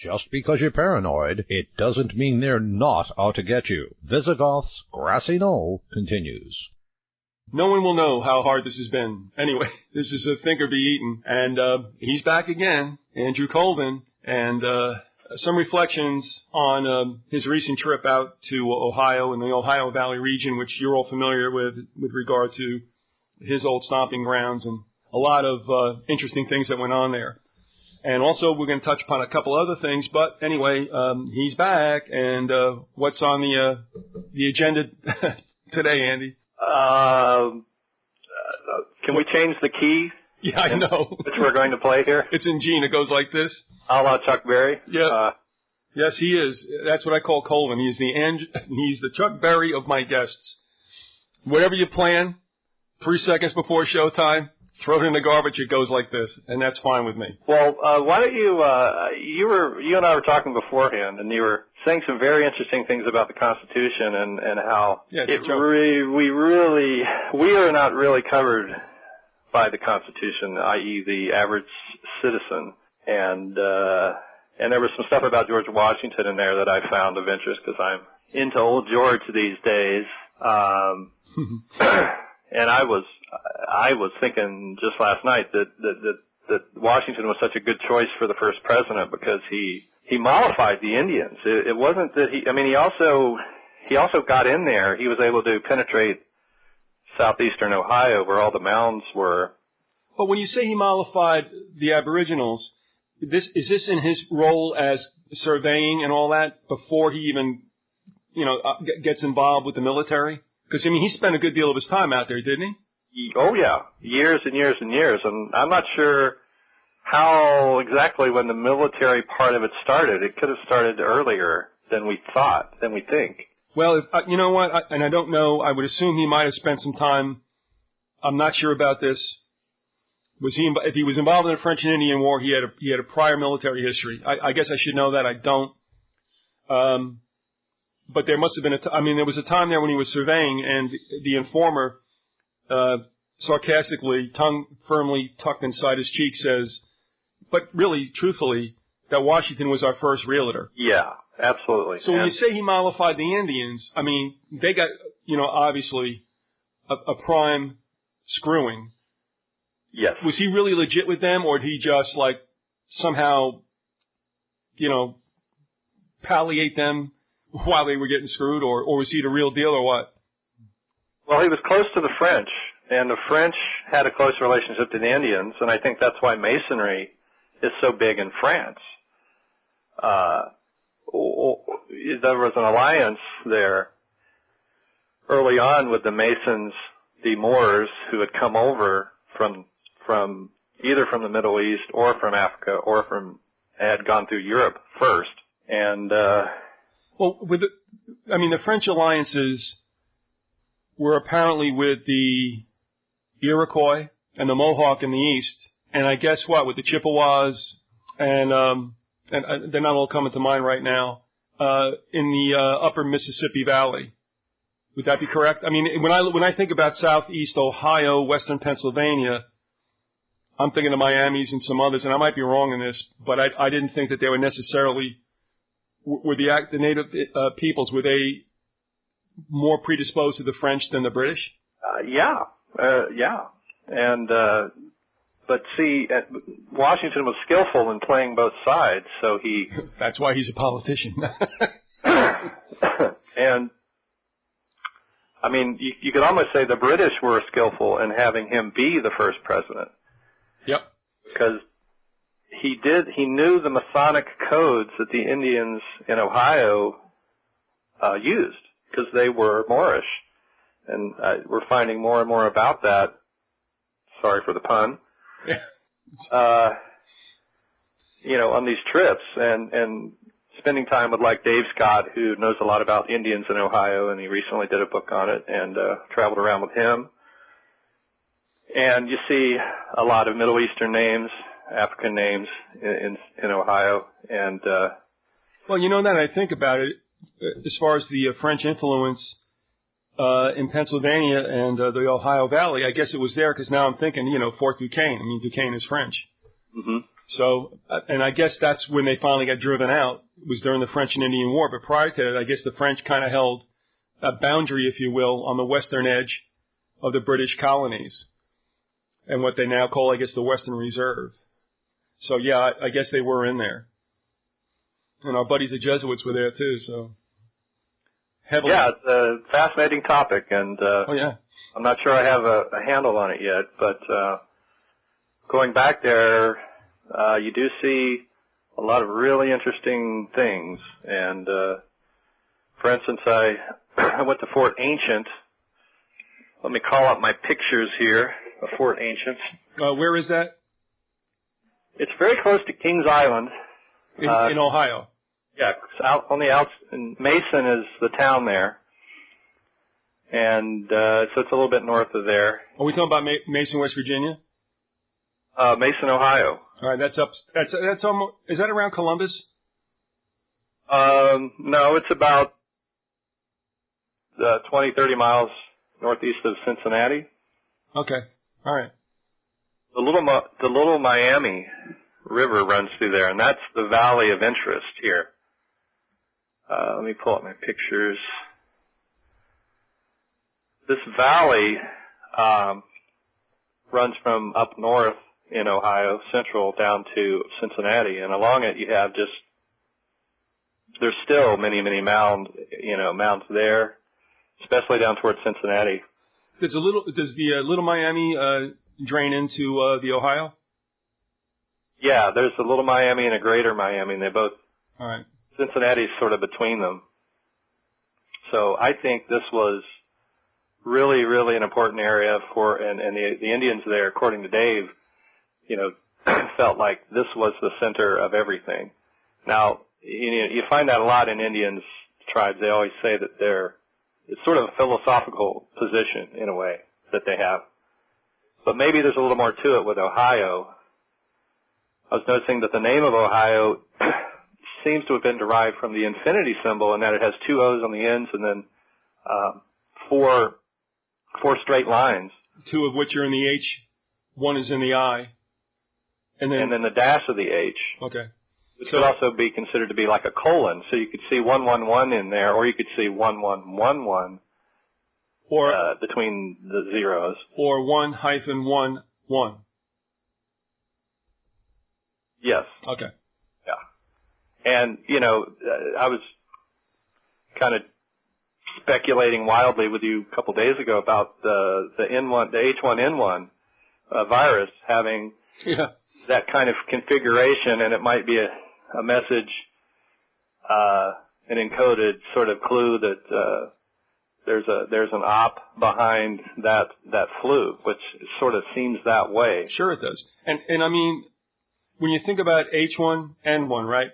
Just because you're paranoid, it doesn't mean they're not out to get you. Vyzygoth's Grassy Knoll continues. No one will know how hard this has been. Anyway, this is a Think or Be Eaten, and he's back again, Andy Colvin, and some reflections on his recent trip out to Ohio and the Ohio Valley region, which you're all familiar with regard to his old stomping grounds, and a lot of interesting things that went on there. And also, we're going to touch upon a couple other things, but anyway, he's back, and what's on the agenda today, Andy? Can we change the key? Yeah, I know. Which we're going to play here? It's in G, and it goes like this. A la Chuck Berry? Yeah. Yes, he is. That's what I call Colvin. He's the Chuck Berry of my guests. Whatever you plan, 3 seconds before showtime, throw it in the garbage, it goes like this, and that's fine with me. Well, why don't you and I were talking beforehand, and you were saying some very interesting things about the Constitution and how we are not really covered by the Constitution, i.e. the average citizen. And there was some stuff about George Washington in there that I found of interest because I'm into old George these days. And I was thinking just last night that Washington was such a good choice for the first president because he mollified the Indians. It wasn't that he also got in there. He was able to penetrate southeastern Ohio where all the mounds were. But when you say he mollified the Aboriginals, is this in his role as surveying and all that before he even, gets involved with the military? Because, he spent a good deal of his time out there, didn't he? Oh, yeah. Years and years and years. And I'm not sure how exactly when the military part of it started. It could have started earlier than we think. Well, you know what? I don't know. I would assume he might have spent some time. I'm not sure about this. If he was involved in the French and Indian War, he had a prior military history. I guess I should know that. I don't. But there must have been there was a time there when he was surveying, and the informer, sarcastically, tongue firmly tucked inside his cheek, says, but really, truthfully, that Washington was our first realtor. Yeah, absolutely. So when you say he mollified the Indians, they got, obviously, a prime screwing. Yes. Was he really legit with them, or did he just, somehow, palliate them while they were getting screwed, or was he the real deal, or what? Well, he was close to the French, and the French had a close relationship to the Indians, and I think that's why Masonry is so big in France. There was an alliance there early on with the Masons, the Moors, who had come over from either from the Middle East or from Africa or had gone through Europe first, and well, I mean, the French alliances were apparently with the Iroquois and the Mohawk in the east, and I guess what, with the Chippewas, and they're not all coming to mind right now, in the upper Mississippi Valley. Would that be correct? I mean, when I think about southeast Ohio, western Pennsylvania, I'm thinking of Miami's and some others, and I might be wrong in this, but I didn't think that they were necessarily, were the native peoples, were they more predisposed to the French than the British? Yeah. And, but see, Washington was skillful in playing both sides, so he... That's why he's a politician. And, I mean, you could almost say the British were skillful in having him be the first president. Yep. Because he knew the Masonic codes that the Indians in Ohio used, because they were Moorish. And we're finding more and more about that. Sorry for the pun. On these trips and spending time with like Dave Scott, who knows a lot about Indians in Ohio, and he recently did a book on it and traveled around with him. And you see a lot of Middle Eastern names, African names in Ohio. And well, now that I think about it, as far as the French influence in Pennsylvania and the Ohio Valley, I guess it was there because now I'm thinking, Fort Duquesne. I mean, Duquesne is French. Mm-hmm. So, and I guess that's when they finally got driven out, was during the French and Indian War. But prior to that, I guess the French kind of held a boundary, if you will, on the western edge of the British colonies and what they now call, I guess, the Western Reserve. So, yeah, I guess they were in there. And our buddies the Jesuits were there, too, so... Heavily. Yeah, it's a fascinating topic, and I'm not sure I have a handle on it yet, but going back there, you do see a lot of really interesting things. And, for instance, I went to Fort Ancient. Let me call up my pictures here of Fort Ancient. Where is that? It's very close to Kings Island. In Ohio. Yeah, out on the outs. And Mason is the town there, and so it's a little bit north of there. Are we talking about Mason, West Virginia? Mason, Ohio. All right, that's up. That's almost. Is that around Columbus? No, it's about 20, 30 miles northeast of Cincinnati. Okay, all right. The Little Miami River runs through there, and that's the valley of interest here. Let me pull up my pictures. This valley runs from up north in Ohio, central, down to Cincinnati, and along it you have there's still many, many mounds there, especially down towards Cincinnati. Does the Little Miami drain into the Ohio? Yeah, there's a Little Miami and a Greater Miami, and they both. All right. Cincinnati's sort of between them. So I think this was really, really an important area and the Indians there, according to Dave, felt like this was the center of everything. Now, you find that a lot in Indians tribes. They always say that it's sort of a philosophical position in a way that they have. But maybe there's a little more to it with Ohio. I was noticing that the name of Ohio seems to have been derived from the infinity symbol, in that it has two O's on the ends and then four straight lines. Two of which are in the H, one is in the I, and then the dash of the H. Okay. Which could also be considered to be like a colon, so you could see 111 in there, or you could see 1111 or between the zeros. Or 1-1-1. Yes. Okay. And, I was kind of speculating wildly with you a couple days ago about the H1N1 virus having that kind of configuration, and it might be a message, an encoded sort of clue that there's an op behind that flu, which sort of seems that way. Sure it does. And I mean, when you think about H1N1, right?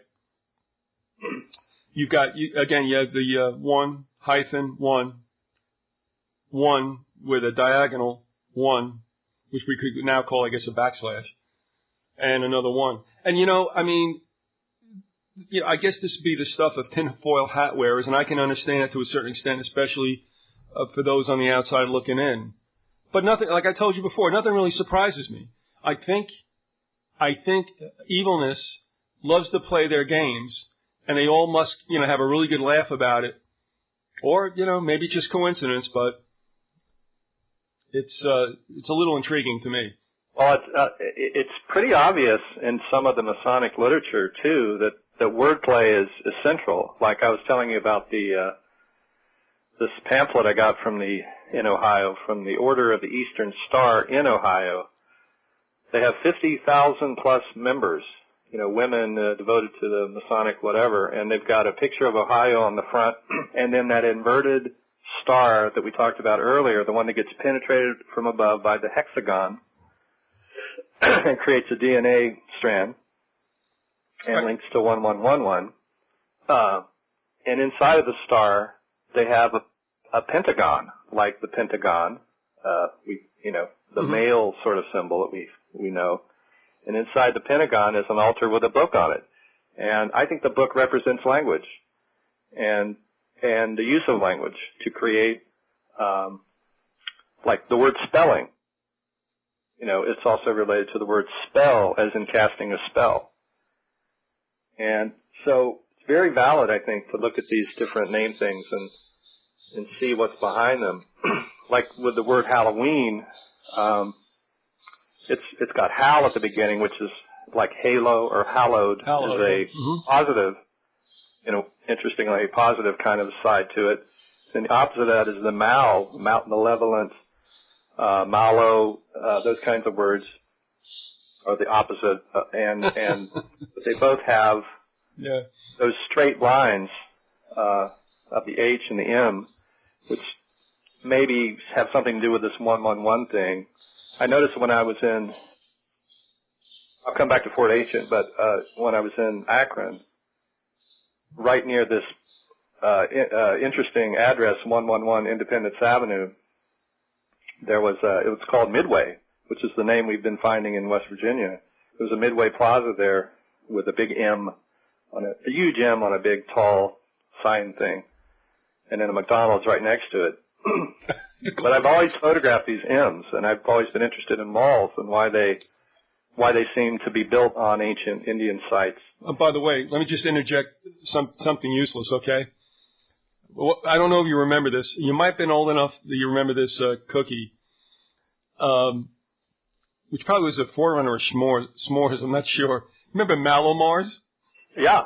you have the 1-1 with a diagonal 1, which we could now call, I guess, a backslash, and another 1. And, I guess this would be the stuff of tinfoil hat wearers, and I can understand it to a certain extent, especially for those on the outside looking in. But nothing, like I told you before, nothing really surprises me. I think evilness loves to play their games, and they all must, have a really good laugh about it. Or, maybe just coincidence, but it's a little intriguing to me. Well, it's pretty obvious in some of the Masonic literature, too, that wordplay is central. Like I was telling you about this pamphlet I got in Ohio from the Order of the Eastern Star in Ohio. They have 50,000 plus members, women devoted to the Masonic whatever, and they've got a picture of Ohio on the front, and then that inverted star that we talked about earlier, the one that gets penetrated from above by the hexagon and creates a DNA strand and links to 1111. And inside of the star, they have a pentagon, like the pentagon, the male sort of symbol that we know. And inside the pentagon is an altar with a book on it. And I think the book represents language and the use of language to create, like the word spelling. It's also related to the word spell, as in casting a spell. And so it's very valid, I think, to look at these different name things and see what's behind them. Like with the word Halloween, it's got hal at the beginning, which is like halo or hallowed. Is a positive, interestingly, a positive kind of side to it. And the opposite of that is the mal, malevolent, malo, those kinds of words are the opposite, and they both have those straight lines of the H and the M, which maybe have something to do with this 111 thing. I noticed when I was I'll come back to Fort Ancient, but when I was in Akron, right near this interesting address, 111 Independence Avenue, there was it was called Midway, which is the name we've been finding in West Virginia. There was a Midway Plaza there with a big M on it, a huge M on a big tall sign thing, and then a McDonald's right next to it. But I've always photographed these M's, and I've always been interested in malls and why they seem to be built on ancient Indian sites. By the way, let me just interject something useless, okay? Well, I don't know if you remember this. You might have been old enough that you remember this cookie, which probably was a forerunner of s'mores. I'm not sure. Remember Malomars? Yeah.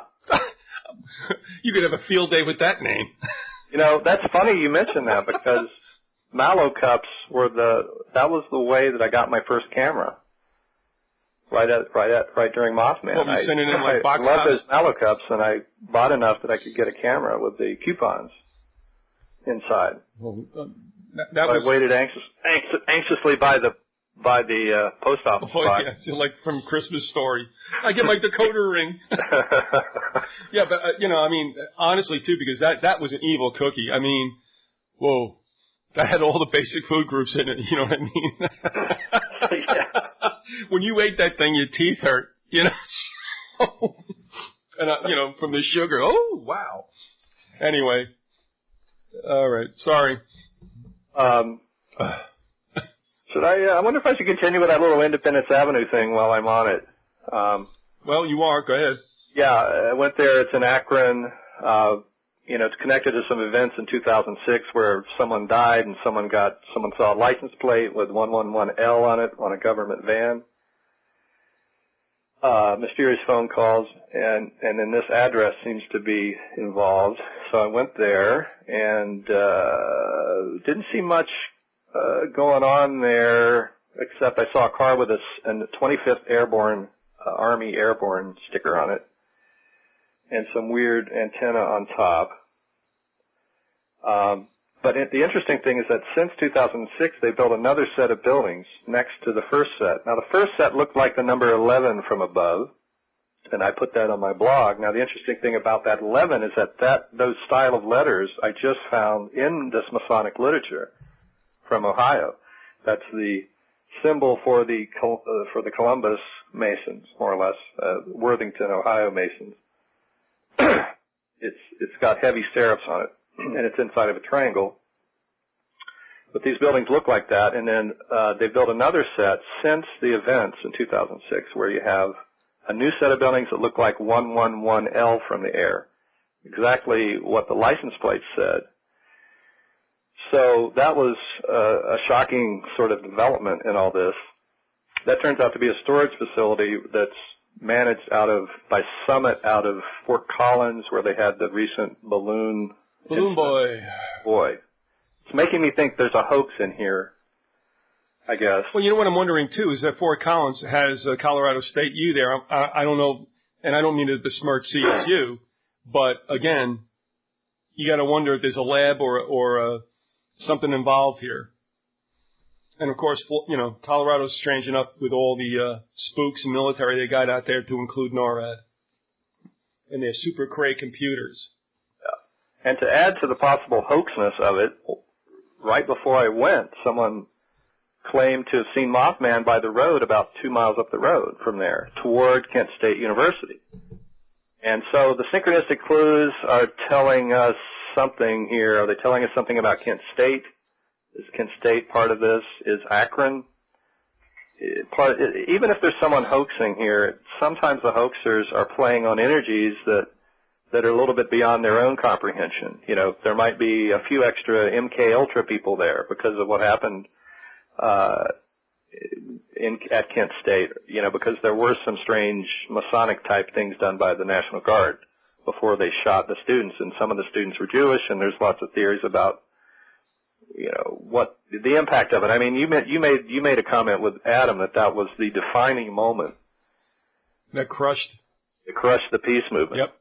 You could have a field day with that name. That's funny you mentioned that, because Mallow cups that was the way that I got my first camera. Right during Mothman. What, you sending in like box I love tops? those Mallow cups, and I bought enough that I could get a camera with the coupons inside. Well, I waited anxiously by the post office box. Yeah, like from Christmas Story. I get my decoder ring. Yeah, but honestly too, because that was an evil cookie. I mean, whoa, that had all the basic food groups in it. You know what I mean? Yeah. When you ate that thing, your teeth hurt. And from the sugar. Oh wow. Anyway, all right. Sorry. Should I wonder if I should continue with that little Independence Avenue thing while I'm on it. Well, you are. Go ahead. Yeah, I went there. It's in Akron. It's connected to some events in 2006 where someone died and someone saw a license plate with 111L on it on a government van. Mysterious phone calls, and then this address seems to be involved. So I went there and didn't see much going on there, except I saw a car with a 25th Airborne Army Airborne sticker on it, and some weird antenna on top. But the interesting thing is that since 2006, they built another set of buildings next to the first set. Now, the first set looked like the number 11 from above, and I put that on my blog. Now, the interesting thing about that 11 is that those style of letters I just found in this Masonic literature from Ohio. That's the symbol for the Columbus Masons, more or less, Worthington, Ohio Masons. It's got heavy serifs on it, and it's inside of a triangle. But these buildings look like that, and then they built another set since the events in 2006, where you have a new set of buildings that look like 111L from the air, exactly what the license plate said. So that was a shocking sort of development in all this. That turns out to be a storage facility that's managed by Summit out of Fort Collins, where they had the recent balloon boy. It's making me think there's a hoax in here, I guess. Well, you know what I'm wondering, too, is that Fort Collins has Colorado State U there. I don't know, and I don't mean to besmirch CSU, but, again, you got to wonder if there's a lab or something involved here. And, of course, you know, Colorado's strange enough with all the spooks and military they got out there, to include NORAD and their super cray computers. Yeah. And to add to the possible hoaxness of it, right before I went, someone claimed to have seen Mothman by the road about 2 miles up the road from there toward Kent State University. And so the synchronistic clues are telling us something here. Are they telling us something about Kent State? Is Kent State part of this? Is Akron even if there's someone hoaxing here, sometimes the hoaxers are playing on energies that are a little bit beyond their own comprehension. You know, there might be a few extra MK Ultra people there because of what happened at Kent State, you know, because there were some strange Masonic type things done by the National Guard before they shot the students, and some of the students were Jewish, and there's lots of theories about, you know, what the impact of it. I mean, you made a comment with Adam that was the defining moment that crushed the peace movement. Yep.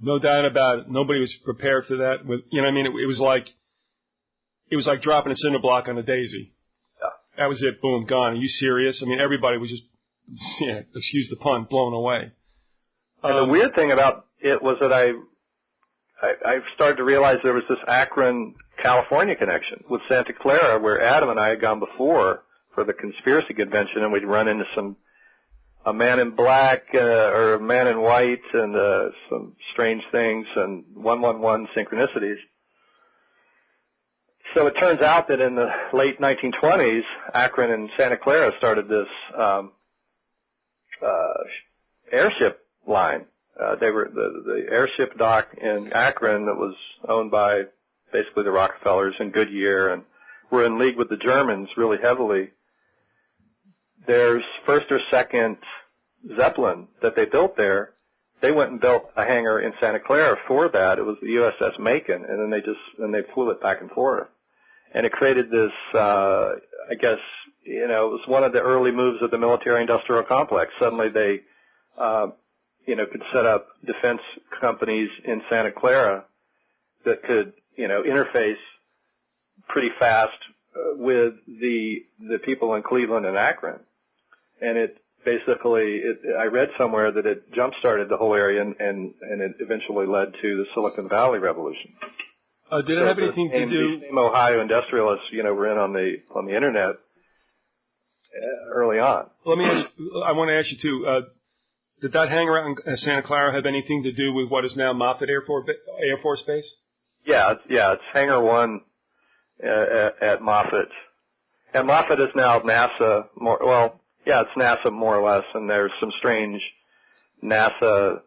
No doubt about it. Nobody was prepared for that. You know what I mean? It was like dropping a cinder block on a daisy. Yeah. That was it. Boom, gone. Are you serious? I mean, everybody was just, excuse the pun, blown away. And the weird thing about it was that I started to realize there was this Akron, California connection with Santa Clara, where Adam and I had gone before for the conspiracy convention, and we'd run into a man in black or a man in white and some strange things and 111 synchronicities. So it turns out that in the late 1920s, Akron and Santa Clara started this airship line. They were the airship dock in Akron that was owned by basically the Rockefellers and Goodyear, and were in league with the Germans really heavily. There's first or second Zeppelin that they built there. They went and built a hangar in Santa Clara for that. It was the USS Macon, and then they flew it back and forth. And it created this, I guess, you know, it was one of the early moves of the military-industrial complex. Suddenly they, could set up defense companies in Santa Clara that could, interface pretty fast with the people in Cleveland and Akron. And it basically, I read somewhere that it jump-started the whole area, and it eventually led to the Silicon Valley Revolution. Did it have anything to do? These same Ohio industrialists, were in on the internet early on. I want to ask you too. Did that hangar out in Santa Clara have anything to do with what is now Moffett Air Force Base? Yeah, it's Hangar 1 at Moffett, and Moffett is now NASA. It's NASA more or less, and there's some strange NASA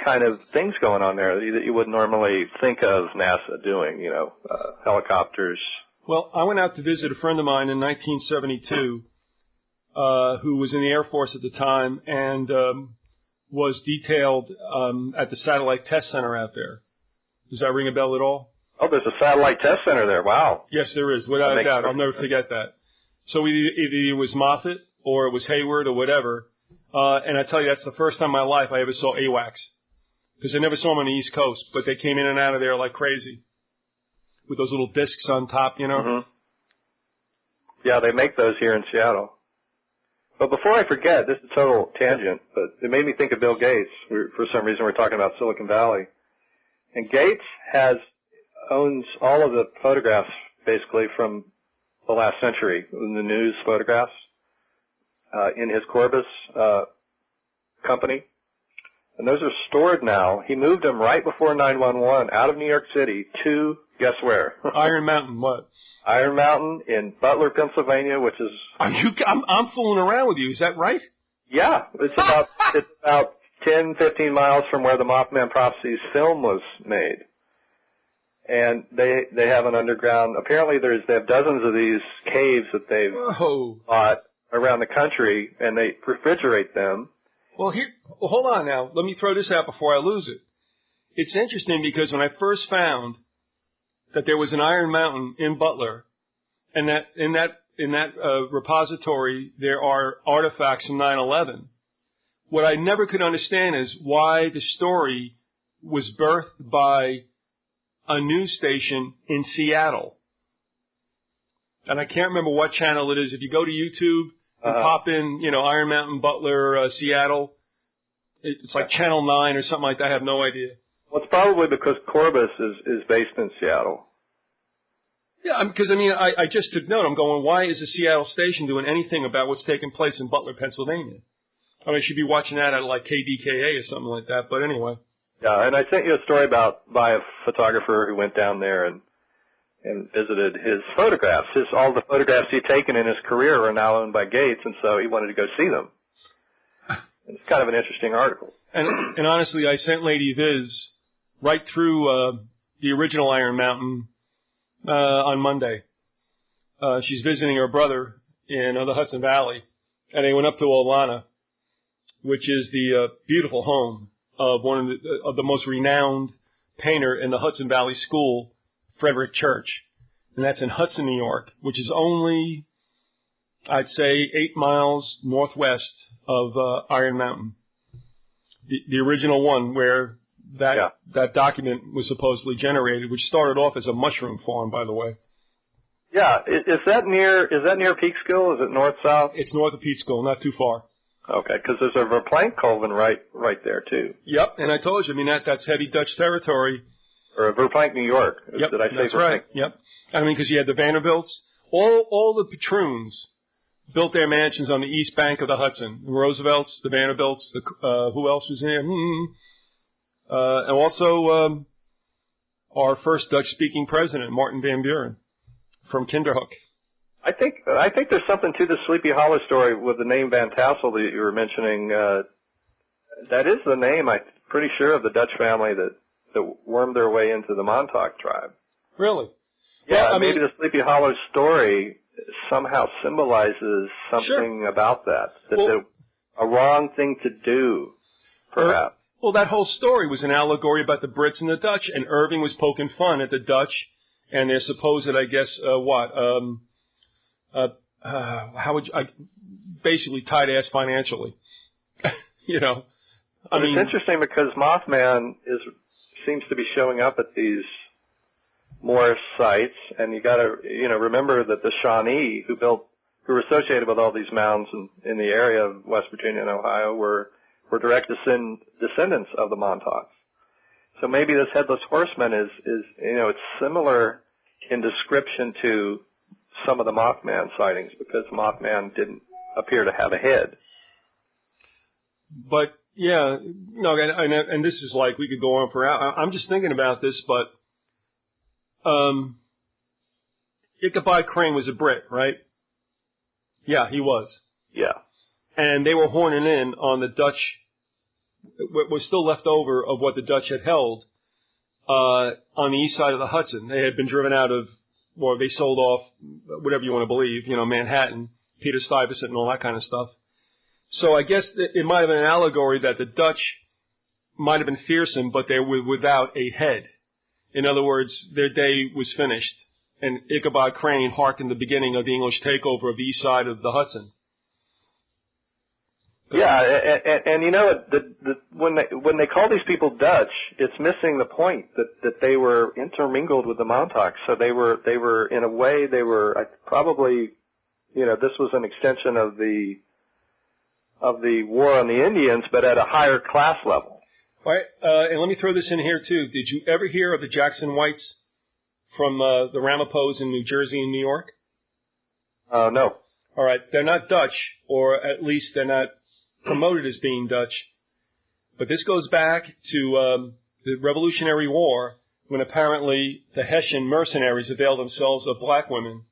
kind of things going on there that you wouldn't normally think of NASA doing, helicopters. Well, I went out to visit a friend of mine in 1972 who was in the Air Force at the time and was detailed at the Satellite Test Center out there. Does that ring a bell at all? Oh, there's a Satellite Test Center there. Wow. Yes, there is, without a doubt. I'll never forget that. So either it was Moffett or it was Hayward or whatever. And I tell you, that's the first time in my life I ever saw AWACS. Because I never saw them on the East Coast, but they came in and out of there like crazy with those little discs on top, Mm-hmm. Yeah, they make those here in Seattle. But before I forget, this is a total tangent, but it made me think of Bill Gates. For some reason, we're talking about Silicon Valley. And Gates owns all of the photographs, basically, from the last century, in the news photographs, in his Corbis company. And those are stored now. He moved them right before 9/11 out of New York City to, guess where? Iron Mountain, what? Iron Mountain in Butler, Pennsylvania, which is... I'm fooling around with you. Is that right? Yeah. It's about 10, 15 miles from where the Mothman Prophecies film was made. And they have an underground... Apparently they have dozens of these caves that they've bought around the country, and they refrigerate them. Well, hold on now. Let me throw this out before I lose it. It's interesting because when I first found that there was an Iron Mountain in Butler, and that in that repository there are artifacts from 9/11, what I never could understand is why the story was birthed by a news station in Seattle. And I can't remember what channel it is. If you go to YouTube and pop in, Iron Mountain, Butler, Seattle, it's like Channel 9 or something like that. I have no idea. Well, it's probably because Corbis is based in Seattle. Yeah, because, I just took note. I'm going, why is the Seattle station doing anything about what's taking place in Butler, Pennsylvania? I should be watching that at like KDKA or something like that, but anyway. Yeah, and I sent you a story by a photographer who went down there and visited his photographs. All the photographs he'd taken in his career are now owned by Gates, and so he wanted to go see them. It's kind of an interesting article. And honestly, I sent Lady Viz right through the original Iron Mountain on Monday. She's visiting her brother in the Hudson Valley, and they went up to Olana, which is the beautiful home of one of the most renowned painter in the Hudson Valley School, Frederick Church. And that's in Hudson, New York, which is only, I'd say, 8 miles northwest of Iron Mountain. The original one where that document was supposedly generated, which started off as a mushroom farm, by the way. Yeah. Is that near Peekskill? Is it north-south? It's north of Peekskill, not too far. Okay, because there's a Verplank Colvin right there, too. Yep, and I told you, that's heavy Dutch territory. Or Verplank, New York. Yep, did I say that's Verplank? Right. Yep. Because you had the Vanderbilts. All the patroons built their mansions on the east bank of the Hudson. The Roosevelts, the Vanderbilts, who else was there? And also our first Dutch-speaking president, Martin Van Buren, from Kinderhook. I think there's something to the Sleepy Hollow story with the name Van Tassel that you were mentioning. That is the name, I'm pretty sure, of the Dutch family that wormed their way into the Montauk tribe. Really? Yeah, well, maybe the Sleepy Hollow story somehow symbolizes something about that. A wrong thing to do, perhaps. Well, that whole story was an allegory about the Brits and the Dutch, and Irving was poking fun at the Dutch and their supposed, I guess, how would you, basically tight ass financially. It's interesting because Mothman seems to be showing up at these Morris sites, and you got to remember that the Shawnee who were associated with all these mounds in the area of West Virginia and Ohio were direct descendants of the Montauk's. So maybe this headless horseman is it's similar in description to some of the Mothman sightings because Mothman didn't appear to have a head. But yeah, and this is like we could go on for hours. I'm just thinking about this, but Ichabod Crane was a Brit, right? Yeah, he was. Yeah. And they were horning in on the Dutch, what was still left over of what the Dutch had held on the east side of the Hudson. They had been driven out of, or they sold off, whatever you want to believe, Manhattan, Peter Stuyvesant and all that kind of stuff. So I guess it might have been an allegory that the Dutch might have been fearsome, but they were without a head. In other words, their day was finished, and Ichabod Crane harkened the beginning of the English takeover of the east side of the Hudson. Yeah, and when they call these people Dutch, it's missing the point that they were intermingled with the Montauk. So they were in a way probably this was an extension of the the war on the Indians, but at a higher class level. All right, and let me throw this in here too. Did you ever hear of the Jackson Whites from the Ramapos in New Jersey and New York? No. All right, they're not Dutch, or at least they're not promoted as being Dutch. But this goes back to the Revolutionary War, when apparently the Hessian mercenaries availed themselves of black women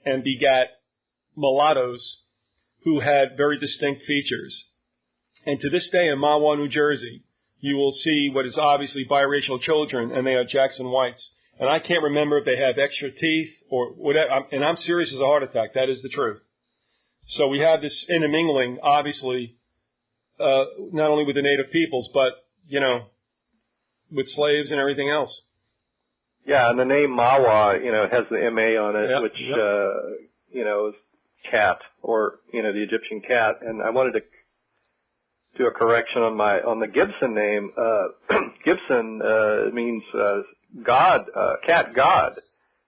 and begat mulattoes who had very distinct features. And to this day in Mahwah, New Jersey, you will see what is obviously biracial children, and they are Jackson Whites. And I can't remember if they have extra teeth or whatever, and I'm serious as a heart attack. That is the truth. So we have this intermingling, obviously, not only with the native peoples, but, you know, with slaves and everything else. Yeah, and the name Mahwah, you know, it has the M-A on it, which, you know, is cat, or, you know, the Egyptian cat. And I wanted to do a correction on the Gibson name. Gibson means God, cat god,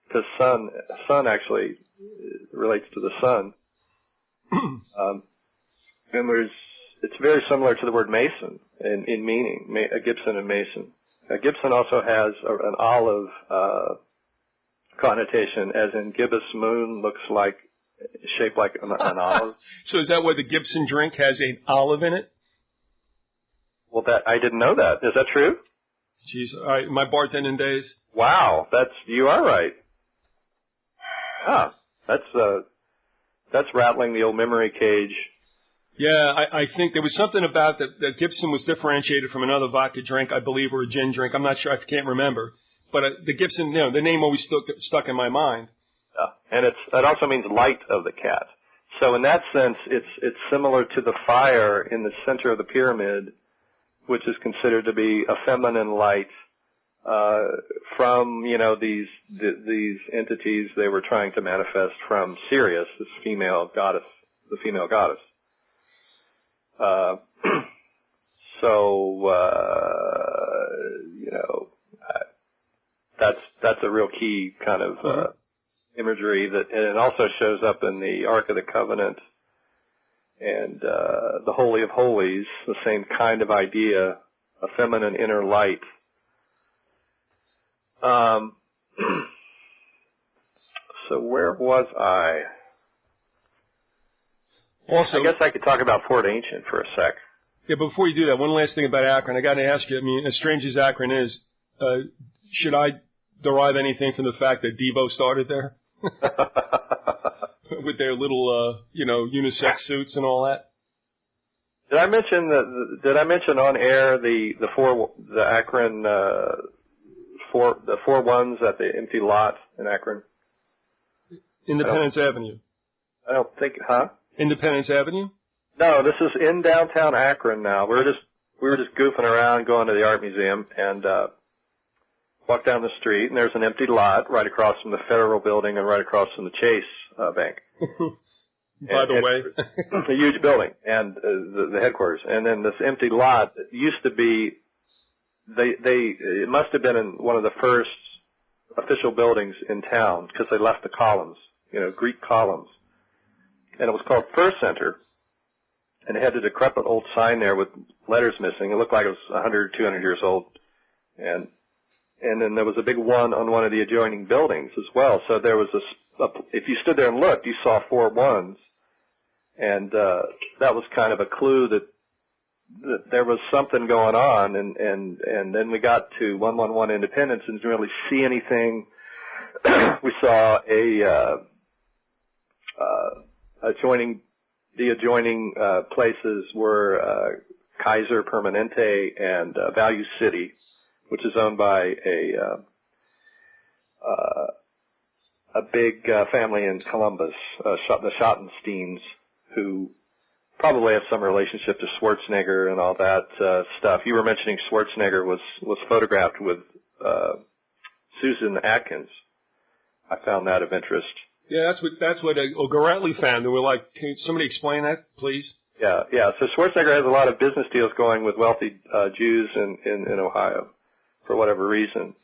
because sun actually relates to the sun. And it's very similar to the word mason in meaning, Gibson and mason. Gibson also has an olive connotation, as in gibbous moon looks like, shaped like an olive. So is that why the Gibson drink has an olive in it? Well, I didn't know that. Is that true? Jeez, my bartending days. Wow, you are right. Ah, that's rattling the old memory cage. Yeah, I think there was something about that Gibson was differentiated from another vodka drink, I believe, or a gin drink. I'm not sure. I can't remember. But the Gibson, you know, the name always stuck in my mind. And it also means light of the cat. So in that sense, it's similar to the fire in the center of the pyramid, which is considered to be a feminine light from, you know, these entities they were trying to manifest from Sirius, this female goddess, the female goddess. You know, that's a real key kind of imagery and it also shows up in the Ark of the Covenant and the Holy of Holies, the same kind of idea, a feminine inner light. So where was I? Also, I guess I could talk about Fort Ancient for a sec. Yeah, but before you do that, one last thing about Akron. I got to ask you, I mean, as strange as Akron is, should I derive anything from the fact that Devo started there? With their little, you know, unisex suits and all that? Did I mention on air the Akron, the four ones at the empty lot in Akron? Independence Avenue. I don't think, huh? Independence Avenue? No, this is in downtown Akron now. We were just goofing around, going to the art museum, and walked down the street, and there's an empty lot right across from the Federal Building and right across from the Chase Bank. By the way, a huge building and the headquarters, and then this empty lot used to be. It must have been in one of the first official buildings in town because they left the columns, you know, Greek columns. And it was called First Center, and it had a decrepit old sign there with letters missing. It looked like it was 100, 200 years old. And then there was a big one on one of the adjoining buildings as well. So there was if you stood there and looked, you saw 4 ones. And that was kind of a clue that there was something going on. And then we got to 111 Independence and didn't really see anything. We saw the adjoining places were Kaiser Permanente and Value City, which is owned by a big family in Columbus, the Schottensteins, who probably have some relationship to Schwarzenegger and all that stuff. You were mentioning Schwarzenegger was photographed with Susan Atkins. I found that of interest. Yeah, that's what O'Garrett found. And we're like, can somebody explain that, please? Yeah. So Schwarzenegger has a lot of business deals going with wealthy Jews in Ohio, for whatever reason.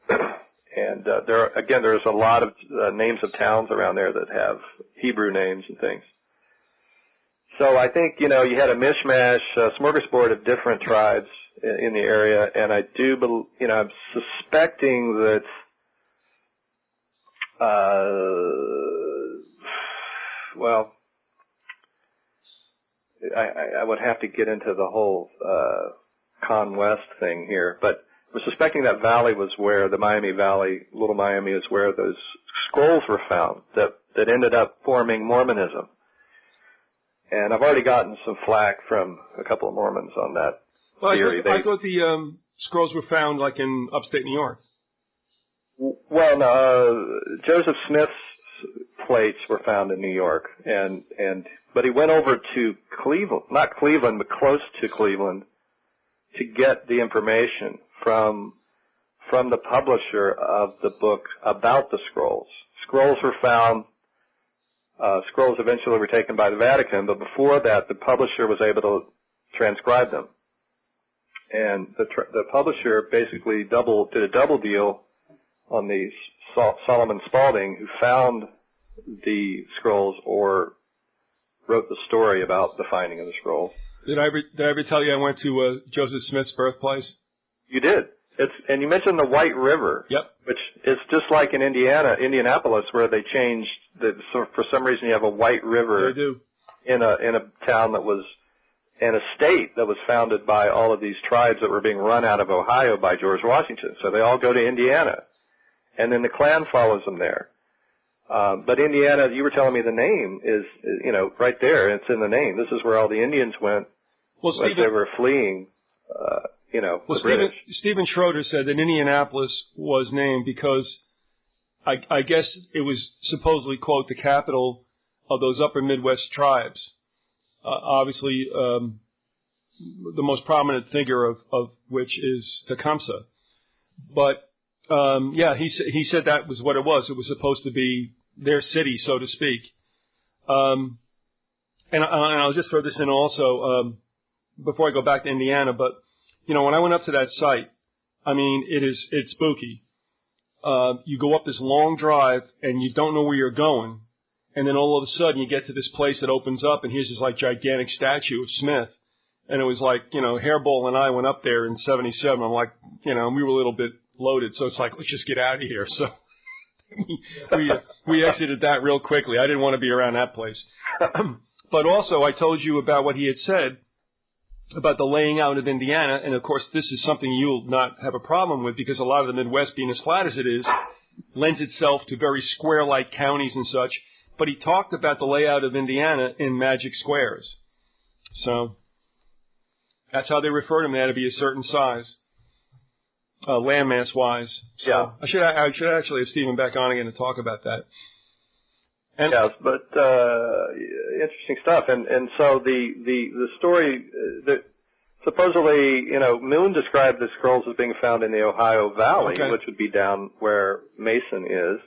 And there's a lot of names of towns around there that have Hebrew names and things. So I think, you had a mishmash, smorgasbord of different tribes in the area, and I do, I'm suspecting that, I would have to get into the whole Con West thing here, but we're suspecting that valley was where the Miami Valley, Little Miami, is where those scrolls were found that ended up forming Mormonism. And I've already gotten some flack from a couple of Mormons on that theory. I thought the scrolls were found like in upstate New York. Well, no, Joseph Smith's plates were found in New York, but he went over to Cleveland, not Cleveland, but close to Cleveland, to get the information from the publisher of the book about the scrolls. Scrolls were found. Scrolls eventually were taken by the Vatican, but before that, the publisher was able to transcribe them. And the publisher basically did a double deal on the Solomon Spaulding, who found the scrolls or wrote the story about the finding of the scrolls. Did I ever tell you I went to Joseph Smith's birthplace? You did. And you mentioned the White River. Yep. Which is just like in Indianapolis, where they changed for some reason you have a White River. They do. In a town that was in a state that was founded by all of these tribes that were being run out of Ohio by George Washington. So they all go to Indiana, and then the Klan follows them there. But Indiana, you were telling me the name is right there. It's in the name. This is where all the Indians went as they were fleeing. Stephen Schroeder said that Indianapolis was named because I guess it was supposedly, quote, the capital of those upper Midwest tribes. Obviously, the most prominent figure of which is Tecumseh. But, he said that was what it was. It was supposed to be their city, so to speak. And I'll just throw this in also, before I go back to Indiana, but, when I went up to that site, I mean, it's spooky. You go up this long drive and you don't know where you're going. And then all of a sudden you get to this place that opens up and here's this like gigantic statue of Smith. And it was like, Hairball and I went up there in 77. I'm like, we were a little bit loaded. So it's like, let's just get out of here. So we exited that real quickly. I didn't want to be around that place. But also I told you about what he had said about the laying out of Indiana, and of course this is something you'll not have a problem with because a lot of the Midwest, being as flat as it is, lends itself to very square-like counties and such, but he talked about the layout of Indiana in magic squares. So that's how they refer to them. They had to be a certain size, landmass-wise. So yeah. I should actually have Stephen back on again to talk about that. And yes, but interesting stuff. And so the story that supposedly, Moon described the scrolls as being found in the Ohio Valley, okay, which would be down where Mason is.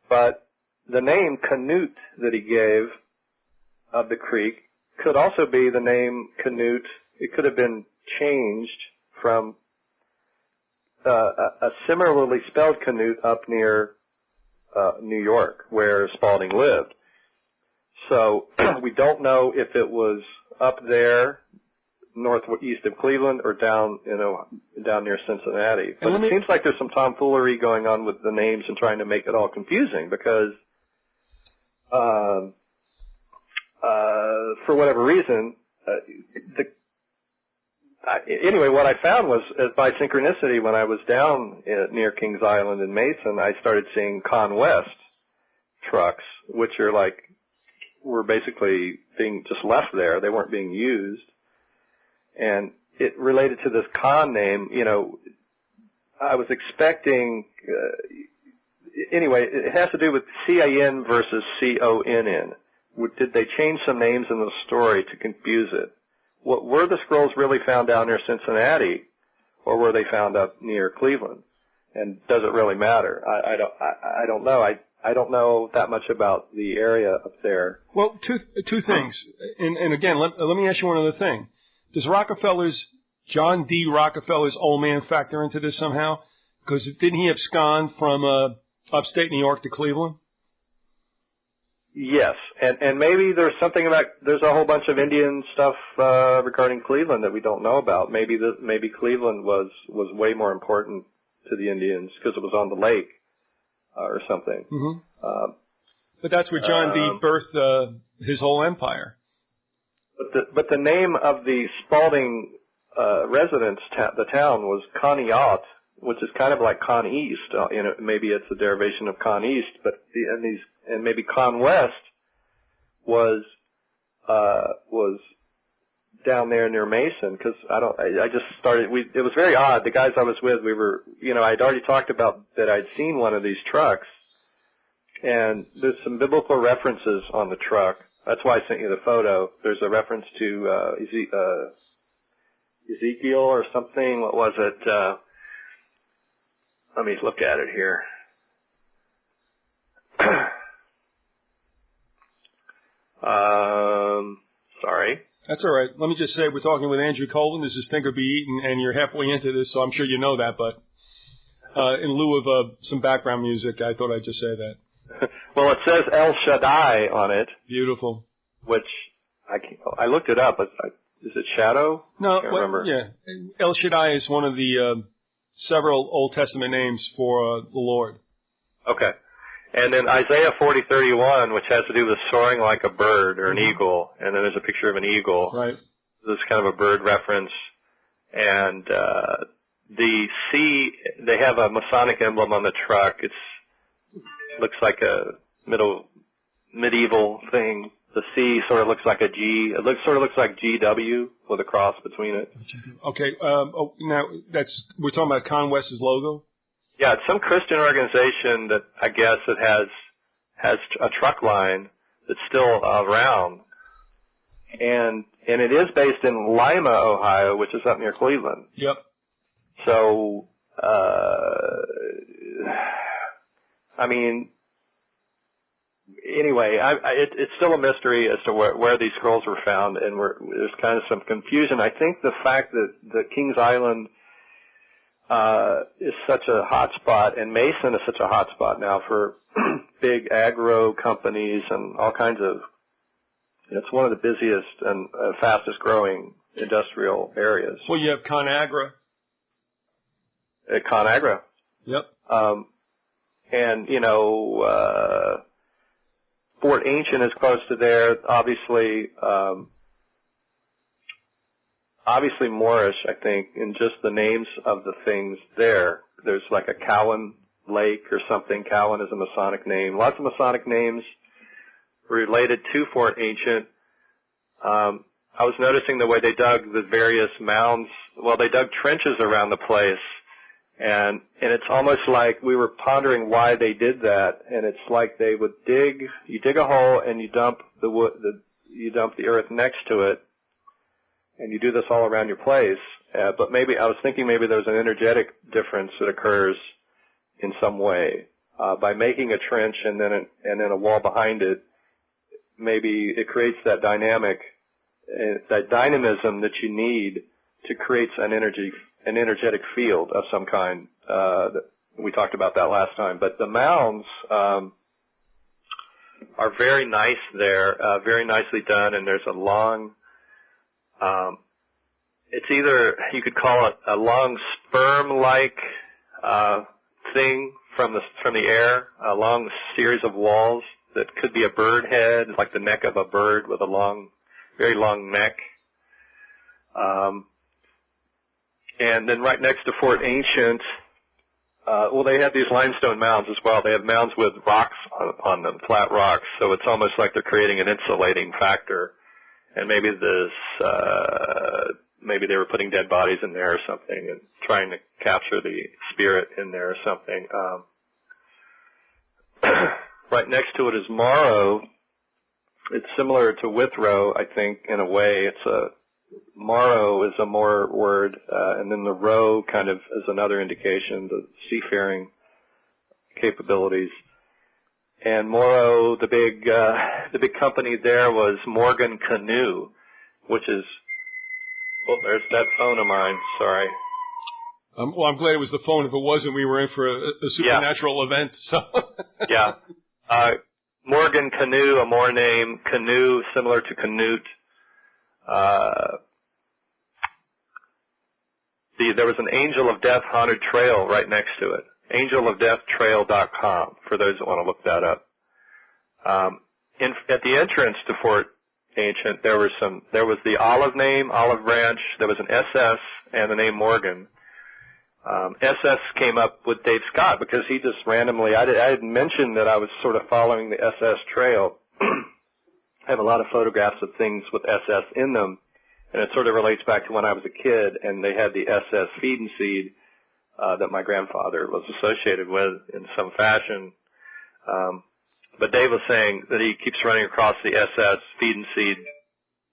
But the name Canute that he gave of the creek could also be the name Canute. It could have been changed from a similarly spelled Canute up near New York, where Spaulding lived. So we don't know if it was up there, northeast of Cleveland, or down near Cincinnati. But it seems like there's some tomfoolery going on with the names and trying to make it all confusing because, for whatever reason, anyway, what I found was, by synchronicity, when I was down near Kings Island in Mason, I started seeing Con West trucks, which were basically being just left there. They weren't being used. And it related to this Con name, I was expecting, anyway, it has to do with C-A-N versus C-O-N-N. Did they change some names in the story to confuse it? Were the scrolls really found down near Cincinnati, or were they found up near Cleveland? And does it really matter? I don't know. I don't know that much about the area up there. Well, two things. And again, let me ask you one other thing. Does John D. Rockefeller's old man factor into this somehow? Because didn't he abscond from upstate New York to Cleveland? Yes, and maybe there's something about, there's a whole bunch of Indian stuff regarding Cleveland that we don't know about. Maybe Cleveland was way more important to the Indians because it was on the lake or something. Mm-hmm. But that's where John D. birthed his whole empire. But the name of the Spalding residence, the town, was Conneaut, which is kind of like Con East. Maybe it's a derivation of Con East, but and maybe Con West was down there near Mason, because I just started. It was very odd. The guys I was with, I'd already talked about that I'd seen one of these trucks, and there's some biblical references on the truck. That's why I sent you the photo. There's a reference to Ezekiel or something. What was it? Let me look at it here. Sorry. That's all right. Let me just say, we're talking with Andrew Colvin. This is Think or Be Eaten, and you're halfway into this, so I'm sure you know that. But in lieu of some background music, I thought I'd just say that. Well, it says El Shaddai on it. Beautiful. Which I looked it up. Is it Shadow? No, I can't remember. Yeah. El Shaddai is one of the several Old Testament names for the Lord. Okay. And then Isaiah 40:31, which has to do with soaring like a bird or an eagle, and then there's a picture of an eagle. Right. This is kind of a bird reference. And the C, they have a Masonic emblem on the truck. Looks like a medieval thing. The C sort of looks like a G. It sort of looks like GW with a cross between it. Okay. Now we're talking about Con West's logo. Yeah, it's some Christian organization that I guess it has a truck line that's still around, and it is based in Lima, Ohio, which is up near Cleveland. Yep. So, I mean, anyway, it's still a mystery as to where these scrolls were found, and there's kind of some confusion. I think the fact that Kings Island is such a hot spot, and Mason is such a hot spot now for big agro companies and all kinds of, it's one of the busiest and fastest growing industrial areas. Well, you have ConAgra. ConAgra. Yep. And, Fort Ancient is close to there, obviously Moorish, I think, in just the names of the things there. There's like a Cowan Lake or something. Cowan is a Masonic name. Lots of Masonic names related to Fort Ancient. I was noticing the way they dug the various mounds. Well, they dug trenches around the place, and it's almost like we were pondering why they did that. And it's like they would you dig a hole and you dump you dump the earth next to it. And you do this all around your place, but maybe I was thinking maybe there's an energetic difference that occurs in some way by making a trench and then a wall behind it. Maybe it creates that that dynamism that you need to create an energetic field of some kind. We talked about that last time. But the mounds are very nice there, very nicely done, and there's a long. It's either, you could call it a long sperm-like thing from the air, a long series of walls that could be a bird head, like the neck of a bird with a very long neck. And then right next to Fort Ancient, they have these limestone mounds as well. They have mounds with rocks on them, flat rocks, so it's almost like they're creating an insulating factor. And maybe maybe they were putting dead bodies in there or something and trying to capture the spirit in there or something. Right next to it is Morrow. It's similar to Withrow, I think, in a way. Morrow is a more word, and then the row kind of is another indication, the seafaring capabilities. And Morrow, the big company there was Morgan Canoe, which is, there's that phone of mine, sorry. Well, I'm glad it was the phone. If it wasn't, we were in for a supernatural event. So. Yeah. Morgan Canoe, a Moor name. Canoe, similar to Canute. There was an Angel of Death haunted trail right next to it. angelofdeathtrail.com, for those that want to look that up. At the entrance to Fort Ancient, there was the olive branch. There was an SS and the name Morgan. SS came up with Dave Scott because he just randomly, I had mentioned that I was sort of following the SS trail. I have a lot of photographs of things with SS in them, and it sort of relates back to when I was a kid, and they had the SS feed and seed that my grandfather was associated with in some fashion. But Dave was saying that he keeps running across the SS feed and seed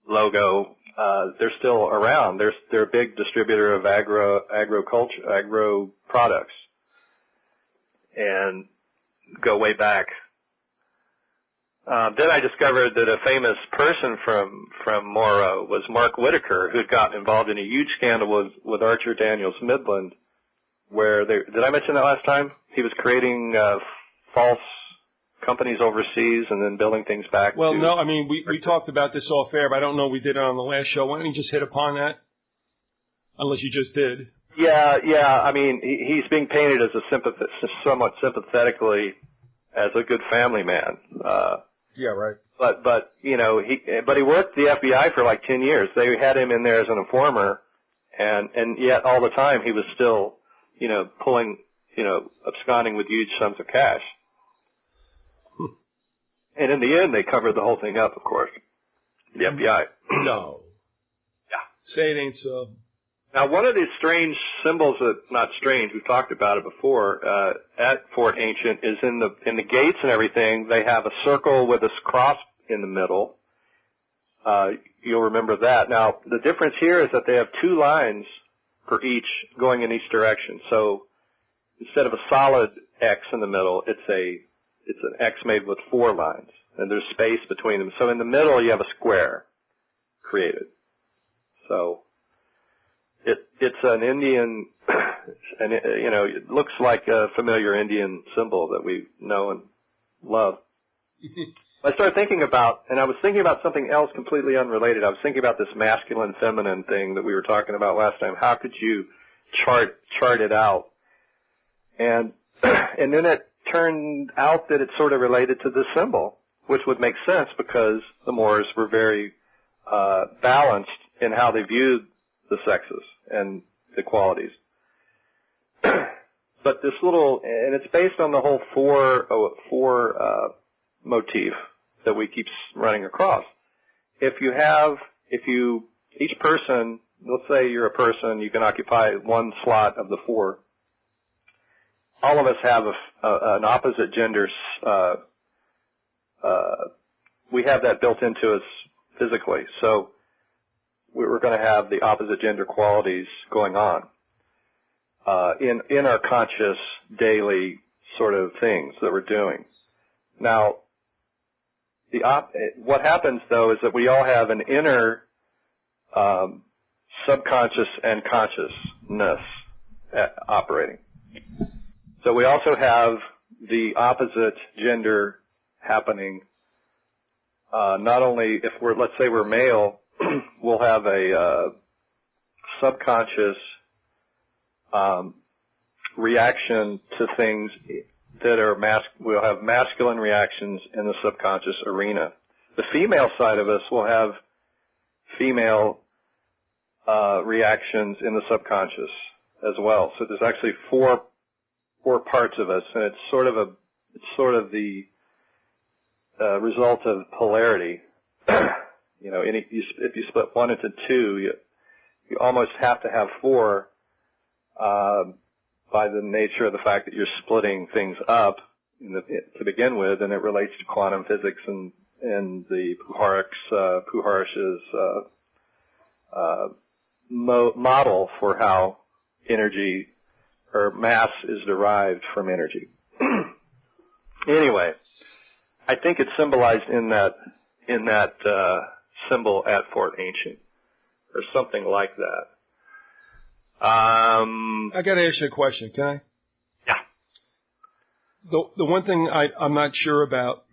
logo. They're still around. They're a big distributor of agro products, and go way back. Then I discovered that a famous person from Morrow was Mark Whitaker, who'd gotten involved in a huge scandal with Archer Daniels Midland, where did I mention that last time? He was creating false companies overseas and then building things back. Well, no, I mean, we talked about this off air, but I don't know if we did it on the last show. Why don't you just hit upon that? Unless you just did. Yeah. I mean, he's being painted as somewhat sympathetically as a good family man. Yeah, right. But he worked the FBI for like 10 years. They had him in there as an informer, and yet all the time he was still, absconding with huge sums of cash. And in the end, they covered the whole thing up, of course. The FBI. No. Yeah. Say it ain't so. Now, one of these strange symbols not strange, we've talked about it before, at Fort Ancient is in the gates and everything, they have a circle with a cross in the middle. You'll remember that. Now, the difference here is that they have two lines for each going in each direction. So instead of a solid X in the middle, it's an X made with 4 lines, and there's space between them. So in the middle, you have a square created. So it's an Indian, and it looks like a familiar Indian symbol that we know and love. I started thinking about, and I was thinking about something else completely unrelated. I was thinking about this masculine, feminine thing that we were talking about last time. How could you chart it out? And then it turned out that it's sort of related to this symbol, which would make sense because the Moors were very balanced in how they viewed the sexes and the qualities. But this and it's based on the whole four motif that we keep running across. Each person, let's say you're a person, you can occupy one slot of the 4. All of us have an opposite gender. We have that built into us physically. So we're going to have the opposite gender qualities going on in our conscious daily sort of things that we're doing. Now, what happens though is that we all have an inner subconscious and consciousness operating. So we also have the opposite gender happening. Not only if let's say we're male, we'll have a subconscious reaction to things that are we'll have masculine reactions in the subconscious arena. The female side of us will have female reactions in the subconscious as well. So there's actually four parts of us, and it's sort of the result of polarity. If you split 1 into 2, you almost have to have 4 by the nature of the fact that you're splitting things up to begin with, and it relates to quantum physics and the Puharich's model for how energy or mass is derived from energy. Anyway, I think it's symbolized in that symbol at Fort Ancient, or something like that. I got to ask you a question, can I? Yeah. The one thing I'm not sure about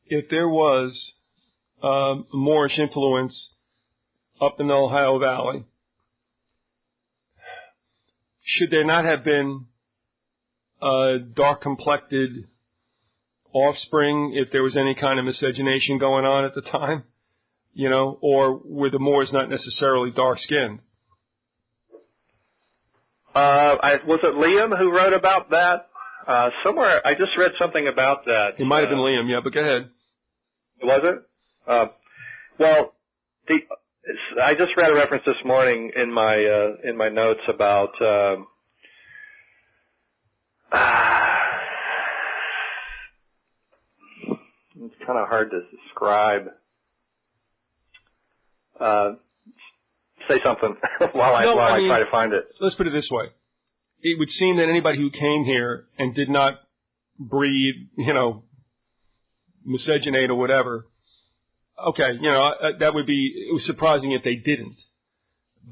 if there was Moorish influence up in the Ohio Valley, should there not have been dark-complected offspring if there was any kind of miscegenation going on at the time? You know, or were the Moors not necessarily dark-skinned? Was it Liam who wrote about that? Somewhere, I just read something about that. It might have been Liam, yeah, but go ahead. Was it? Well, I just read a reference this morning in my notes about it's kind of hard to describe. Say something while I try to find it. Let's put it this way. It would seem that anybody who came here and did not breed, you know, miscegenate or whatever, okay, you know, that would be, it was surprising if they didn't.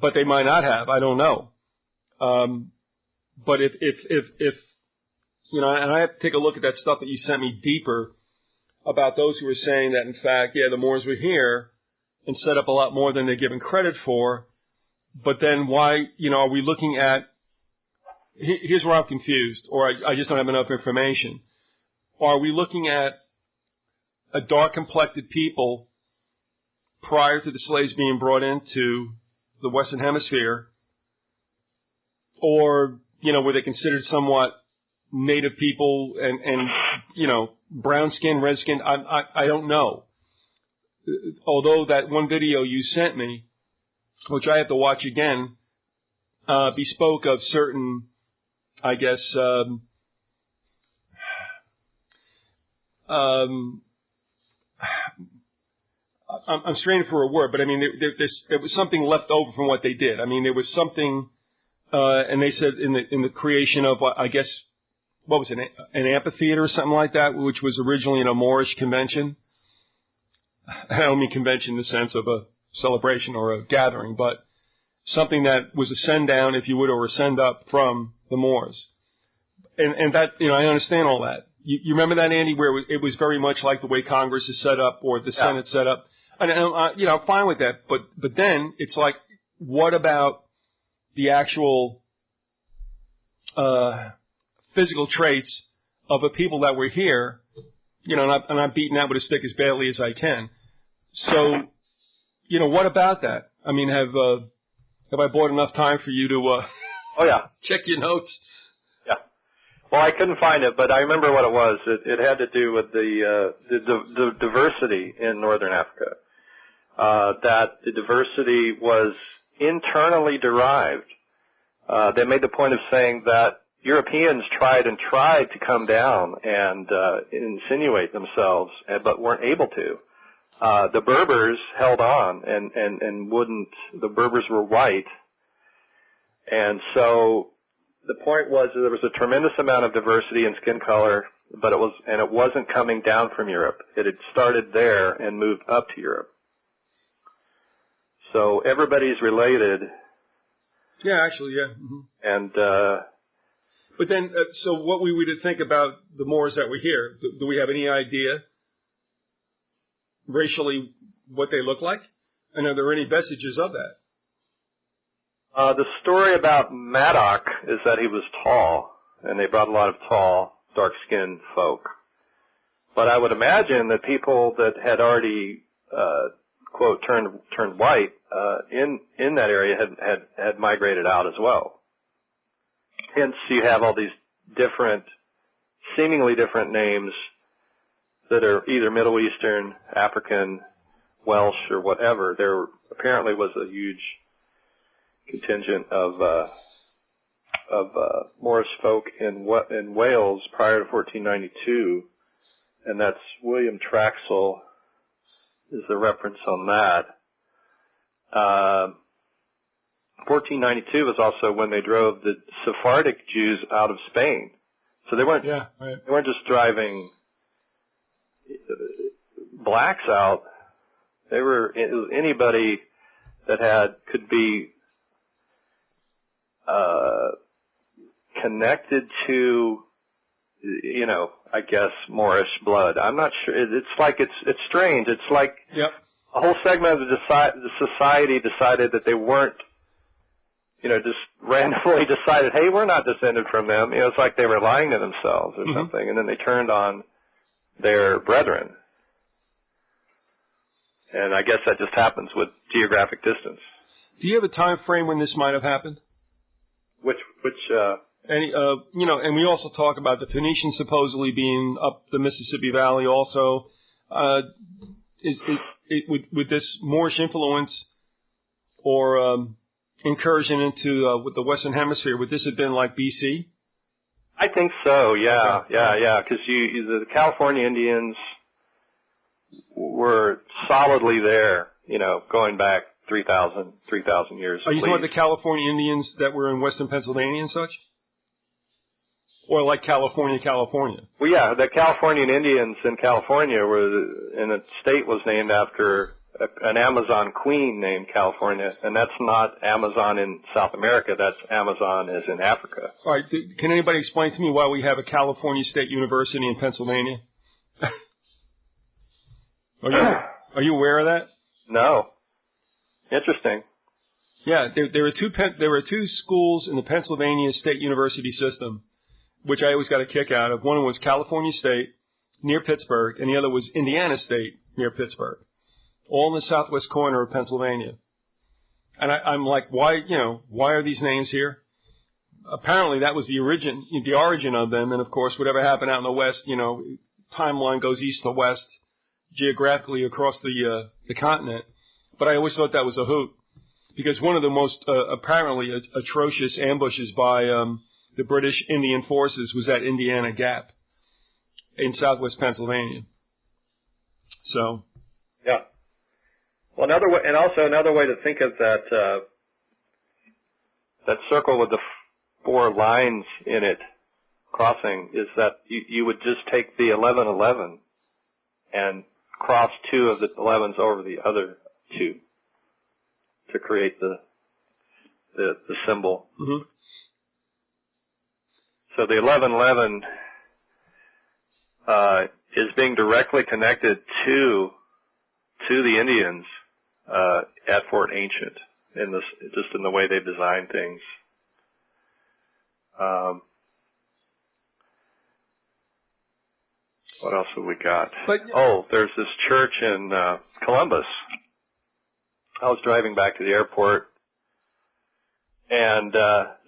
But they might not have, I don't know. But if, you know, and I have to take a look at that stuff that you sent me deeper about those who were saying that, in fact, yeah, the Moors were here and set up a lot more than they're given credit for. But then why, you know, are we looking at, here's where I'm confused, or I just don't have enough information. Are we looking at a dark-complected people prior to the slaves being brought into the Western Hemisphere, or, you know, were they considered somewhat native people and you know, brown skin, red skin? I don't know. Although that one video you sent me, which I have to watch again, bespoke of certain, I guess, I'm straining for a word, but I mean, there was something left over from what they did. I mean, there was something, and they said in the creation of, I guess, what was it, an amphitheater or something like that, which was originally in a Moorish convention. I don't mean convention in the sense of a celebration or a gathering, but something that was a send down, if you would, or a send up from the Moors. And that, you know, I understand all that. You remember that, Andy, where it was very much like the way Congress is set up or the Senate set up? And you know, I'm fine with that. But then it's like, what about the actual physical traits of the people that were here? You know, and I'm beating that with a stick as badly as I can. So, you know, what about that? I mean, have I bought enough time for you to check your notes? Yeah. Well, I couldn't find it, but I remember what it was. It had to do with the diversity in Northern Africa. That the diversity was internally derived. They made the point of saying that Europeans tried to come down and insinuate themselves, but weren't able to. The Berbers held on and wouldn't. The Berbers were white, and so the point was that there was a tremendous amount of diversity in skin color, but it wasn't coming down from Europe. It had started there and moved up to Europe. So everybody's related. Yeah, actually, yeah. Mm-hmm. And but then, so what we would think about the Moors that were here? Do we have any idea racially what they look like? And are there any vestiges of that? The story about Maddock is that he was tall, and they brought a lot of tall, dark-skinned folk. But I would imagine that people that had already, quote, turned white in that area had migrated out as well. Hence, you have all these different, seemingly different names that are either Middle Eastern, African, Welsh, or whatever. There apparently was a huge contingent of Moorish folk in Wales prior to 1492, and that's William Traxel is the reference on that. 1492 was also when they drove the Sephardic Jews out of Spain. So they weren't they weren't just driving blacks out. It was anybody that could be connected to I guess Moorish blood. I'm not sure. It's like it's strange. It's like a whole segment of the society decided that they weren't, just randomly decided, hey, we're not descended from them. It's like they were lying to themselves or something, and then they turned on their brethren. And I guess that just happens with geographic distance. Do you have a time frame when this might have happened? And we also talk about the Phoenicians supposedly being up the Mississippi Valley also. With this Moorish influence or incursion into with the Western Hemisphere, would this have been like BC? I think so, yeah. Because the California Indians were solidly there, going back 3,000 years. Are you talking about the California Indians that were in Western Pennsylvania and such? Or like California? Well, yeah, the Californian Indians in California and the state was named after an Amazon queen named California, and that's not Amazon in South America, that's Amazon as in Africa. All right, can anybody explain to me why we have a California State University in Pennsylvania? Are you aware of that? No. Interesting. Yeah, there were two schools in the Pennsylvania State University system, which I always got a kick out of. One was California State near Pittsburgh, and the other was Indiana State near Pittsburgh, all in the southwest corner of Pennsylvania. And I'm like, why are these names here? Apparently, that was the origin of them, and of course, whatever happened out in the west, timeline goes east to west, geographically across the continent. But I always thought that was a hoot, because one of the most apparently atrocious ambushes by the British Indian forces was at Indiana Gap in southwest Pennsylvania. So, yeah. Well, another way to think of that circle with the four lines in it crossing is that you would just take the 1111 and cross two of the 11s over the other two to create the symbol. Mm-hmm. So the 1111 is being directly connected to the Indians at Fort Ancient just in the way they designed things. What else have we got? There's this church in Columbus. I was driving back to the airport and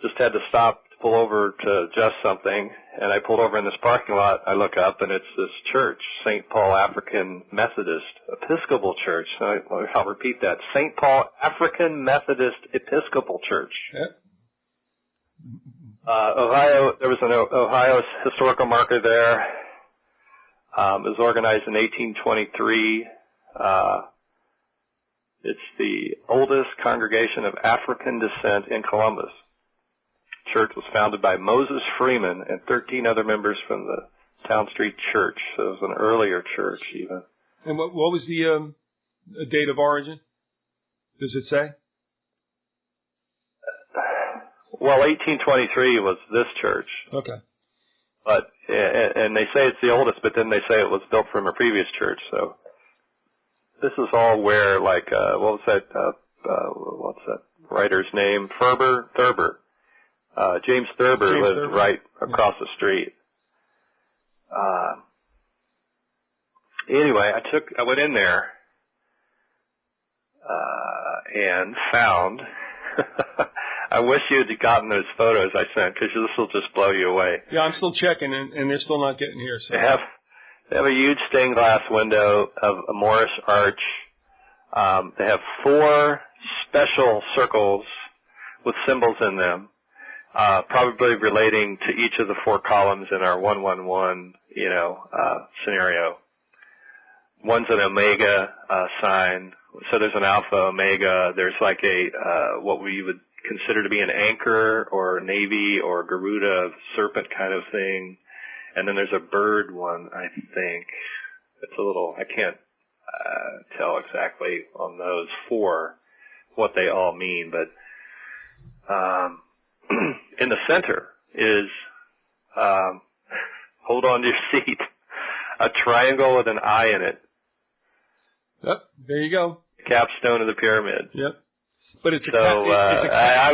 just had to stop to pull over to adjust something. And I pulled over in this parking lot. I look up, and it's this church, St. Paul African Methodist Episcopal Church. I'll repeat that. St. Paul African Methodist Episcopal Church. Yep. Ohio, there was an Ohio historical marker there. It was organized in 1823. It's the oldest congregation of African descent in Columbus. Church was founded by Moses Freeman and 13 other members from the Town Street Church. So it was an earlier church even. And what was the date of origin? Does it say? Well, 1823 was this church. Okay. But and they say it's the oldest, but then they say it was built from a previous church. So this is all where, like, what's that writer's name? Thurber. James Thurber lived right across the street. Anyway, I went in there and found. I wish you had gotten those photos I sent, because this will just blow you away. Yeah, I'm still checking, and they're still not getting here. So. They have a huge stained glass window of a Moorish arch. They have 4 special circles with symbols in them, probably relating to each of the 4 columns in our 111, scenario. One's an omega sign, so there's an alpha, omega. There's like a what we would consider to be an anchor or navy or Garuda serpent kind of thing. And then there's a bird one, I think. It's a little, I can't tell exactly on those 4 what they all mean, but in the center is hold on to your seat, a triangle with an eye in it. Yep, there you go. Capstone of the pyramid. Yep. But it's a so cap. I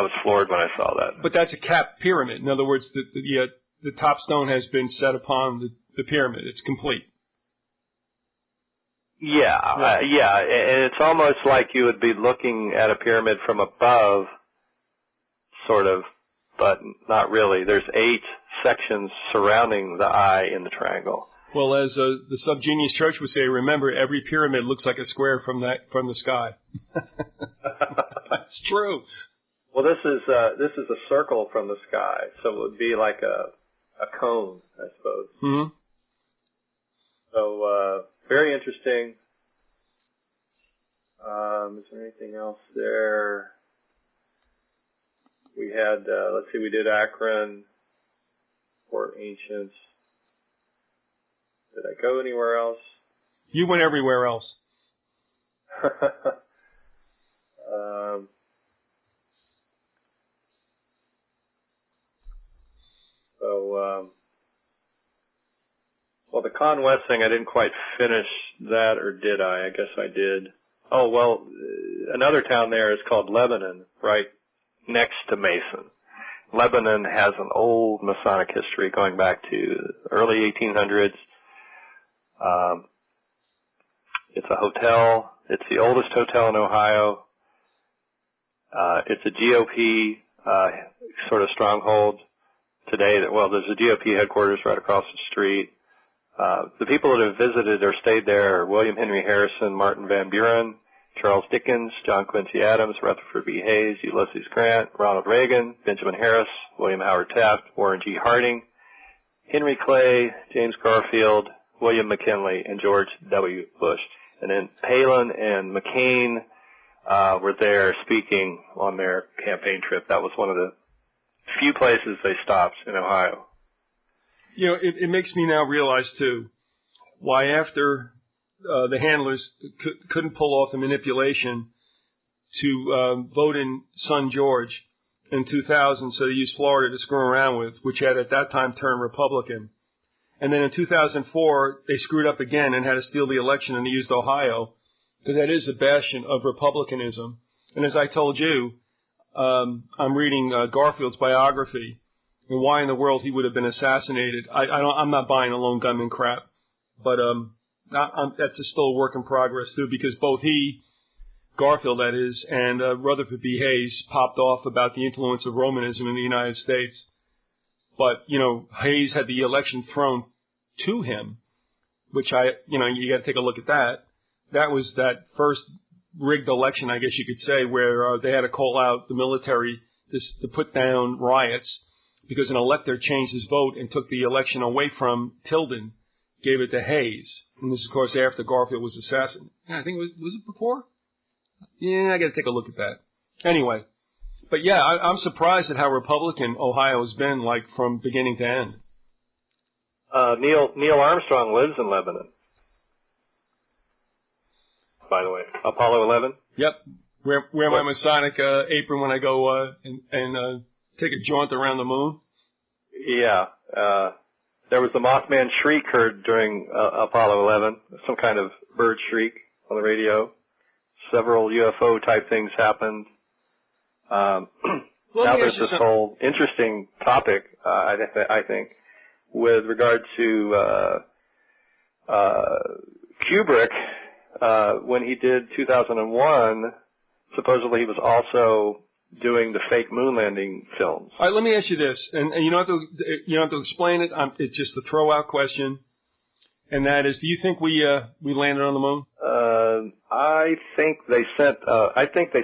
was floored when I saw that. But that's a capped pyramid. In other words, the top stone has been set upon the pyramid. It's complete. Yeah, and it's almost like you would be looking at a pyramid from above, sort of, but not really. There's 8 sections surrounding the eye in the triangle. Well, as the Subgenius Church would say, remember, every pyramid looks like a square from the sky. That's true. Well, this is a circle from the sky, so it would be like a cone, I suppose. Mm-hmm. So very interesting. Is there anything else there? We had, let's see, we did Akron, Fort Ancients. Did I go anywhere else? You went everywhere else. Well, the Con West thing, I didn't quite finish that, or did I? I guess I did. Oh, well, another town there is called Lebanon, right next to Mason. Lebanon has an old Masonic history going back to the early 1800s. It's a hotel. It's the oldest hotel in Ohio. It's a GOP sort of stronghold today. Well, there's a GOP headquarters right across the street. The people that have visited or stayed there are William Henry Harrison, Martin Van Buren, Charles Dickens, John Quincy Adams, Rutherford B. Hayes, Ulysses Grant, Ronald Reagan, Benjamin Harris, William Howard Taft, Warren G. Harding, Henry Clay, James Garfield, William McKinley, and George W. Bush. And then Palin and McCain were there speaking on their campaign trip. That was one of the few places they stopped in Ohio. You know, it makes me now realize, too, why after the handlers couldn't pull off the manipulation to vote in Son George in 2000, so they used Florida to screw around with, which had at that time turned Republican. And then in 2004, they screwed up again and had to steal the election, and they used Ohio, because that is a bastion of republicanism. And as I told you, I'm reading Garfield's biography, and why in the world he would have been assassinated. I'm not buying a lone gunman crap, but that's still a work in progress too, because both he, Garfield that is, and Rutherford B. Hayes popped off about the influence of Romanism in the United States. But, you know, Hayes had the election thrown to him, which you got to take a look at that. That was that first rigged election, I guess you could say, where they had to call out the military to put down riots because an elector changed his vote and took the election away from Tilden, gave it to Hayes. And this, of course, after Garfield was assassinated. Yeah, I think was it before? Yeah, I got to take a look at that. Anyway. But yeah, I'm surprised at how Republican Ohio has been, like, from beginning to end. Neil Armstrong lives in Lebanon, by the way. Apollo 11? Yep. Wear my Masonic apron when I go and take a jaunt around the moon. Yeah. There was the Mothman shriek heard during Apollo 11, some kind of bird shriek on the radio. Several UFO-type things happened. Now there's this whole interesting topic, I think, with regard to Kubrick. When he did 2001, supposedly he was also doing the fake moon landing films. All right, let me ask you this, and you don't have to explain it. It's just a throw-out question, and that is, do you think we landed on the moon? I think they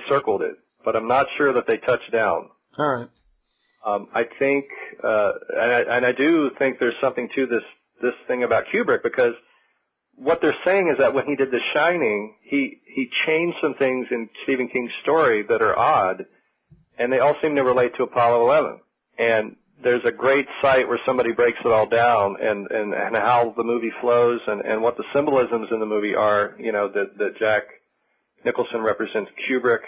circled it, but I'm not sure that they touched down. All right. I think, and I do think there's something to this thing about Kubrick, because what they're saying is that when he did The Shining, he changed some things in Stephen King's story that are odd, and they all seem to relate to Apollo 11. And there's a great site where somebody breaks it all down and how the movie flows and what the symbolisms in the movie are, that Jack Nicholson represents Kubrick.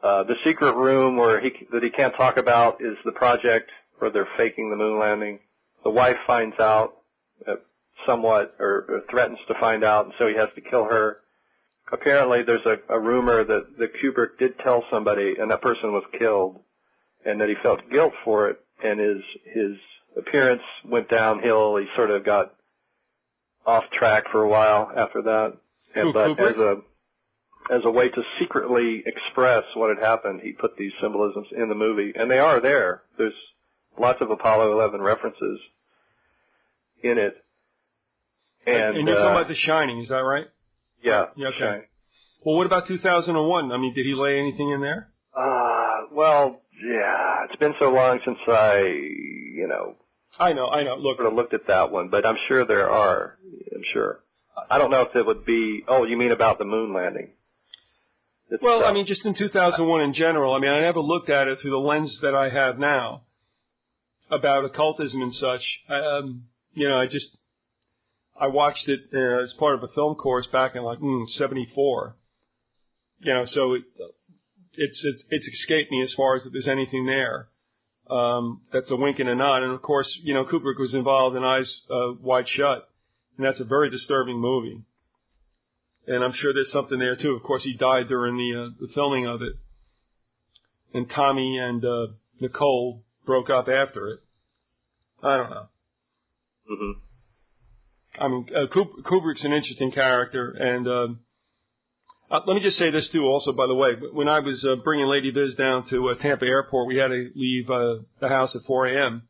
The secret room that he can't talk about is the project where they're faking the moon landing. the wife finds out somewhat, or threatens to find out, and so he has to kill her. Apparently, there's a rumor that Kubrick did tell somebody, and that person was killed, and that he felt guilt for it, and his appearance went downhill. He sort of got off track for a while after that. And, but as a way to secretly express what had happened, he put these symbolisms in the movie, and they are there. There's lots of Apollo 11 references in it. And you're talking about The Shining, is that right? Yeah. Okay. Shining. Well, what about 2001? I mean, did he lay anything in there? Well, yeah. It's been so long since I know. I know. Look, sort of looked at that one, but I'm sure there are. I'm sure. I don't know if it would be. Oh, you mean about the moon landing? Well, I mean, just in 2001 in general. I mean, I never looked at it through the lens that I have now about occultism and such. I watched it as part of a film course back in like '74. So it's escaped me as far as if there's anything there. That's a wink and a nod. And of course, Kubrick was involved in Eyes Wide Shut, and that's a very disturbing movie. And I'm sure there's something there too. Of course, he died during the filming of it, and Tommy and Nicole broke up after it. I don't know. Mm-hmm. I mean, Kubrick's an interesting character, and let me just say this too. Also, by the way, when I was bringing Lady Biz down to Tampa Airport, we had to leave the house at 4 a.m.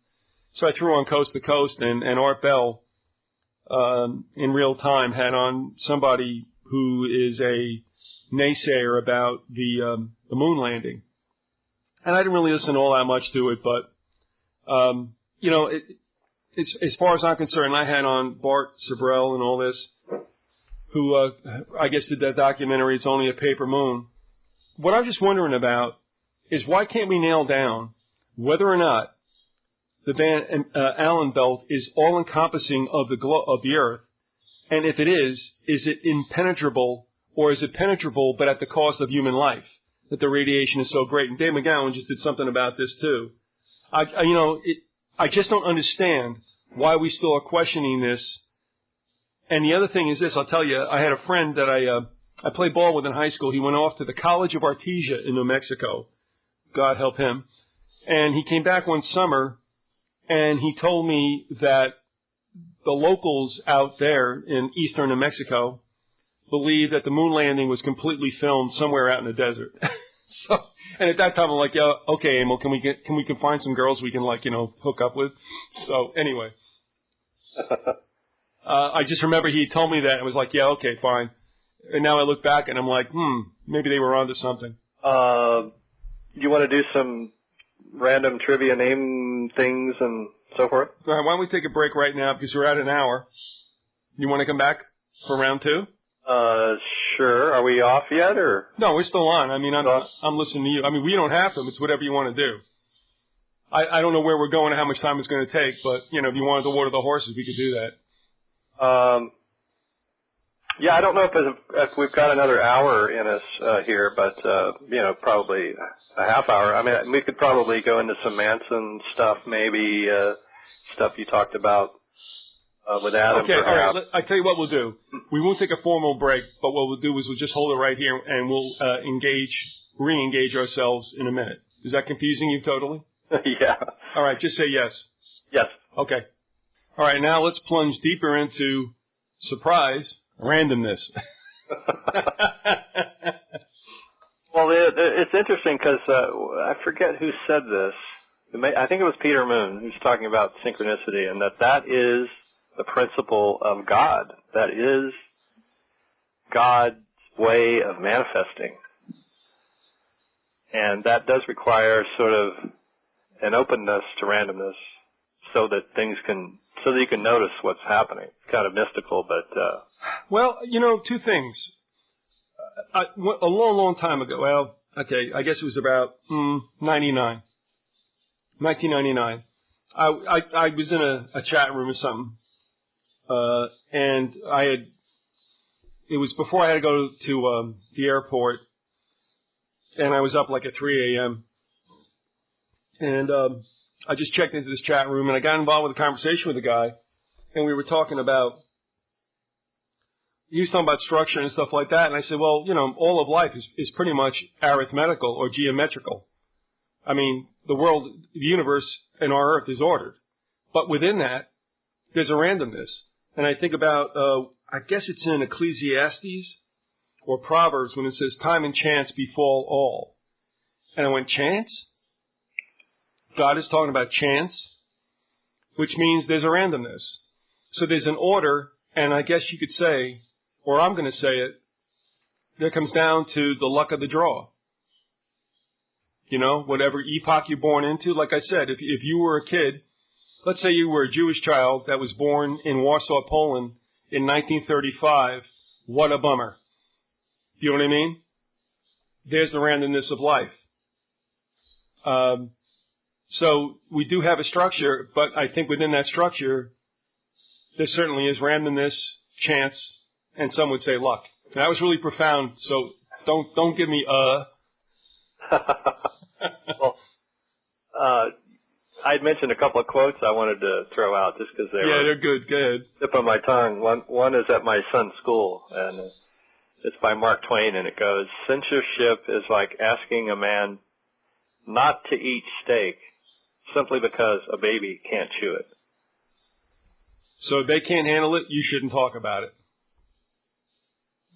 So I threw on Coast to Coast, and Art Bell in real time had on somebody who is a naysayer about the moon landing, and I didn't really listen all that much to it, but as far as I'm concerned, I had on Bart Sabrell and all this, who I guess did that documentary, It's Only a Paper Moon. What I'm just wondering about is why can't we nail down whether or not the Van Allen belt is all-encompassing of the Earth, and if it is it impenetrable, or is it penetrable but at the cost of human life, that the radiation is so great? And Dave McGowan just did something about this too. I just don't understand why we still are questioning this. And the other thing is this, I'll tell you, I had a friend that I played ball with in high school. He went off to the College of Artesia in New Mexico. God help him. And he came back one summer, and he told me that the locals out there in eastern New Mexico believed that the moon landing was completely filmed somewhere out in the desert. And at that time, I'm like, yeah, okay, Emil, can we find some girls we can hook up with? So anyway, I just remember he told me that and was like, yeah, okay, fine. And now I look back and I'm like, maybe they were onto something. You want to do some random trivia, name things and so forth? All right, why don't we take a break right now because we're at an hour. You want to come back for round two? Sure. Are we off yet, or? No, we're still on. I mean, I'm listening to you. I mean, we don't have to. It's whatever you want to do. I don't know where we're going and how much time it's going to take, but, if you wanted to water the horses, we could do that. Yeah, I don't know if we've got another hour in us here, but, probably a half hour. I mean, we could probably go into some Manson stuff, maybe stuff you talked about. With Adam, okay, all right. I tell you what we'll do. We won't take a formal break, but what we'll do is we'll just hold it right here, and we'll re-engage ourselves in a minute. Is that confusing you totally? Yeah. All right, just say yes. Yes. Okay. All right, now let's plunge deeper into surprise randomness. Well, it's interesting because I forget who said this. I think it was Peter Moon who's talking about synchronicity, and that is the principle of God. That is God's way of manifesting. And that does require sort of an openness to randomness so that you can notice what's happening. It's kind of mystical, but... Well, two things. A long, long time ago, well, okay, I guess it was about 1999. I was in a chat room or something. And it was before I had to go to the airport, and I was up like at 3 a.m. And I just checked into this chat room, and I got involved with a conversation with a guy, and we were talking about, he was talking about structure and stuff like that, and I said, well, you know, all of life is pretty much arithmetical or geometrical. I mean, the world, the universe, and our Earth is ordered. But within that, there's a randomness. And I think about, I guess it's in Ecclesiastes or Proverbs when it says, time and chance befall all. And I went, chance? God is talking about chance, which means there's a randomness. So there's an order, and I guess you could say, or I'm going to say it, that comes down to the luck of the draw. You know, whatever epoch you're born into. Like I said, if you were a kid, let's say you were a Jewish child that was born in Warsaw, Poland in 1935, what a bummer. You know what I mean? There's the randomness of life. So we do have a structure, but I think within that structure, there certainly is randomness, chance, and some would say luck. And that was really profound, so don't give me Well, I'd mentioned a couple of quotes I wanted to throw out just because they're good. Good. Tip of my tongue. One is at my son's school, and it's by Mark Twain, and it goes, censorship is like asking a man not to eat steak simply because a baby can't chew it. So if they can't handle it, you shouldn't talk about it.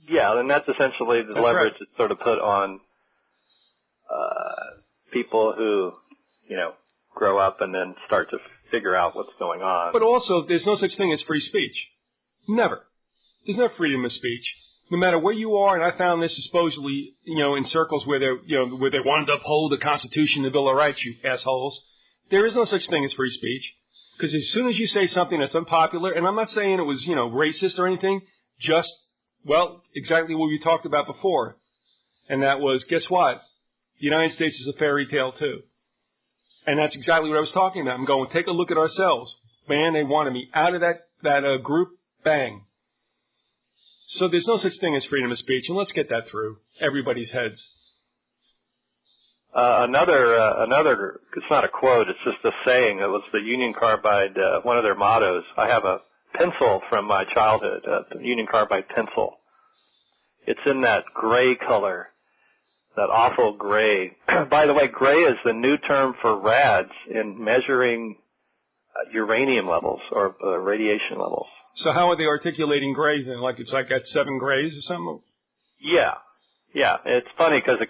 Yeah, and that's essentially the leverage that's sort of put on people who, you know, grow up and then start to figure out what's going on. But also, there's no such thing as free speech. Never. There's no freedom of speech. No matter where you are, and I found this supposedly, you know, in circles where where they wanted to uphold the Constitution, the Bill of Rights, you assholes. There is no such thing as free speech. Because as soon as you say something that's unpopular, and I'm not saying it was, you know, racist or anything, just, well, exactly what we talked about before. And that was, guess what? The United States is a fairy tale too. And that's exactly what I was talking about. I'm going, take a look at ourselves. Man, they wanted me out of that group. Bang. So there's no such thing as freedom of speech, and let's get that through everybody's heads. Another, it's not a quote, it's just a saying. It was the Union Carbide, one of their mottos. I have a pencil from my childhood, the Union Carbide pencil. It's in that gray color, that awful gray. By the way, gray is the new term for rads in measuring uranium levels or radiation levels. So how are they articulating gray then? Like it's like at 7 grays or something? Yeah. It's funny because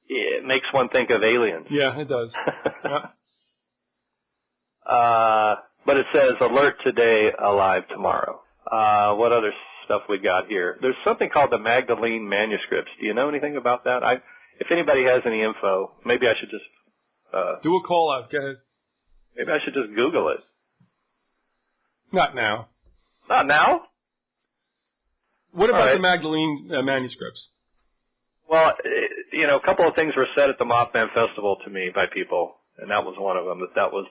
it makes one think of aliens. Yeah, it does. Yeah. But it says, alert today, alive tomorrow. What other stuff we got here? There's something called the Magdalene manuscripts. Do you know anything about that? If anybody has any info, maybe I should just... do a call out. Go ahead. Maybe I should just Google it. Not now. Not now? What about the Magdalene manuscripts? Well, a couple of things were said at the Mothman Festival to me by people, and that was one of them, that was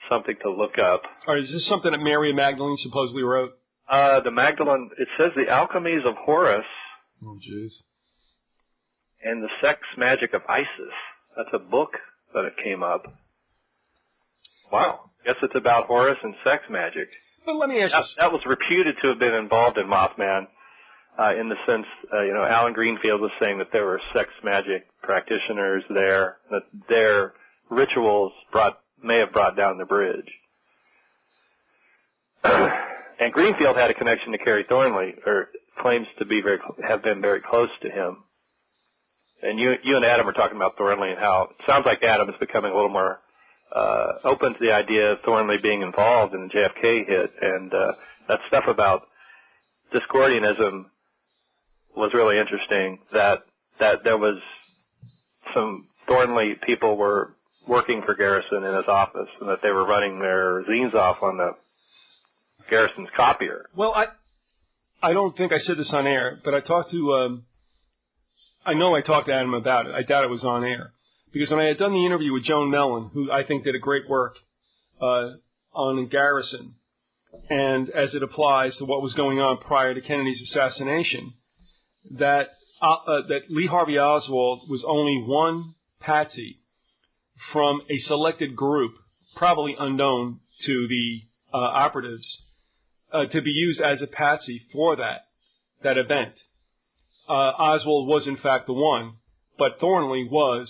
something to look up. Or is this something that Mary Magdalene supposedly wrote? The Magdalene, it says The Alchemies of Horus. Oh, jeez. And The Sex Magic of Isis. That's a book that it came up. Wow. Guess it's about Horus and sex magic. But let me ask you. That was reputed to have been involved in Mothman, in the sense, Alan Greenfield was saying that there were sex magic practitioners there, that their rituals may have brought down the bridge. And Greenfield had a connection to Kerry Thornley, or claims to have been very close to him. And you and Adam were talking about Thornley and how it sounds like Adam is becoming a little more open to the idea of Thornley being involved in the JFK hit, and that stuff about Discordianism was really interesting. That there was some Thornley people were working for Garrison in his office, and that they were running their zines off on the Garrison's copier. Well, I don't think I said this on air, but I talked to I know I talked to Adam about it. I doubt it was on air. Because when I had done the interview with Joan Mellon, who I think did a great work on Garrison, and as it applies to what was going on prior to Kennedy's assassination, that Lee Harvey Oswald was only one patsy from a selected group, probably unknown to the operatives, to be used as a patsy for that event. Oswald was in fact the one, but Thornley was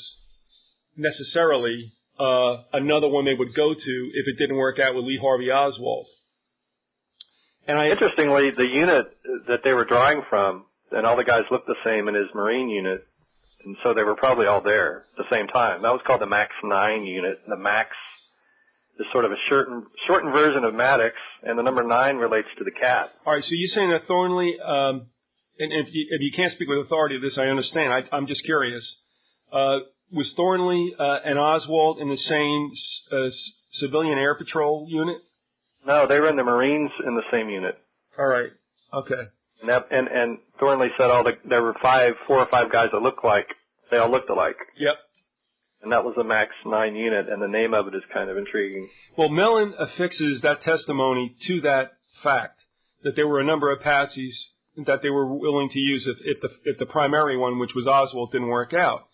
necessarily another one they would go to if it didn't work out with Lee Harvey Oswald. And interestingly, the unit that they were drawing from, and all the guys looked the same in his Marine unit, and so they were probably all there at the same time. That was called the MAX 9 unit. The MAX is sort of a shortened version of Maddox, and the number 9 relates to the cat. All right, so you're saying that Thornley, and if you can't speak with authority of this, I understand. I'm just curious. Was Thornley and Oswald in the same civilian air patrol unit? No, they were in the Marines in the same unit. All right. Okay. And Thornley said there were 4 or 5 guys that they all looked alike. Yep. And that was the MAX 9 unit, and the name of it is kind of intriguing. Well, Mellon affixes that testimony to that fact, that there were a number of patsies that they were willing to use if the primary one, which was Oswald, didn't work out.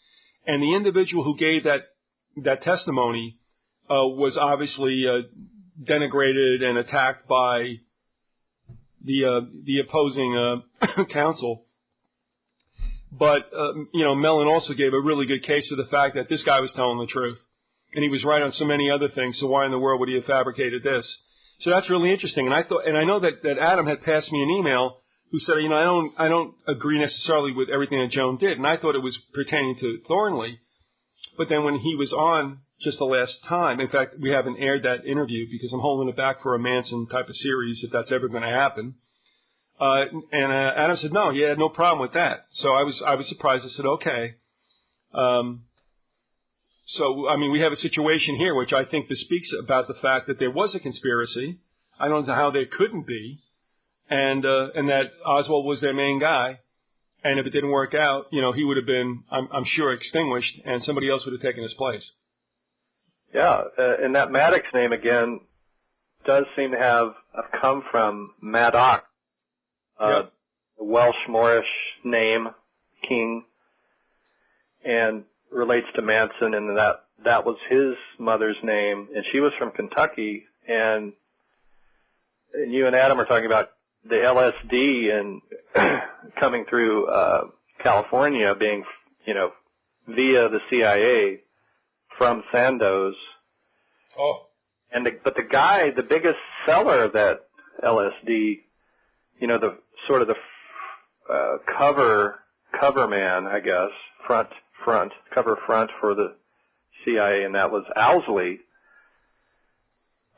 And the individual who gave that testimony was obviously denigrated and attacked by the opposing counsel. But Mellon also gave a really good case for the fact that this guy was telling the truth, and he was right on so many other things. So why in the world would he have fabricated this? So that's really interesting. And I know that Adam had passed me an email who said, I don't agree necessarily with everything that Joan did, and I thought it was pertaining to Thornley. But then when he was on just the last time, in fact, we haven't aired that interview because I'm holding it back for a Manson type of series if that's ever going to happen. And Adam said, no, he had no problem with that. So I was surprised. I said, okay. So, I mean, we have a situation here which I think bespeaks about the fact that there was a conspiracy. I don't know how there couldn't be. And that Oswald was their main guy. And if it didn't work out, he would have been, I'm sure, extinguished, and somebody else would have taken his place. Yeah, and that Maddox name, again, does seem to have come from Maddox. Yep. Welsh Moorish name, king, and relates to Manson, and that was his mother's name, and she was from Kentucky, and you and Adam are talking about the LSD and coming through California being, via the CIA from Sandoz. Oh. But the biggest seller of that LSD, the sort of the cover man, I guess, cover front for the CIA, and that was Owsley.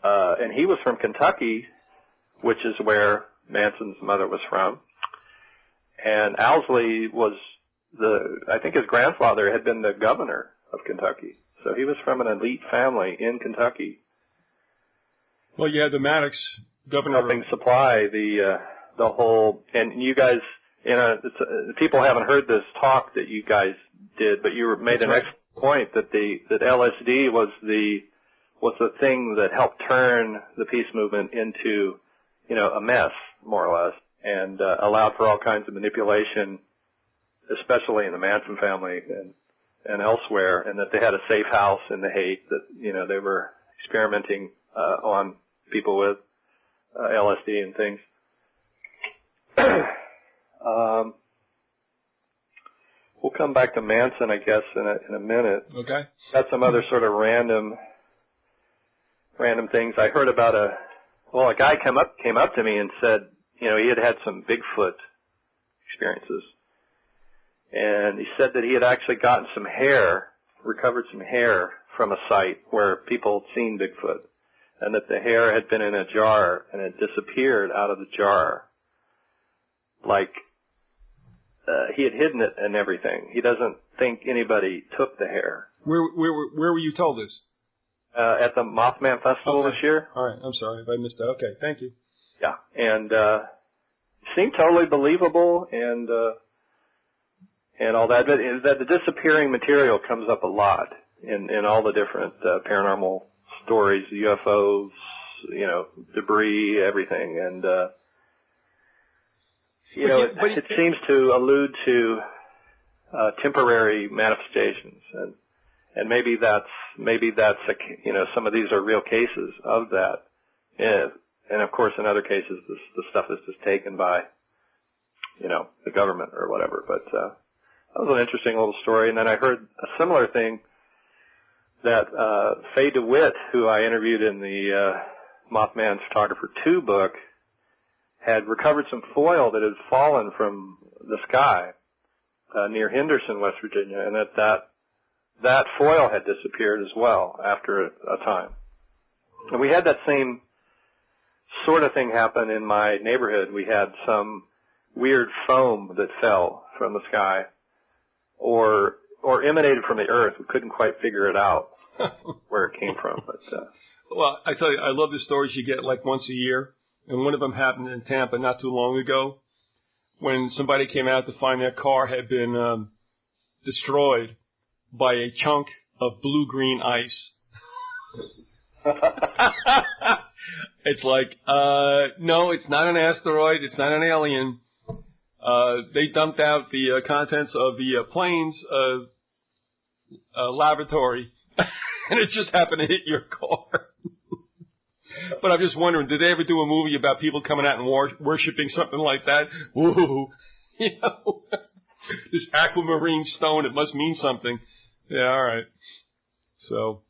And he was from Kentucky, which is where Manson's mother was from. And Owsley was I think his grandfather had been the governor of Kentucky. So he was from an elite family in Kentucky. Well, you had the Maddox governor. Helping supply the whole, and you guys, people haven't heard this talk that you guys did, but you made an excellent point that LSD was the thing that helped turn the peace movement into, a mess, more or less, and allowed for all kinds of manipulation, especially in the Manson family and elsewhere, and that they had a safe house in the Haight that, they were experimenting on people with LSD and things. We'll come back to Manson, I guess, in a minute. Okay. Got some other sort of random things. I heard about a guy came up to me and said, he had some Bigfoot experiences. And he said that he had actually gotten recovered some hair from a site where people had seen Bigfoot, and that the hair had been in a jar and it disappeared out of the jar. Like, he had hidden it and everything. He doesn't think anybody took the hair. Where were you told this? At the Mothman Festival this year. All right. I'm sorry if I missed that. Okay. Thank you. Yeah. And, seemed totally believable and all that. But that the disappearing material comes up a lot in all the different, paranormal stories, UFOs, debris, everything. And, it seems to allude to temporary manifestations, And maybe that's some of these are real cases of that. And of course, in other cases, the stuff is just taken by, the government or whatever. But that was an interesting little story. And then I heard a similar thing that Faye DeWitt, who I interviewed in the Mothman Photographer 2 book, had recovered some foil that had fallen from the sky near Henderson, West Virginia, and that foil had disappeared as well after a time. And we had that same sort of thing happen in my neighborhood. We had some weird foam that fell from the sky or emanated from the earth. We couldn't quite figure it out where it came from. But well, I tell you, I love the stories you get like once a year. And one of them happened in Tampa not too long ago when somebody came out to find their car had been destroyed by a chunk of blue-green ice. It's like, no, it's not an asteroid. It's not an alien. They dumped out the contents of the plane's laboratory, and it just happened to hit your car. But I'm just wondering, did they ever do a movie about people coming out and worshiping something like that? Woo! This aquamarine stone, it must mean something. Yeah, all right. So.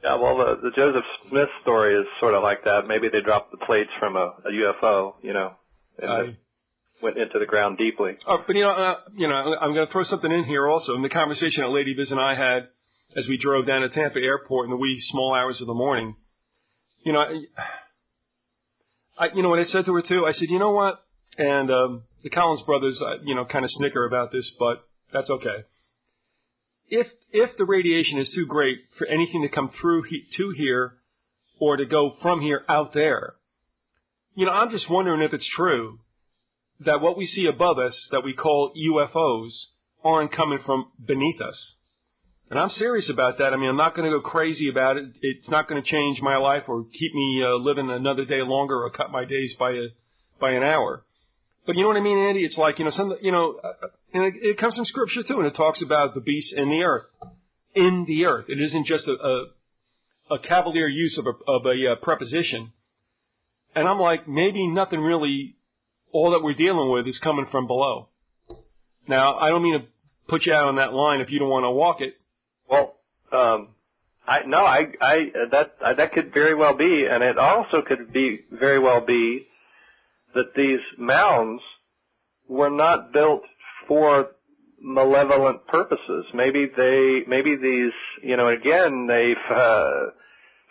Yeah, well, the Joseph Smith story is sort of like that. Maybe they dropped the plates from a UFO, and it went into the ground deeply. Oh, but I'm going to throw something in here also. In the conversation that Lady Viz and I had as we drove down to Tampa Airport in the wee small hours of the morning, what I said to her too? I said, you know what? And the Collins brothers, kind of snicker about this, but that's okay. If the radiation is too great for anything to come through to here or to go from here out there, I'm just wondering if it's true that what we see above us that we call UFOs aren't coming from beneath us. And I'm serious about that. I mean, I'm not going to go crazy about it. It's not going to change my life or keep me living another day longer or cut my days by an hour. But you know what I mean, Andy? It's like, and it comes from Scripture too, and it talks about the beast in the earth. In the earth. It isn't just a cavalier use of a preposition. And I'm like, maybe nothing really, all that we're dealing with is coming from below. Now, I don't mean to put you out on that line if you don't want to walk it. Well, that could very well be, and it also could very well be that these mounds were not built for malevolent purposes. Maybe these, again, they've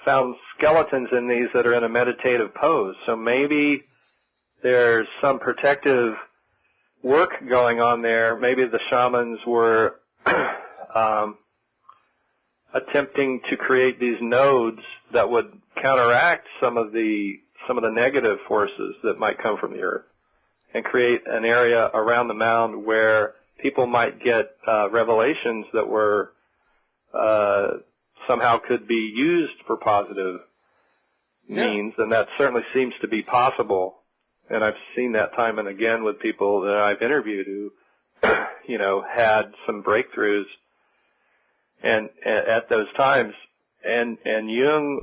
found skeletons in these that are in a meditative pose. So maybe there's some protective work going on there. Maybe the shamans were attempting to create these nodes that would counteract some of the negative forces that might come from the earth and create an area around the mound where people might get revelations that were somehow could be used for positive means, and that certainly seems to be possible. And I've seen that time and again with people that I've interviewed who, had some breakthroughs and at those times. And Jung,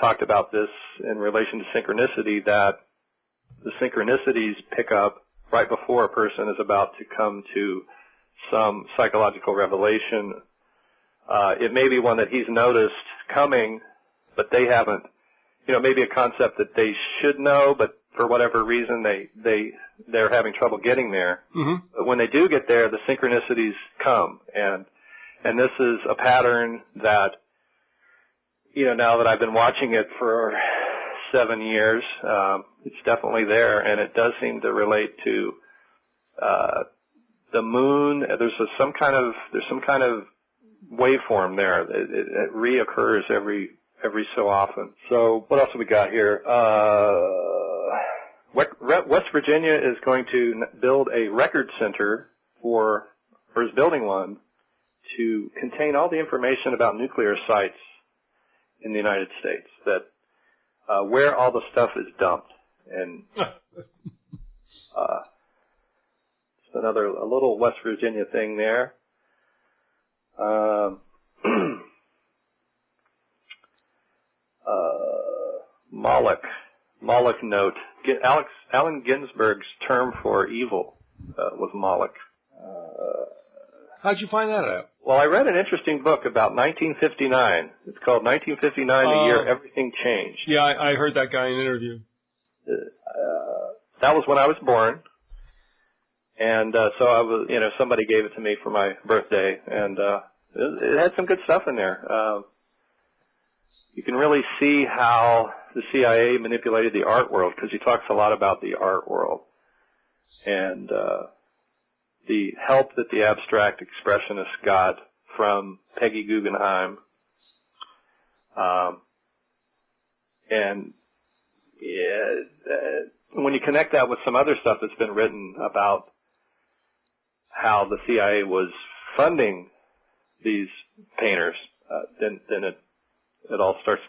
talked about this in relation to synchronicity, that the synchronicities pick up right before a person is about to come to some psychological revelation. It may be one that he's noticed coming, but they haven't, maybe a concept that they should know, but for whatever reason they're having trouble getting there. Mm-hmm. But when they do get there, the synchronicities come. And this is a pattern that, now that I've been watching it for 7 years, it's definitely there, and it does seem to relate to the moon. There's some kind of waveform there. It reoccurs every so often. So what else have we got here? West Virginia is going to build a record center or is building one to contain all the information about nuclear sites in the United States, that where all the stuff is dumped. And just a little West Virginia thing there. Moloch note. Allen Ginsberg's term for evil was Moloch. How'd you find that out? Well, I read an interesting book about 1959. It's called 1959, the year everything changed. Yeah, I heard that guy in an interview. That was when I was born. And so I was, somebody gave it to me for my birthday, and it had some good stuff in there. You can really see how the CIA manipulated the art world, because he talks a lot about the art world and the help that the abstract expressionists got from Peggy Guggenheim. When you connect that with some other stuff that's been written about how the CIA was funding these painters, then it all starts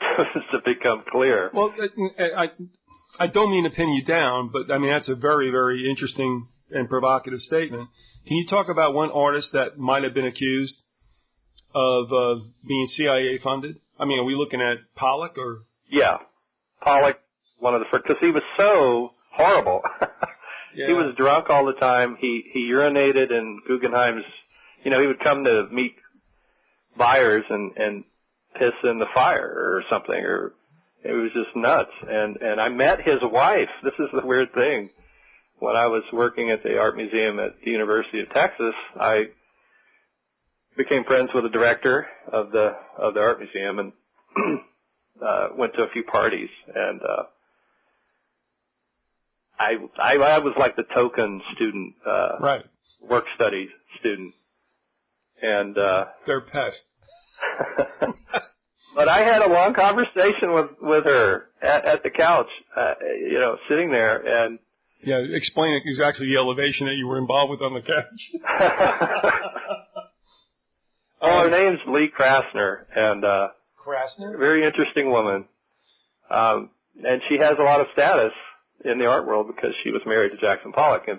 to become clear. Well, I don't mean to pin you down, but I mean that's a very, very interesting and provocative statement. Can you talk about one artist that might have been accused of being CIA funded? I mean, are we looking at Pollock or? Yeah, Pollock, one of the first, because he was so horrible. Yeah. He was drunk all the time. He urinated in Guggenheim's. He would come to meet buyers and piss in the fire or something, or it was just nuts. And I met his wife. This is the weird thing. When I was working at the art museum at the University of Texas, I became friends with the director of the art museum and went to a few parties. And I was like the token student, right, work study student, and their pet. But I had a long conversation with her at the couch, sitting there, and yeah, explain exactly the elevation that you were involved with on the couch. Her name's Lee Krasner, and Krasner, very interesting woman, and she has a lot of status in the art world because she was married to Jackson Pollock, and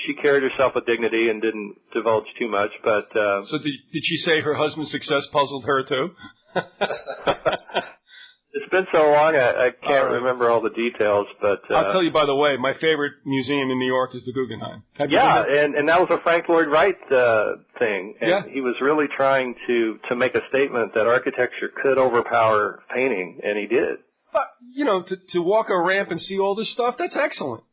she carried herself with dignity and didn't divulge too much. But so did she say her husband's success puzzled her too? It's been so long, I can't remember all the details. But I'll tell you, by the way, my favorite museum in New York is the Guggenheim. Have you been there? And that was a Frank Lloyd Wright thing. And yeah. He was really trying to make a statement that architecture could overpower painting, and he did. But, to walk a ramp and see all this stuff, that's excellent.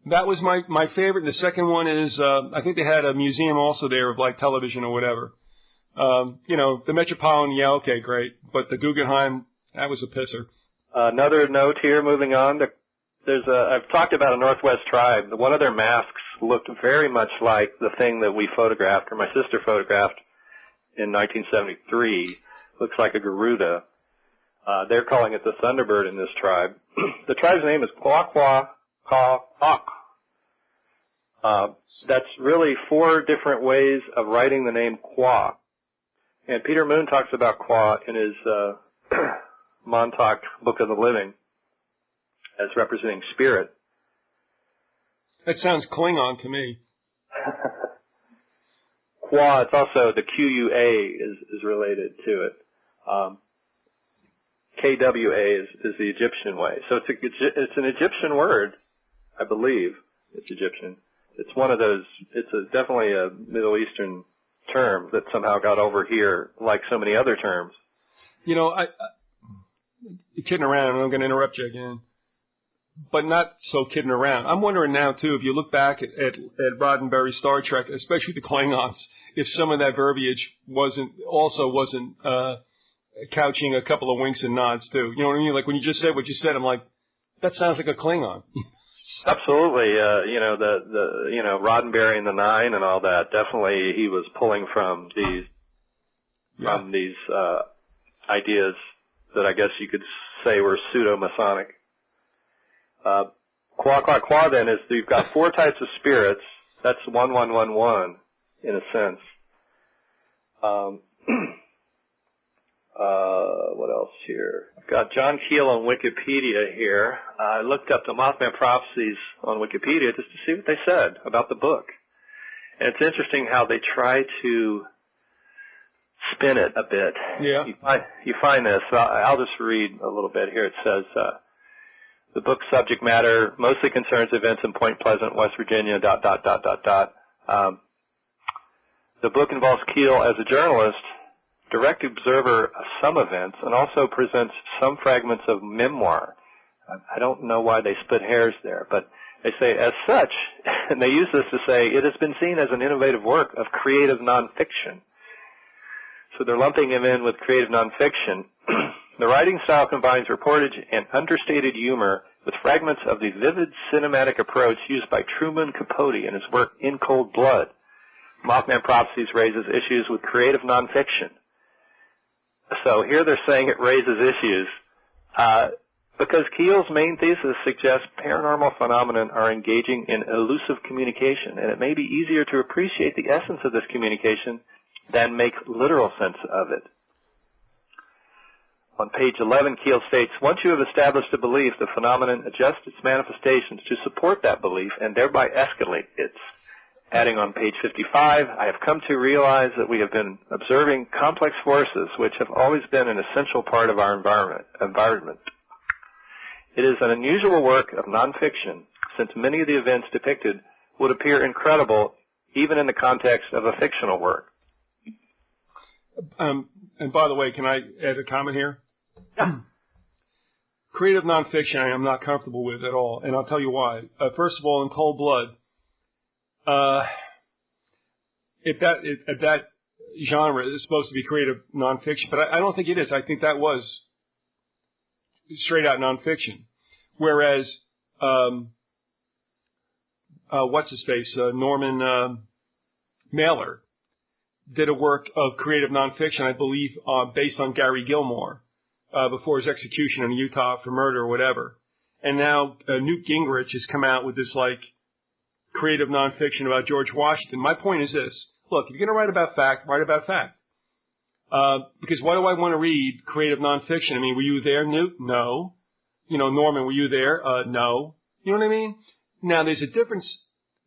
That was my favorite. And the second one is, I think they had a museum also there of like television or whatever. The Metropolitan, yeah, okay, great. But the Guggenheim, that was a pisser. Another note here, moving on. I've talked about a Northwest tribe. One of their masks looked very much like the thing that we photographed, or my sister photographed in 1973. Looks like a Garuda. They're calling it the Thunderbird in this tribe. The tribe's name is Kwa-Kwa-Ka-Ak. That's really 4 different ways of writing the name Kwa. And Peter Moon talks about Kwa in his Montauk Book of the Living as representing spirit. That sounds Klingon to me. Kwa, it's also the QUA is related to it. KWA is the Egyptian way. So it's an Egyptian word, I believe. It's Egyptian. It's one of those, definitely a Middle Eastern term that somehow got over here like so many other terms. You're kidding around, and I'm going to interrupt you again. But not so kidding around. I'm wondering now, too, if you look back at Roddenberry's Star Trek, especially the Klingons, if some of that verbiage wasn't couching a couple of winks and nods, too. You know what I mean? Like when you just said what you said, I'm like, that sounds like a Klingon. Absolutely. Roddenberry and the Nine and all that, definitely he was pulling from these ideas that I guess you could say were pseudo-Masonic. Kwa then is, you've got 4 types of spirits. That's 1111 in a sense. What else here? I've got John Keel on Wikipedia here. I looked up the Mothman Prophecies on Wikipedia just to see what they said about the book. And it's interesting how they try to spin it a bit. Yeah. You find this. I'll just read a little bit here. It says, the book's subject matter mostly concerns events in Point Pleasant, West Virginia, ... The book involves Keel as a journalist, direct observer of some events, and also presents some fragments of memoir. I don't know why they split hairs there, but they say, as such, and they use this to say, it has been seen as an innovative work of creative nonfiction. So they're lumping him in with creative nonfiction. The writing style combines reportage and understated humor with fragments of the vivid cinematic approach used by Truman Capote in his work In Cold Blood. Mothman Prophecies raises issues with creative nonfiction. So here they're saying it raises issues because Keel's main thesis suggests paranormal phenomena are engaging in elusive communication, and it may be easier to appreciate the essence of this communication than make literal sense of it. On page 11, Keel states, once you have established a belief, the phenomenon adjusts its manifestations to support that belief and thereby escalate its. Adding on page 55, I have come to realize that we have been observing complex forces which have always been an essential part of our environment. It is an unusual work of nonfiction, since many of the events depicted would appear incredible even in the context of a fictional work. And by the way, can I add a comment here? Yeah. Creative nonfiction I am not comfortable with at all, and I'll tell you why. First of all, In Cold Blood, if that genre is supposed to be creative nonfiction, but I don't think it is. I think that was straight out nonfiction. Whereas, what's his face, Norman Mailer did a work of creative nonfiction, I believe, based on Gary Gilmore before his execution in Utah for murder or whatever. And now Newt Gingrich has come out with this like creative nonfiction about George Washington. My point is this. Look, if you're going to write about fact, write about fact. Because why do I want to read creative nonfiction? I mean, were you there, Newt? No. You know, Norman, were you there? No. You know what I mean? Now, there's a difference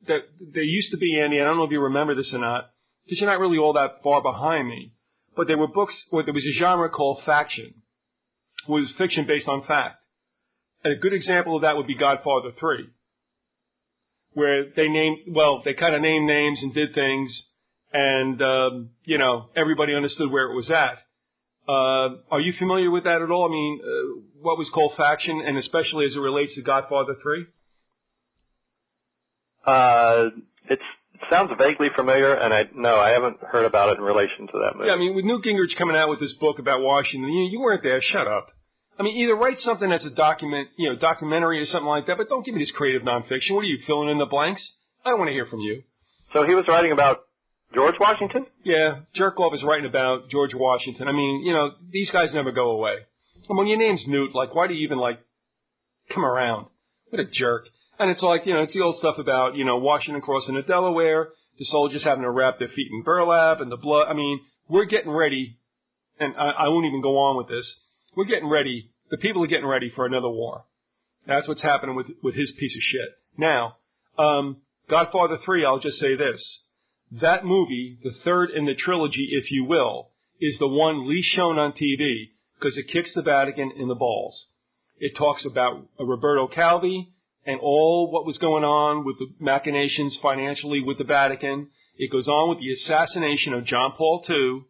that there used to be, Andy, I don't know if you remember this or not, because you're not really all that far behind me, but there were books, or there was a genre called faction, which was fiction based on fact. And a good example of that would be Godfather 3. Where they kind of named names and did things, and, you know, everybody understood where it was at. Are you familiar with that at all? I mean, what was called faction, and especially as it relates to Godfather 3? It sounds vaguely familiar, and I haven't heard about it in relation to that movie. Yeah, I mean, with Newt Gingrich coming out with this book about Washington, you weren't there, shut up. I mean, either write something that's a documentary or something like that, but don't give me this creative nonfiction. What are you, filling in the blanks? I don't want to hear from you. So he was writing about George Washington? Yeah, Jerkoff is writing about George Washington. I mean, you know, these guys never go away. And when your name's Newt, like, why do you even, like, come around? What a jerk. And it's like, you know, it's the old stuff about, you know, Washington crossing the Delaware, the soldiers having to wrap their feet in burlap and the blood. I mean, we're getting ready, and I won't even go on with this. We're getting ready. The people are getting ready for another war. That's what's happening with his piece of shit. Now, Godfather 3, I'll just say this. That movie, the third in the trilogy, if you will, is the one least shown on TV because it kicks the Vatican in the balls. It talks about Roberto Calvi and all what was going on with the machinations financially with the Vatican. It goes on with the assassination of John Paul II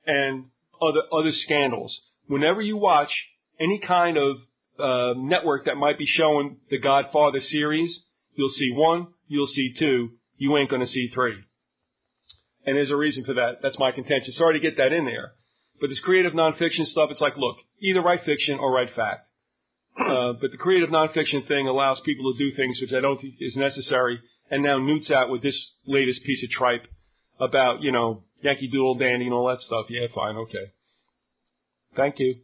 and other scandals. Whenever you watch any kind of network that might be showing the Godfather series, you'll see 1, you'll see 2, you ain't going to see 3. And there's a reason for that. That's my contention. Sorry to get that in there. But this creative nonfiction stuff, it's like, look, either write fiction or write fact. But the creative nonfiction thing allows people to do things which I don't think is necessary. And now Newt's out with this latest piece of tripe about, you know, Yankee Doodle Dandy and all that stuff. Yeah, fine, okay. Thank you.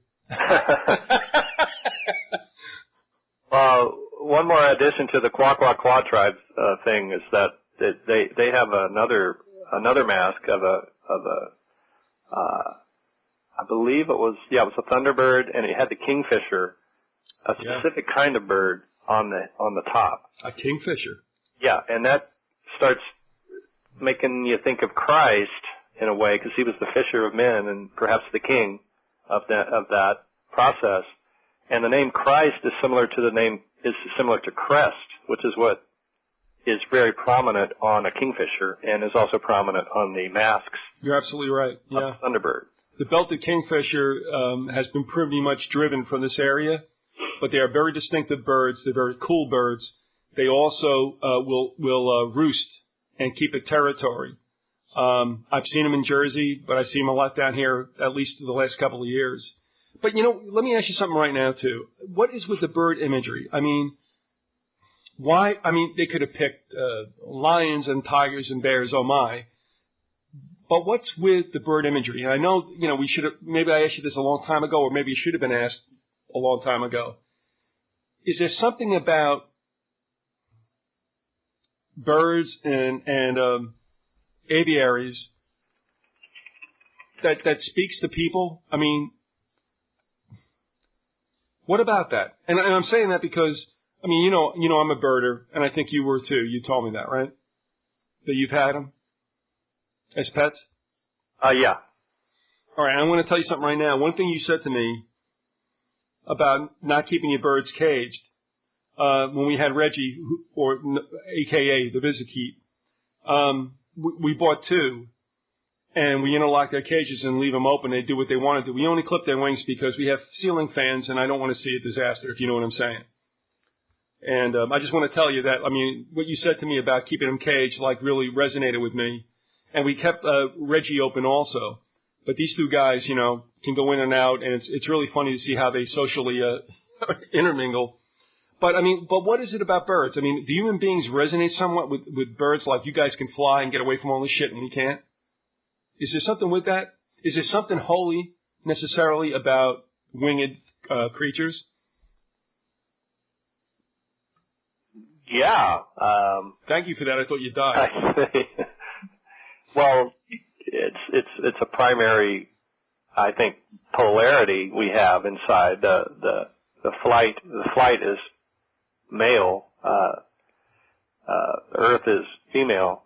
One more addition to the Kwa Kwa Kwa tribe thing is that they have another mask of a I believe it was a Thunderbird, and it had the kingfisher, a specific kind of bird on the top. A kingfisher. Yeah, and that starts making you think of Christ in a way, because he was the fisher of men and perhaps the king of that process. And the name Christ is similar to crest, which is what is very prominent on a kingfisher and is also prominent on the masks. You're absolutely right. Yeah. Of the Thunderbird. The belted kingfisher has been pretty much driven from this area, but they are very distinctive birds. They're very cool birds. They also will roost and keep a territory. I've seen them in Jersey, but I see them a lot down here, at least the last couple of years. But, let me ask you something right now, too. What is with the bird imagery? I mean, why? I mean, they could have picked lions and tigers and bears, oh my. But what's with the bird imagery? And I know, we should have, maybe I asked you this a long time ago, or maybe it should have been asked a long time ago. Is there something about birds and aviaries that speaks to people? I mean, what about that? And I'm saying that because, I'm a birder, and I think you were too. You told me that, right? That you've had them as pets? Yeah. All right, I'm going to tell you something right now. One thing you said to me about not keeping your birds caged, when we had Reggie, or AKA the Vyzygoth, we bought two, and we interlock their cages and leave them open. They do what they want to do. We only clip their wings because we have ceiling fans, and I don't want to see a disaster, if you know what I'm saying. And I just want to tell you that, what you said to me about keeping them caged, really resonated with me. And we kept Reggie open also. But these two guys, can go in and out, and it's really funny to see how they socially intermingle. But what is it about birds? Do human beings resonate somewhat with birds? Like, you guys can fly and get away from all this shit, and we can't? Is there something with that? Is there something holy necessarily about winged creatures? Yeah. Thank you for that. I thought you died. Well, it's a primary, I think, polarity we have inside the flight. The flight is male. Earth is female.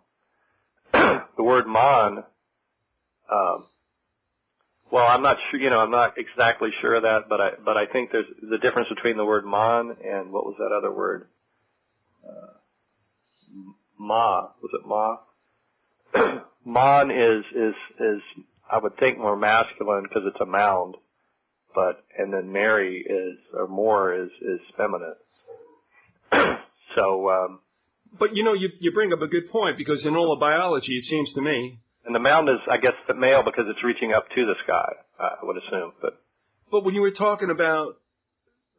The word mon. Well, I'm not sure. I'm not exactly sure of that, but I think there's the difference between the word mon and what was that other word? Ma. Was it ma? Mon is I would think more masculine because it's a mound, and then Mary is feminine. So. But you bring up a good point, because in all of biology, it seems to me. And the mound is, I guess, the male because it's reaching up to the sky, I would assume. But when you were talking about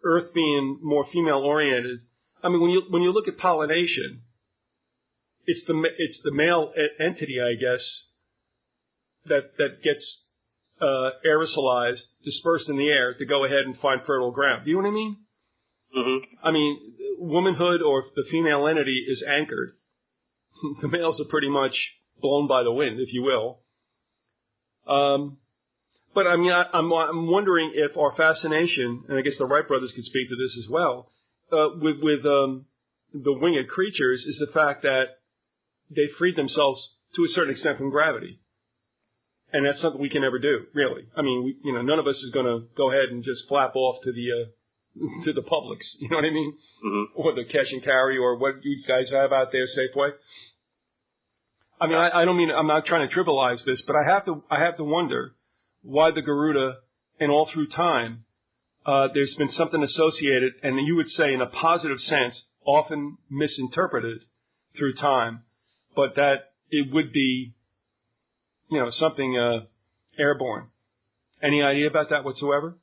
Earth being more female oriented, when you look at pollination, it's the male entity, I guess, that gets aerosolized, dispersed in the air to go ahead and find fertile ground. Do you know what I mean? Mm-hmm. Womanhood, or the female entity, is anchored. The males are pretty much blown by the wind, if you will. But I'm wondering if our fascination, and I guess the Wright brothers could speak to this as well, with the winged creatures, is the fact that they freed themselves to a certain extent from gravity. And that's something we can never do, really. None of us is going to go ahead and just flap off to the Publix, you know what I mean? Mm-hmm. Or the cash and carry, or what you guys have out there, Safeway. I don't mean, I'm not trying to trivialize this, but I have to wonder why the Garuda, and all through time, there's been something associated, and you would say in a positive sense, often misinterpreted through time, but that it would be, something airborne. Any idea about that whatsoever?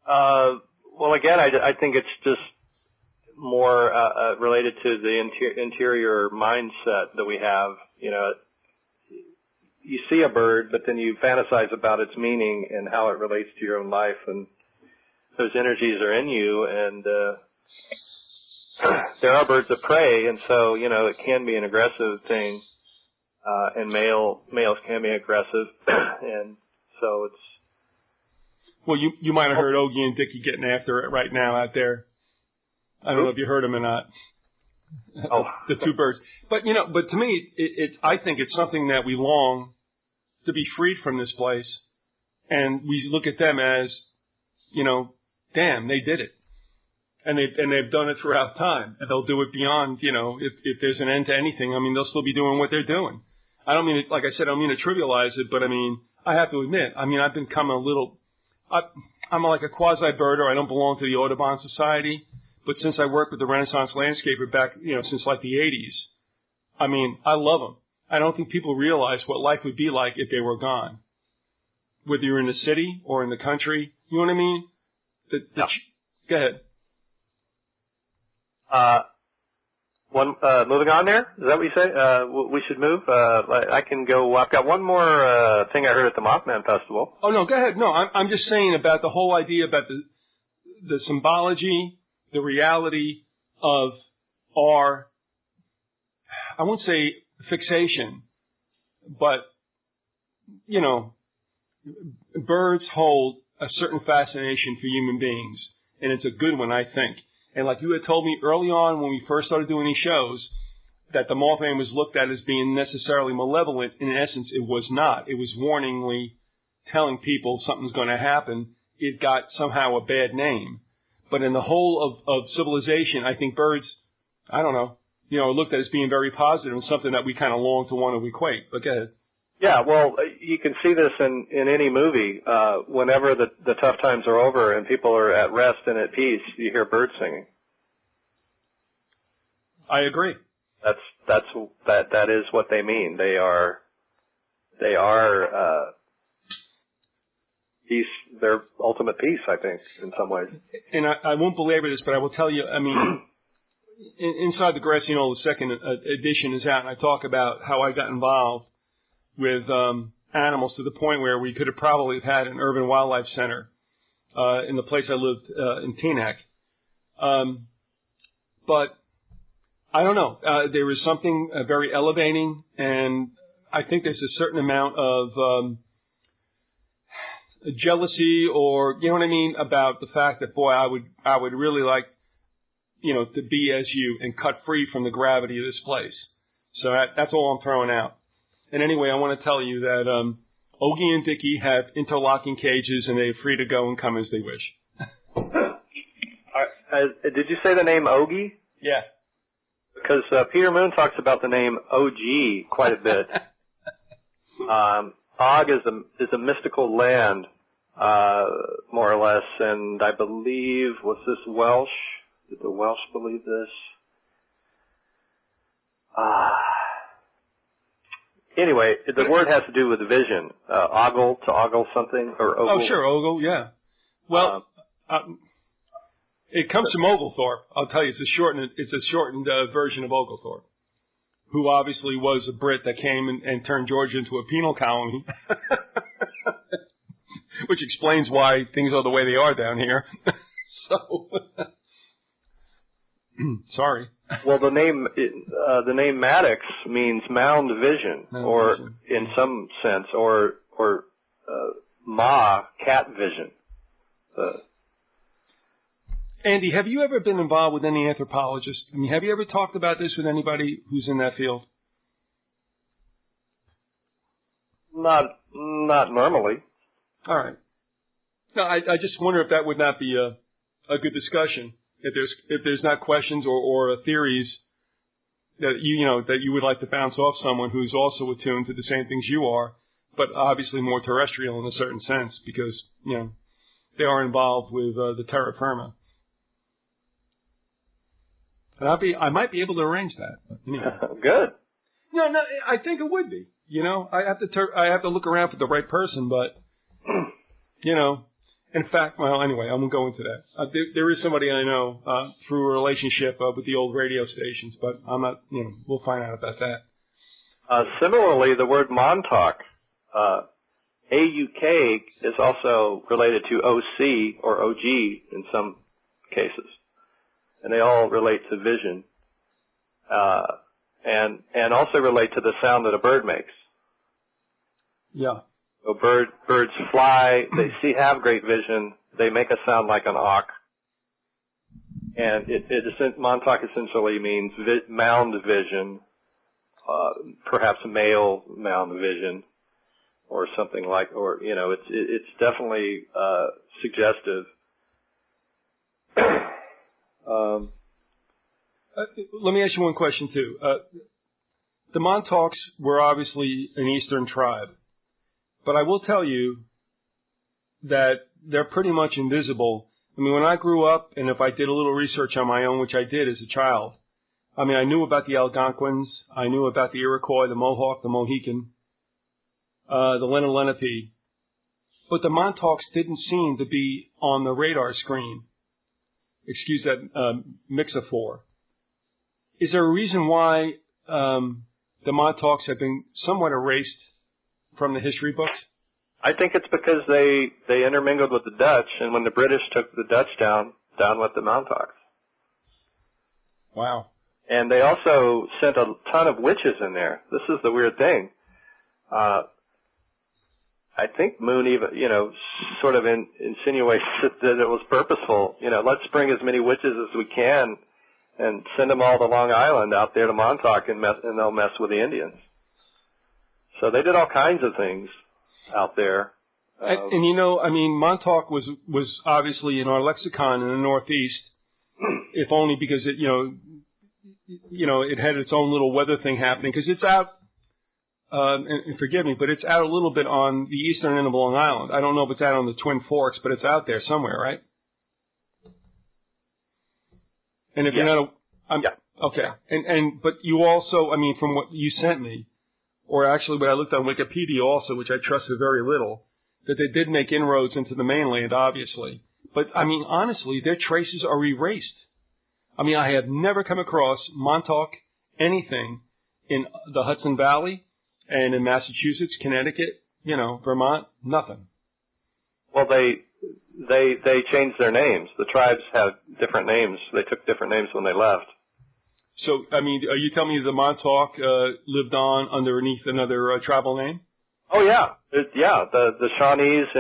Well, again, I think it's just more related to the interior mindset that we have. You see a bird, but then you fantasize about its meaning and how it relates to your own life, and those energies are in you, and there are birds of prey, and so, it can be an aggressive thing, and males can be aggressive, and so it's... Well, you might have heard Ogie and Dickie getting after it right now out there. I don't know if you heard them or not. Oh. The two birds. But to me, I think it's something that we long to be freed from this place. And we look at them as, damn, they did it. And they've done it throughout time. And they'll do it beyond, if there's an end to anything, they'll still be doing what they're doing. I don't mean to, like I said, I don't mean to trivialize it, but I have to admit, I've become I'm like a quasi-birder. I don't belong to the Audubon Society. But since I worked with the Renaissance landscaper back, since like the 80s, I love them. I don't think people realize what life would be like if they were gone. Whether you're in the city or in the country, you know what I mean? Go ahead. Moving on there? Is that what you say? We should move? I can go. I've got one more thing I heard at the Mothman Festival. Oh, no, go ahead. No, I'm just saying about the whole idea about the symbology, the reality of our, I won't say fixation, but, birds hold a certain fascination for human beings, and it's a good one, I think. And like you had told me early on when we first started doing these shows, that the Mothman was looked at as being necessarily malevolent. In essence, it was not. It was warningly telling people something's going to happen. It got somehow a bad name. But in the whole of civilization, I think birds, I don't know, are looked at as being very positive and something that we kind of long to want to equate. But go ahead. Yeah, well, you can see this in any movie. Whenever the tough times are over and people are at rest and at peace, you hear birds singing. I agree. That is what they mean. They are peace. They're ultimate peace, I think, in some ways. And I won't belabor this, but I will tell you. Inside the Grassy Knoll, the second edition is out, and I talk about how I got involved with animals to the point where we could have probably had an urban wildlife center in the place I lived in Teaneck. But I don't know. There was something very elevating, and I think there's a certain amount of jealousy, or you know what I mean, about the fact that, boy, I would really like, to be as you and cut free from the gravity of this place. So that's all I'm throwing out. And anyway, I want to tell you that Ogie and Dickie have interlocking cages, and they're free to go and come as they wish. Did you say the name Ogie? Yeah. Because Peter Moon talks about the name OG quite a bit. Og is a mystical land, more or less, and I believe, was this Welsh? Did the Welsh believe this? Anyway, the word has to do with vision. Ogle to ogle something, or ogle. Oh, sure, ogle, yeah. Well, it comes from Oglethorpe. I'll tell you, it's a shortened version of Oglethorpe, who obviously was a Brit that came and turned Georgia into a penal colony, which explains why things are the way they are down here. So, sorry. Well, the name Maddox means mound vision, in some sense, or Ma, cat vision. Andy, have you ever been involved with any anthropologists? Have you ever talked about this with anybody who's in that field? Not normally. All right. No, I just wonder if that would not be a good discussion. If there's not questions or theories that you would like to bounce off someone who's also attuned to the same things you are, but obviously more terrestrial in a certain sense, because they are involved with the terra firma. And I might be able to arrange that. Anyway. Good. No, I think it would be. I have to look around for the right person, but in fact, well, anyway, I won't go into that. There is somebody I know through a relationship with the old radio stations, but I'm not. We'll find out about that. Similarly, the word Montauk, AUK, is also related to OC or OG in some cases. And they all relate to vision, and also relate to the sound that a bird makes. Yeah. So birds fly, they have great vision, they make a sound like an auk, And Montauk essentially means mound vision, perhaps male mound vision, or something like, or it's definitely suggestive. Let me ask you one question too. The Montauks were obviously an Eastern tribe, but I will tell you that they're pretty much invisible. I mean, when I grew up, and if I did a little research on my own, which I did as a child, I mean, I knew about the Algonquins, I knew about the Iroquois, the Mohawk, the Mohican, the Lenape, but the Montauks didn't seem to be on the radar screen. Excuse that mixaphor. Is there a reason why the Montauks have been somewhat erased from the history books? I think it's because they intermingled with the Dutch, and when the British took the Dutch down went the Montauks. Wow. And they also sent a ton of witches in there. This is the weird thing. I think Moon even, sort of insinuates that it was purposeful. Let's bring as many witches as we can and send them all to Long Island out there to Montauk, and they'll mess with the Indians. So they did all kinds of things out there. And Montauk was obviously in our lexicon in the Northeast, if only because it, it had its own little weather thing happening, because it's out, and forgive me, but it's out a little bit on the eastern end of Long Island. I don't know if it's out on the Twin Forks, but it's out there somewhere, right? And if you're not okay. But you also, from what you sent me, or actually what I looked on Wikipedia also, which I trusted very little, that they did make inroads into the mainland, obviously. But, honestly, their traces are erased. I have never come across Montauk anything in the Hudson Valley and in Massachusetts, Connecticut, Vermont, nothing. Well, they changed their names. The tribes have different names. They took different names when they left. So, are you telling me the Montauk lived on underneath another tribal name? Oh, yeah. The Shawnees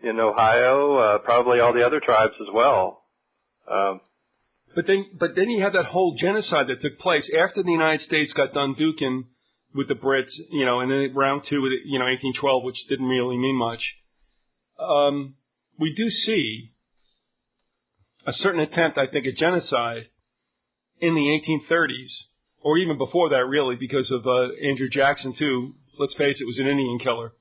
in Ohio, probably all the other tribes as well. But then you have that whole genocide that took place after the United States got done duking with the Brits, and then round two with 1812, which didn't really mean much. We do see a certain attempt, I think, at genocide in the 1830s, or even before that, really, because of Andrew Jackson, too. Let's face it, was an Indian killer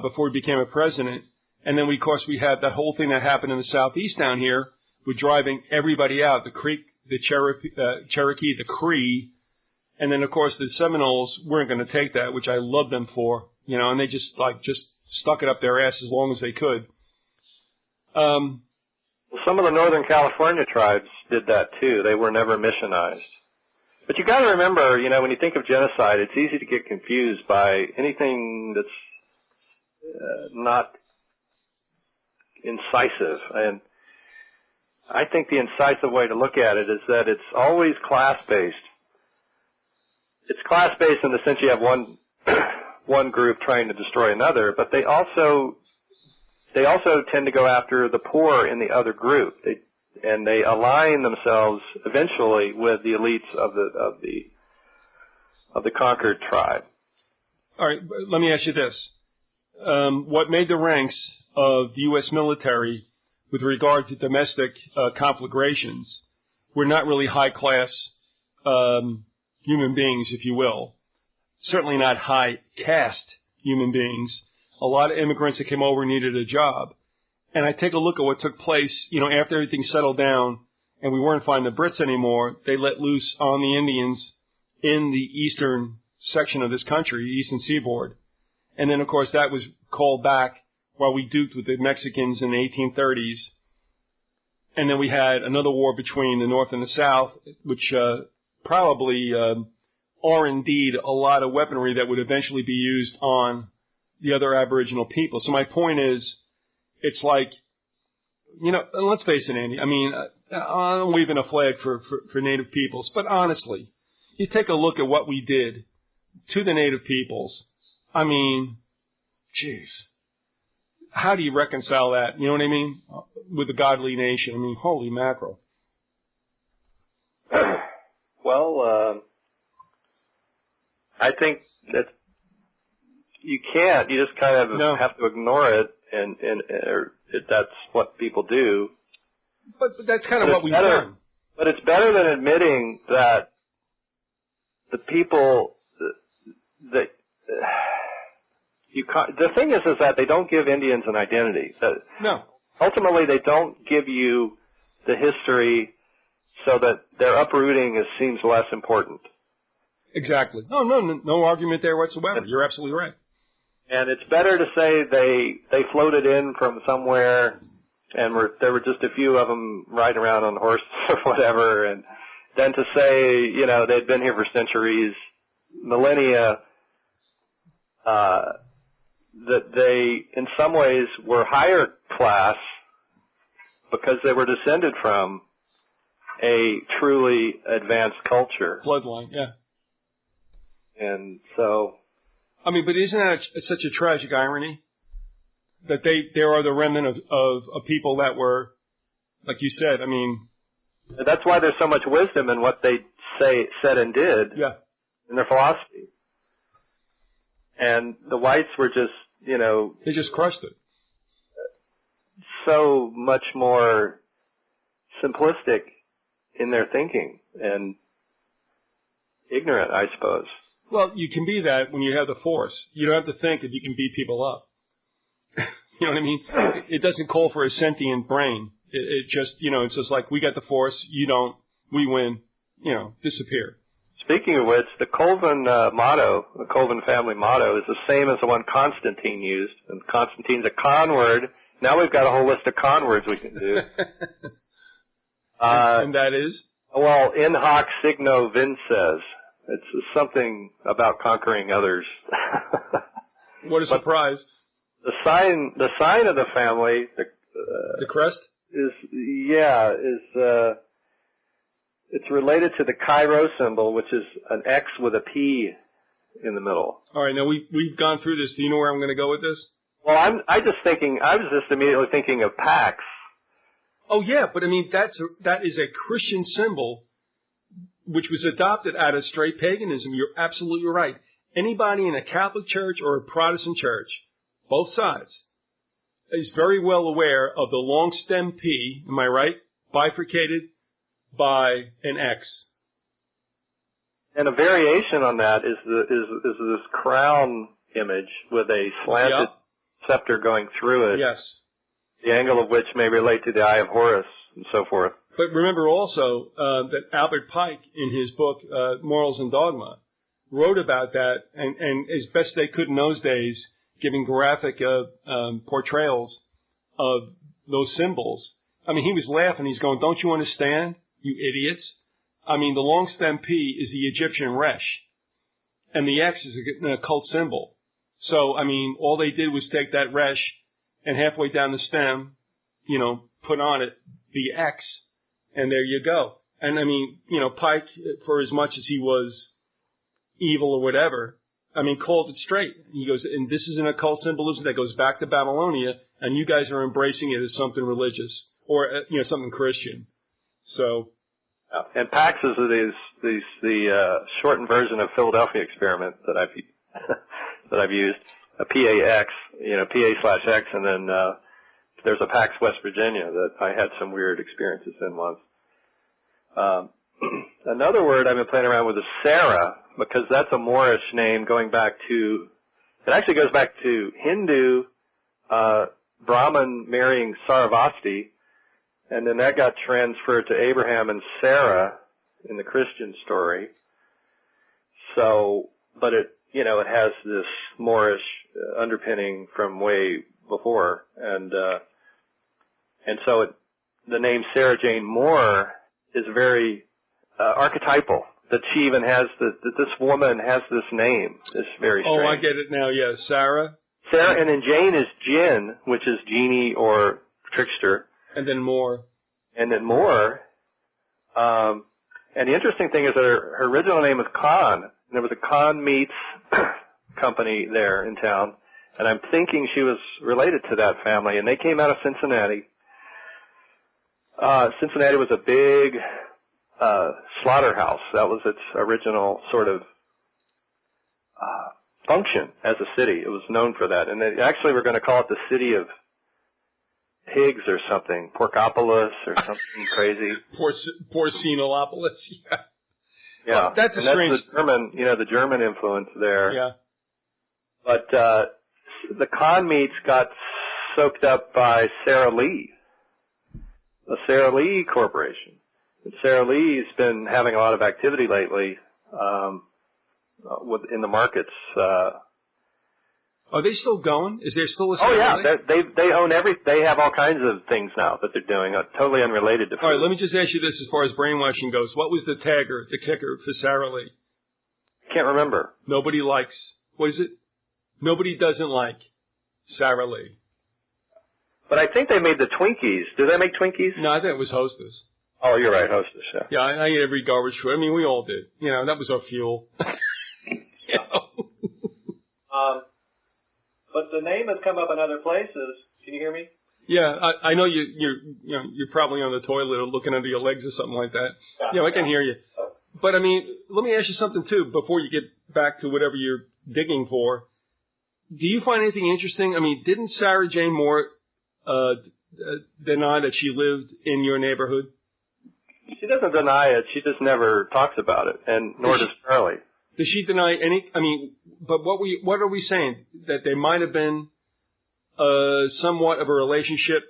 before he became a president. And then, of course, we had that whole thing that happened in the southeast down here with driving everybody out, the Creek, the Cherokee, the Cree. And then, of course, the Seminoles weren't going to take that, which I loved them for, and they just stuck it up their ass as long as they could. Some of the Northern California tribes did that too. They were never missionized. But you got to remember, when you think of genocide, it's easy to get confused by anything that's not incisive. And I think the incisive way to look at it is that it's always class-based. It's class-based in the sense you have one group trying to destroy another, but they also tend to go after the poor in the other group. They align themselves eventually with the elites of the conquered tribe. All right, let me ask you this. What made the ranks of the U.S. military with regard to domestic conflagrations were not really high-class human beings, if you will. Certainly not high-caste human beings. A lot of immigrants that came over needed a job. And I take a look at what took place, after everything settled down and we weren't fighting the Brits anymore, they let loose on the Indians in the eastern section of this country, eastern seaboard. And then, of course, that was called back while we duked with the Mexicans in the 1830s. And then we had another war between the North and the South, which probably are indeed a lot of weaponry that would eventually be used on the other Aboriginal people. So my point is, it's like, let's face it, Andy. I'm waving a flag for Native peoples, but honestly, you take a look at what we did to the Native peoples. Jeez. how do you reconcile that? You know what I mean? With a godly nation. I mean, holy mackerel. Well, I think that you can't. You just kind of have to ignore it, and that's what people do. But that's kind of what we've done. But it's better than admitting that the people that the thing is that they don't give Indians an identity. No. Ultimately, they don't give you the history so that their uprooting seems less important. Exactly. No argument there whatsoever. You're absolutely right. And it's better to say they floated in from somewhere and there were just a few of them riding around on horses or whatever, and then to say, they'd been here for centuries, millennia, that they, in some ways, were higher class because they were descended from a truly advanced culture. Bloodline, yeah. And so... I mean, but isn't that such a tragic irony? That they are the remnant of people that were, like you said, I mean... That's why there's so much wisdom in what they said and did in their philosophy. And the whites were just, They just crushed it. So much more simplistic in their thinking and ignorant, I suppose. Well, you can be that when you have the force. You don't have to think if you can beat people up. You know what I mean? It doesn't call for a sentient brain. It just, it's just like, we got the force, you don't, we win, disappear. Speaking of which, the Colvin motto, the Colvin family motto, is the same as the one Constantine used. And Constantine's a con word. Now we've got a whole list of con words we can do. And that is? Well, in hoc signo vinces. It's something about conquering others. What a surprise. The sign of the family, the crest, it's related to the Chi-Rho symbol, which is an X with a P in the middle. All right, now we've gone through this. Do you know where I'm going to go with this? Well, I was just immediately thinking of Pax. Oh yeah, but I mean that is a Christian symbol, which was adopted out of straight paganism. You're absolutely right. Anybody in a Catholic church or a Protestant church, both sides, is very well aware of the long stem P, am I right? Bifurcated by an X. And a variation on that is this crown image with a slanted scepter going through it. Yes. The angle of which may relate to the Eye of Horus and so forth. But remember also that Albert Pike, in his book Morals and Dogma, wrote about that, and as best they could in those days, giving graphic portrayals of those symbols. I mean, he was laughing. He's going, "Don't you understand, you idiots? I mean, the long stem P is the Egyptian Resh, and the X is an occult symbol. So, I mean, all they did was take that Resh and halfway down the stem, put on it the X, and there you go." And I mean, Pike, for as much as he was evil or whatever, I mean, called it straight. He goes, and this is an occult symbolism that goes back to Babylonia, and you guys are embracing it as something religious or, something Christian. So. And Pax is the shortened version of Philadelphia experiment that I've used. A PAX, PA/X, and then there's a Pax West Virginia that I had some weird experiences in once. Another word I've been playing around with is Sarah, because that's a Moorish name going back to, it actually goes back to Hindu Brahmin marrying Saravasti, and then that got transferred to Abraham and Sarah in the Christian story. So, but it has this Moorish underpinning from way before, and so the name Sarah Jane Moore is very archetypal. That she even has that this woman has this name is very strange. Oh, I get it now. Yes, Sarah. Sarah, and then Jane is Jinn, which is genie or trickster. And then Moore. And then Moore. And the interesting thing is that her original name is Khan. And there was a Khan Meats company there in town. And I'm thinking she was related to that family. And they came out of Cincinnati. Cincinnati was a big slaughterhouse. That was its original sort of function as a city. It was known for that. And they actually were going to call it the city of pigs or something, Porkopolis or something crazy. Porcinolopolis, yeah. Yeah, well, that's strange. The German, the German influence there. Yeah. But the con meats got soaked up by Sara Lee, the Sara Lee Corporation. And Sara Lee's been having a lot of activity lately in the markets. Are they still going? Is there still a Sara Lee? Oh yeah, Lee? they own they have all kinds of things now that they're doing, totally unrelated to food. All right, let me just ask you this as far as brainwashing goes. What was the kicker for Sara Lee? Can't remember. Nobody likes, what is it? Nobody doesn't like Sara Lee. But I think they made the Twinkies. Did they make Twinkies? No, I think it was Hostess. Oh, you're right, Hostess, yeah. Yeah, I ate every garbage food. I mean, we all did. That was our fuel. But the name has come up in other places. Can you hear me? Yeah, I know you're probably on the toilet or looking under your legs or something like that. Yeah, I can hear you. But I mean, let me ask you something too before you get back to whatever you're digging for. Do you find anything interesting? I mean, didn't Sarah Jane Moore deny that she lived in your neighborhood? She doesn't deny it. She just never talks about it, and nor does Charlie. Does she deny any? I mean, but what are we saying? That there might have been somewhat of a relationship.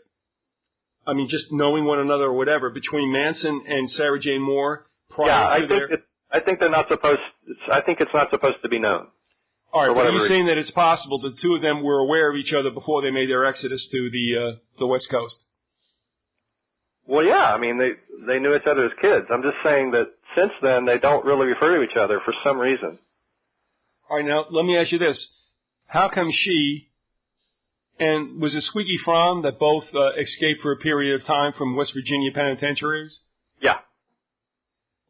I mean, just knowing one another or whatever between Manson and Sarah Jane Moore prior to I think they're not supposed. I think it's not supposed to be known. All right, but are you saying that it's possible the two of them were aware of each other before they made their exodus to the West Coast? Well, yeah. I mean, they knew each other as kids. I'm just saying that since then they don't really refer to each other for some reason. All right, now let me ask you this: how come she and was it Squeaky Fromm that both escaped for a period of time from West Virginia penitentiaries? Yeah.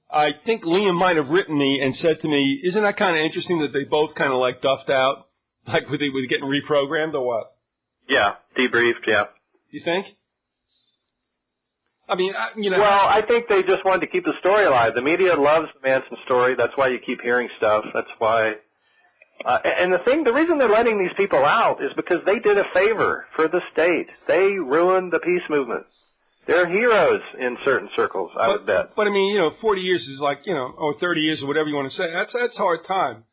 I think Liam might have written me and said to me, isn't that kind of interesting that they both kind of like duffed out, like were they getting reprogrammed or what? Yeah, debriefed, yeah. You think? I mean, Well, I think they just wanted to keep the story alive. The media loves the Manson story. That's why you keep hearing stuff. That's why. And the reason they're letting these people out is because they did a favor for the state. They ruined the peace movement. They're heroes in certain circles, I would bet. But I mean, 40 years is like, or 30 years or whatever you want to say. That's a hard time.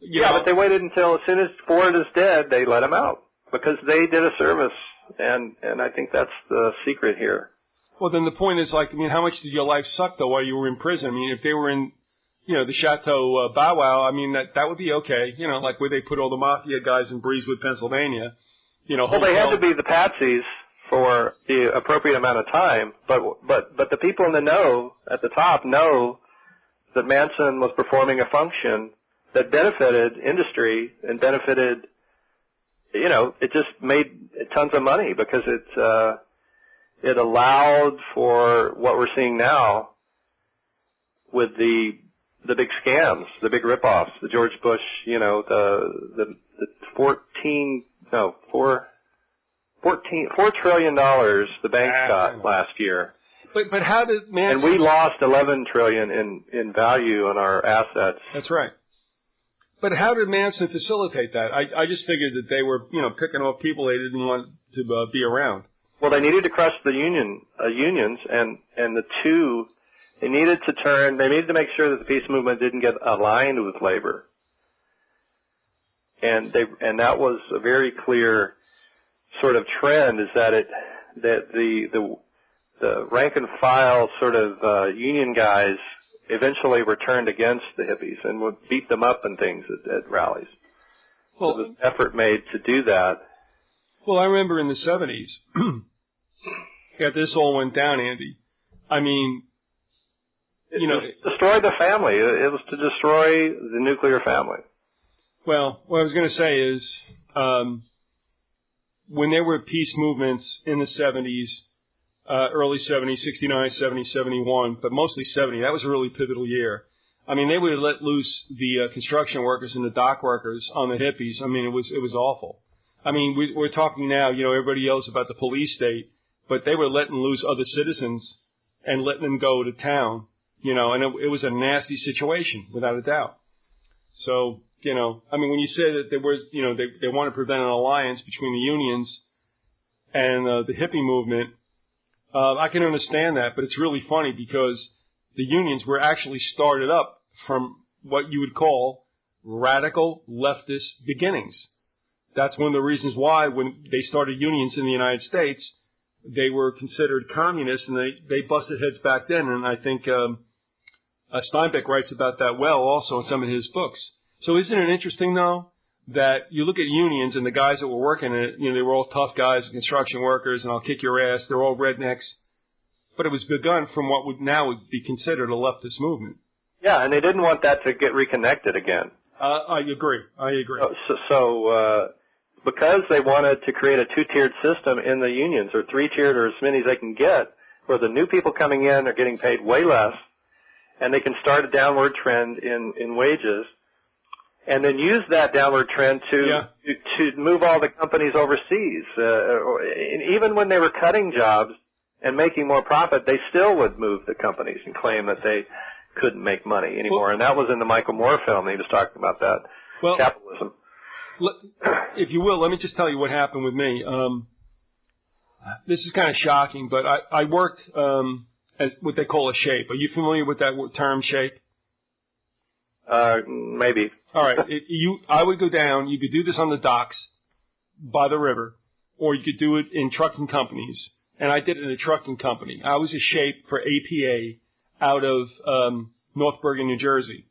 But they waited until as soon as Ford is dead, they let him out because they did a service, and I think that's the secret here. Well, then the point is like, I mean, how much did your life suck though while you were in prison? I mean, if they were in, the Chateau Bow Wow, I mean, that would be okay. Like where they put all the mafia guys in Breezewood, Pennsylvania. Well, they had to be the patsies for the appropriate amount of time, but the people in the know at the top know that Manson was performing a function that benefited industry and benefited, it just made tons of money because it allowed for what we're seeing now with the big scams, the big ripoffs, the George Bush, the $4 trillion the banks got last year. But how did Manson? And we lost $11 trillion in value on our assets. That's right. But how did Manson facilitate that? I just figured that they were, picking off people they didn't want to be around. Well, they needed to crush the unions, and the two, they needed to make sure that the peace movement didn't get aligned with labor. And that was a very clear sort of trend, is that the rank and file sort of union guys eventually were turned against the hippies and would beat them up and things at rallies. Well, there was an effort made to do that. Well, I remember in the 70s, after this all went down, Andy, I mean, it destroyed the family. It was to destroy the nuclear family. Well, what I was going to say is, when there were peace movements in the 70s, early 70s, 69, 70, 71, but mostly 70, that was a really pivotal year. I mean, they would have let loose the construction workers and the dock workers on the hippies. I mean, it was awful. I mean, we're talking now, everybody yells about the police state, but they were letting loose other citizens and letting them go to town, and it was a nasty situation, without a doubt. So, I mean, when you say that there was, they want to prevent an alliance between the unions and the hippie movement, I can understand that, but it's really funny because the unions were actually started up from what you would call radical leftist beginnings. That's one of the reasons why when they started unions in the United States, they were considered communists, and they busted heads back then. And I think Steinbeck writes about that well also in some of his books. So isn't it interesting, though, that you look at unions and the guys that were working in it, they were all tough guys, construction workers, and I'll kick your ass. They're all rednecks. But it was begun from what would be considered a leftist movement. Yeah, and they didn't want that to get reconnected again. I agree. So because they wanted to create a two-tiered system in the unions, or three-tiered, or as many as they can get, where the new people coming in are getting paid way less, and they can start a downward trend in wages, and then use that downward trend to move all the companies overseas. And even when they were cutting jobs and making more profit, they still would move the companies and claim that they couldn't make money anymore. And that was in the Michael Moore film. He was talking about that, capitalism. If you will, let me just tell you what happened with me. This is kind of shocking, but I worked as what they call a shape. Are you familiar with that term, shape? Maybe. All right. I would go down. You could do this on the docks by the river, or you could do it in trucking companies. And I did it in a trucking company. I was a shape for APA out of North Bergen, New Jersey.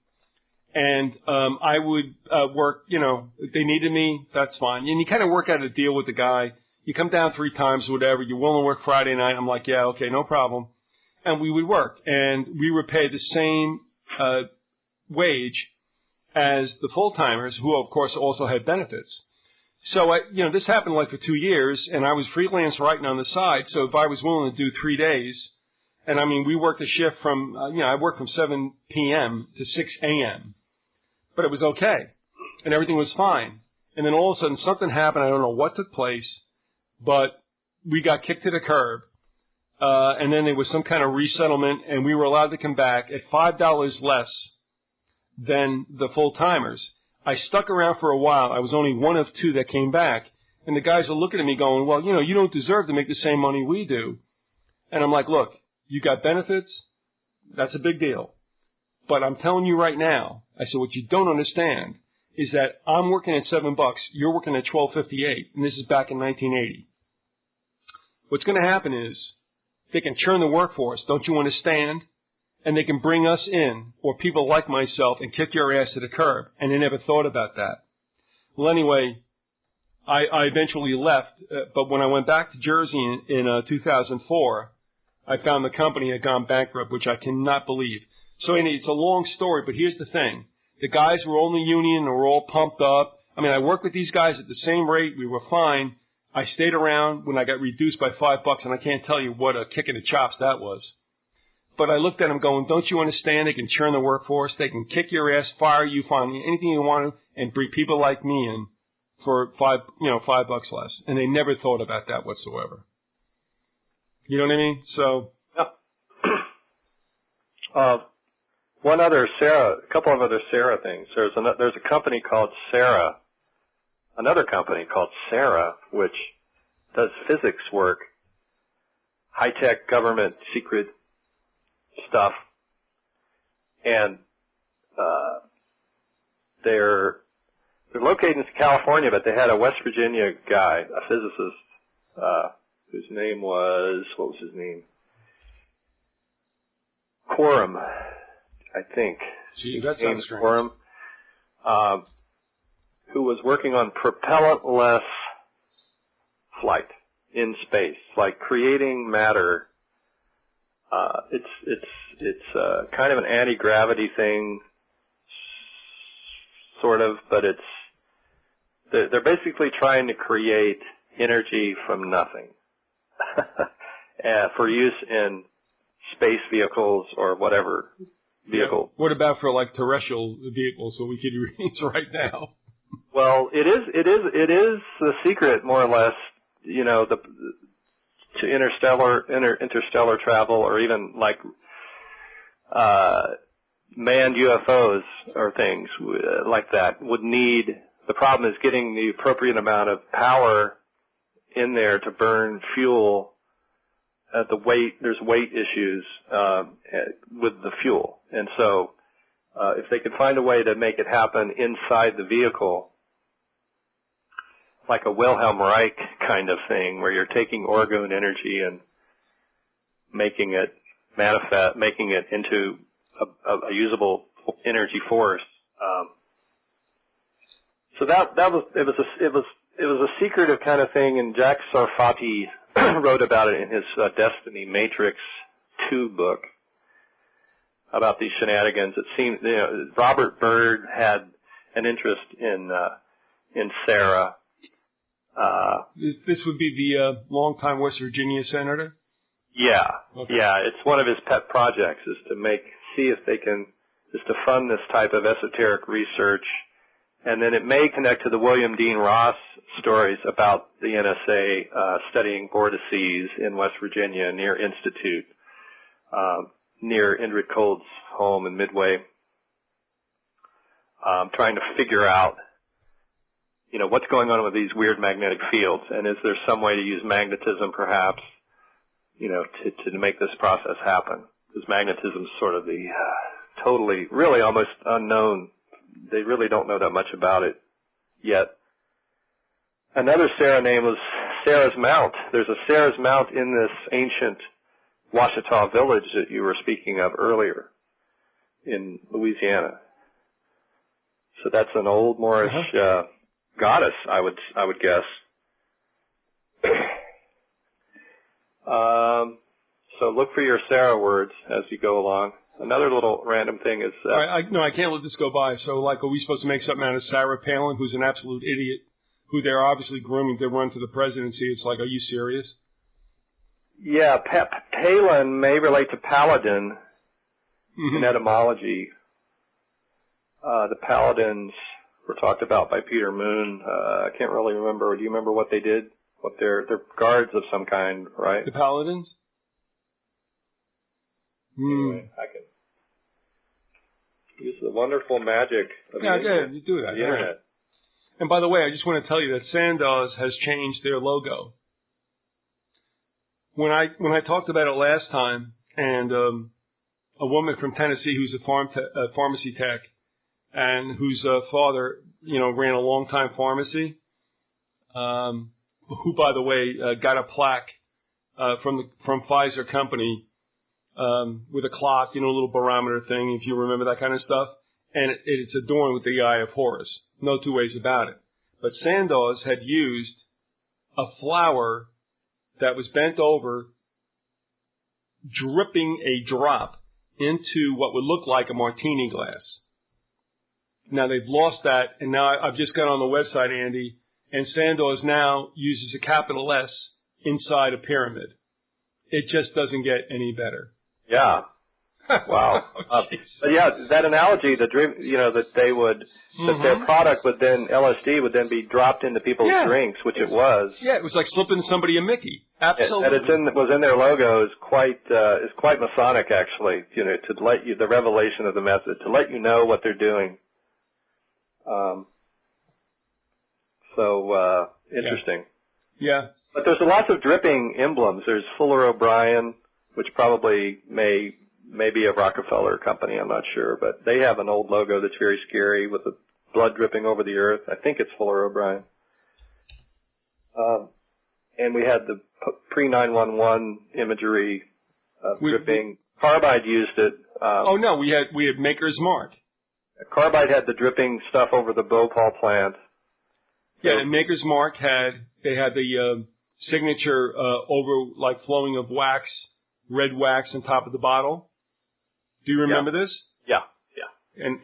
And I would work, if they needed me, that's fine. And you kind of work out a deal with the guy. You come down 3 times or whatever. You're willing to work Friday night. I'm like, yeah, okay, no problem. And we would work. And we were paid the same wage as the full-timers, who, of course, also had benefits. So, this happened like for 2 years, and I was freelance writing on the side. So if I was willing to do 3 days, and I mean, we worked a shift from, I worked from 7 p.m. to 6 a.m., but it was okay, and everything was fine. And then all of a sudden something happened. I don't know what took place, but we got kicked to the curb. And then there was some kind of resettlement, and we were allowed to come back at $5 less than the full-timers. I stuck around for a while. I was only one of 2 that came back. And the guys are looking at me going, well, you don't deserve to make the same money we do. And I'm like, look, you got benefits. That's a big deal. But I'm telling you right now, I said, what you don't understand is that I'm working at $7. You're working at $12.58. And this is back in 1980. What's going to happen is they can churn the workforce. Don't you understand? And they can bring us in, or people like myself, and kick your ass to the curb. And they never thought about that. Well, anyway, I eventually left. But when I went back to Jersey in 2004, I found the company had gone bankrupt, which I cannot believe. So anyway, it's a long story, but here's the thing. The guys were all in the union, they were all pumped up. I mean, I worked with these guys at the same rate. We were fine. I stayed around when I got reduced by $5, and I can't tell you what a kick in the chops that was. But I looked at them going, don't you understand? They can churn the workforce. They can kick your ass, fire you, find anything you want to, and bring people like me in for $5 less. And they never thought about that whatsoever. You know what I mean? So. A couple of other Sarah things. There's a company called Sarah, another company called Sarah, which does physics work, high-tech government secret stuff, and they're located in California, but they had a West Virginia guy, a physicist, whose name was, what was his name? Quorum, I think. Gee, that sounds strange. Quorum, who was working on propellantless flight in space, like creating matter. It's kind of an anti-gravity thing, sort of, but they're basically trying to create energy from nothing for use in space vehicles or whatever vehicle. Yeah. What about for like terrestrial vehicles, so we could use right now? Well, it is the secret, more or less, to interstellar travel, or even like manned UFOs or things like that would need. The problem is getting the appropriate amount of power in there to burn fuel. There's weight issues with the fuel, and so if they could find a way to make it happen inside the vehicle, like a Wilhelm Reich kind of thing, where you're taking orgone energy and making it manifest, making it into a usable energy force. So that was a secretive kind of thing, and Jack Sarfati wrote about it in his Destiny Matrix 2 book about these shenanigans. It seemed Robert Byrd had an interest in Sarah. This would be the longtime West Virginia senator? Yeah. Okay. Yeah, it's one of his pet projects is to fund this type of esoteric research. And then it may connect to the William Dean Ross stories about the NSA studying vortices in West Virginia near Institute, near Indrid Cold's home in Midway, trying to figure out, what's going on with these weird magnetic fields, and is there some way to use magnetism perhaps, to make this process happen? Because magnetism is sort of the totally, really almost unknown. They really don't know that much about it yet. Another Sarah name was Sarah's Mount. There's a Sarah's Mount in this ancient Ouachita village that you were speaking of earlier in Louisiana. So that's an old Moorish goddess, I would guess. So look for your Sarah words as you go along. Another little random thing is... I can't let this go by. So, are we supposed to make something out of Sarah Palin, who's an absolute idiot, who they're obviously grooming to run for the presidency? It's like, are you serious? Yeah, Palin may relate to paladin in etymology. The paladins were talked about by Peter Moon. I can't really remember. Do you remember what they did? What they're guards of some kind, right? The paladins? Anyway, I can use the wonderful magic of you do that. the internet. And by the way, I just want to tell you that Sandoz has changed their logo. When I talked about it last time, and a woman from Tennessee who's a pharmacy tech, and whose father, ran a long-time pharmacy, who, by the way, got a plaque from Pfizer company with a clock, a little barometer thing, if you remember that kind of stuff. And it's adorned with the Eye of Horus. No two ways about it. But Sandoz had used a flower that was bent over, dripping a drop into what would look like a martini glass. Now they've lost that, and now I've just got on the website, Andy, and Sandoz now uses a capital S inside a pyramid. It just doesn't get any better. Yeah. Wow. But yeah, that analogy, the dream, that they would, that their product would then, LSD would then be dropped into people's drinks, which it was. Yeah, it was like slipping somebody a Mickey. Absolutely. That was in their logo is quite Masonic, actually, to let you, the revelation of the method, to let you know what they're doing. Interesting. Yeah. But there's lots of dripping emblems. There's Fuller O'Brien, which probably may be a Rockefeller company, I'm not sure, but they have an old logo that's very scary with the blood dripping over the earth. I think it's Fuller O'Brien. And we had the pre-911 imagery of dripping. Carbide used it. We had Maker's Mark. Carbide had the dripping stuff over the Bhopal plant. Yeah, and Maker's Mark had the signature over like flowing of wax, red wax on top of the bottle. Do you remember this? Yeah. And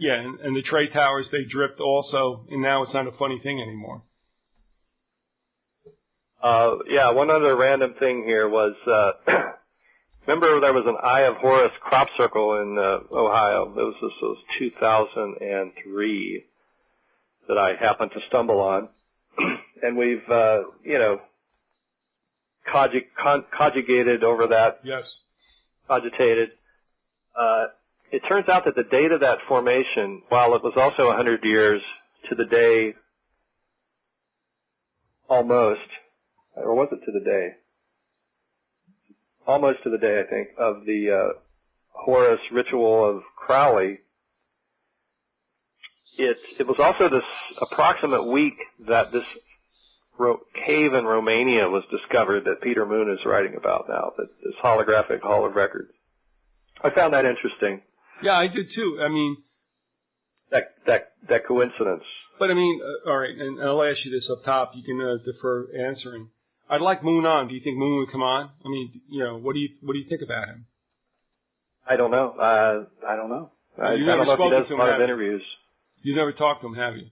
the tray towers, they dripped also, and now it's not a funny thing anymore. One other random thing here was, remember there was an Eye of Horus crop circle in Ohio. This was 2003. that I happened to stumble on, and we've, conjugated over that. Yes. Cogitated. It turns out that the date of that formation, while it was also 100 years to the day, almost, or was it to the day? Almost to the day, I think, of the Horus ritual of Crowley. It was also this approximate week that this cave in Romania was discovered that Peter Moon is writing about now, this holographic Hall of Records. I found that interesting. Yeah, I did too. I mean, that coincidence. But I mean, all right, and I'll ask you this up top. You can defer answering. I'd like Moon on. Do you think Moon would come on? I mean, what do you think about him? I don't know. I don't know. I don't know if he does a lot of interviews. You've never talked to him, have you?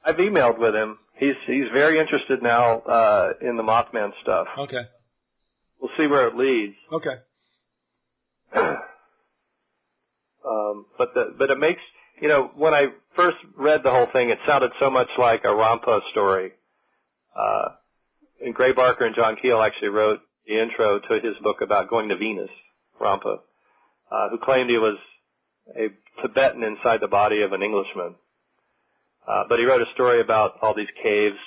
I've emailed with him. He's very interested now in the Mothman stuff. Okay. We'll see where it leads. Okay. But it makes, when I first read the whole thing, it sounded so much like a Rampa story. And Gray Barker and John Keel actually wrote the intro to his book about going to Venus, Rampa, who claimed he was a Tibetan inside the body of an Englishman. But he wrote a story about all these caves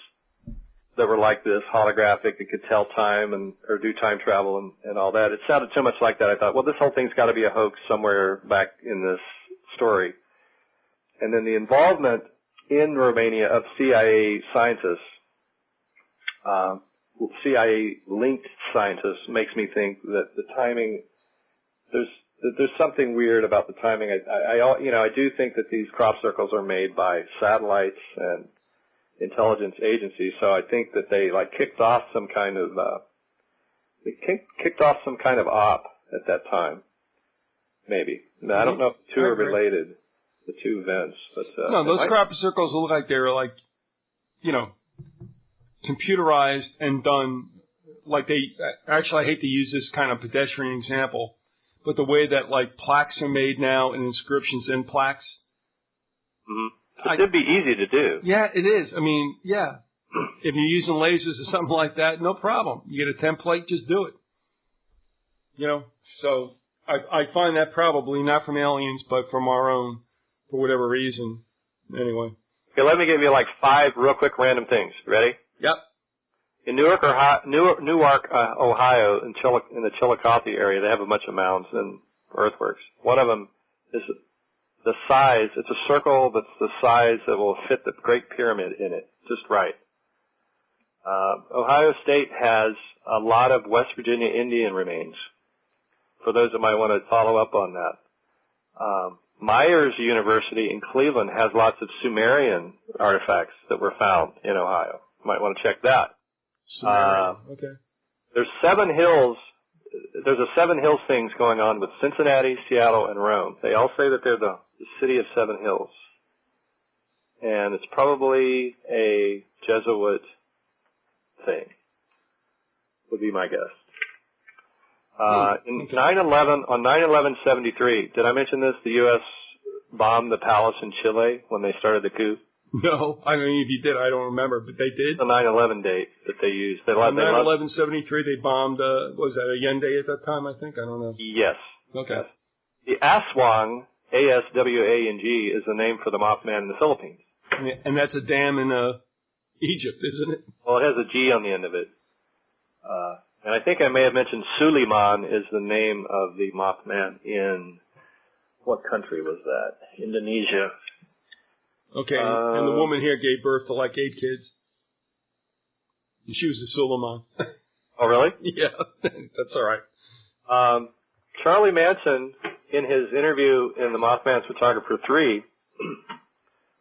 that were like this, holographic, that could tell time or do time travel and all that. It sounded so much like that. I thought, well, this whole thing's got to be a hoax somewhere back in this story. And then the involvement in Romania of CIA scientists, CIA-linked scientists, makes me think that the timing, there's something weird about the timing. I do think that these crop circles are made by satellites and intelligence agencies. So I think that they kicked off some kind of op at that time. Maybe. Now, I don't know if the two are related, the two events, but no, those crop circles look like they were computerized and done like they. Actually, I hate to use this kind of pedestrian example. But the way that plaques are made now and inscriptions in plaques. Mm-hmm. It'd be easy to do. Yeah, it is. I mean, yeah. If you're using lasers or something like that, no problem. You get a template, just do it. So I find that probably not from aliens, but from our own, for whatever reason. Anyway. Okay, let me give you 5 real quick random things. Ready? Yep. In Newark, Ohio, in the Chillicothe area, they have a bunch of mounds and earthworks. One of them is the size. It's a circle that's the size that will fit the Great Pyramid in it, just right. Ohio State has a lot of West Virginia Indian remains, for those that might want to follow up on that. Myers University in Cleveland has lots of Sumerian artifacts that were found in Ohio. You might want to check that. Okay. There's 7 hills. There's a 7 hills things going on with Cincinnati, Seattle, and Rome. They all say that they're the city of 7 hills, and it's probably a Jesuit thing. Would be my guess. In 9/11, on 9/11/73, did I mention this? The U.S. bombed the palace in Chile when they started the coup. No, I mean, if you did, I don't remember, but they did. The 9/11 date that they used. On 9/11/73, they bombed, was that Allende at that time, I think? I don't know. Yes. Okay. Yes. The Aswang, A-S-W-A-N-G, is the name for the Mothman in the Philippines. And that's a dam in Egypt, isn't it? Well, it has a G on the end of it. And I think I may have mentioned Suleiman is the name of the Mothman in, what country was that? Indonesia. Okay, and the woman here gave birth to 8 kids. She was a Suleiman. Oh, really? Yeah, that's all right. Charlie Manson, in his interview in The Mothman's Photographer 3,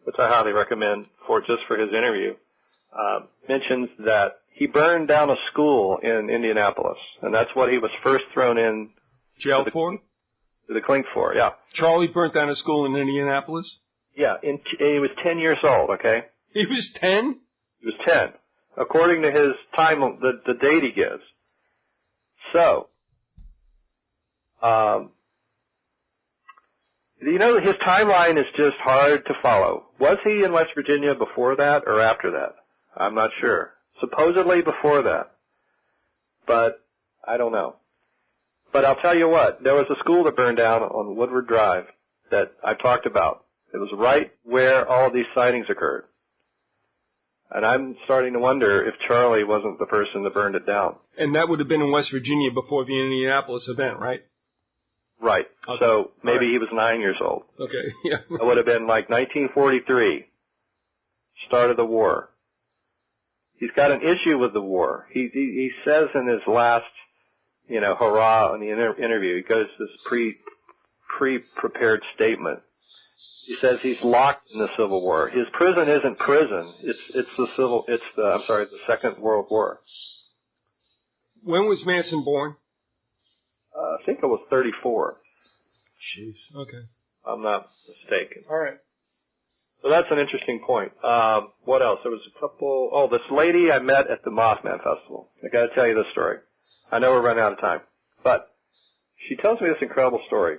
which I highly recommend just for his interview, mentions that he burned down a school in Indianapolis, and that's what he was first thrown in. Jail for? To the clink for, yeah. Charlie burnt down a school in Indianapolis? Yeah, and he was 10 years old, okay? He was 10? He was 10, according to his time, the date he gives. So, You know, his timeline is just hard to follow. Was he in West Virginia before that or after that? I'm not sure. Supposedly before that. But I don't know. But I'll tell you what, there was a school that burned down on Woodward Drive that I talked about. It was right where all these sightings occurred. And I'm starting to wonder if Charlie wasn't the person that burned it down. And that would have been in West Virginia before the Indianapolis event, right? Right. Okay. So maybe he was 9 years old. Okay, yeah. It would have been like 1943, start of the war. He's got an issue with the war. He says in his last, hurrah in the interview, he goes this pre-prepared statement. He says he's locked in the Civil War. His prison isn't prison. It's the Second World War. When was Manson born? I think it was 34. Jeez. Okay. I'm not mistaken. All right. So that's an interesting point. What else? There was a couple. Oh, this lady I met at the Mothman Festival. I got to tell you this story. I know we're running out of time, but she tells me this incredible story.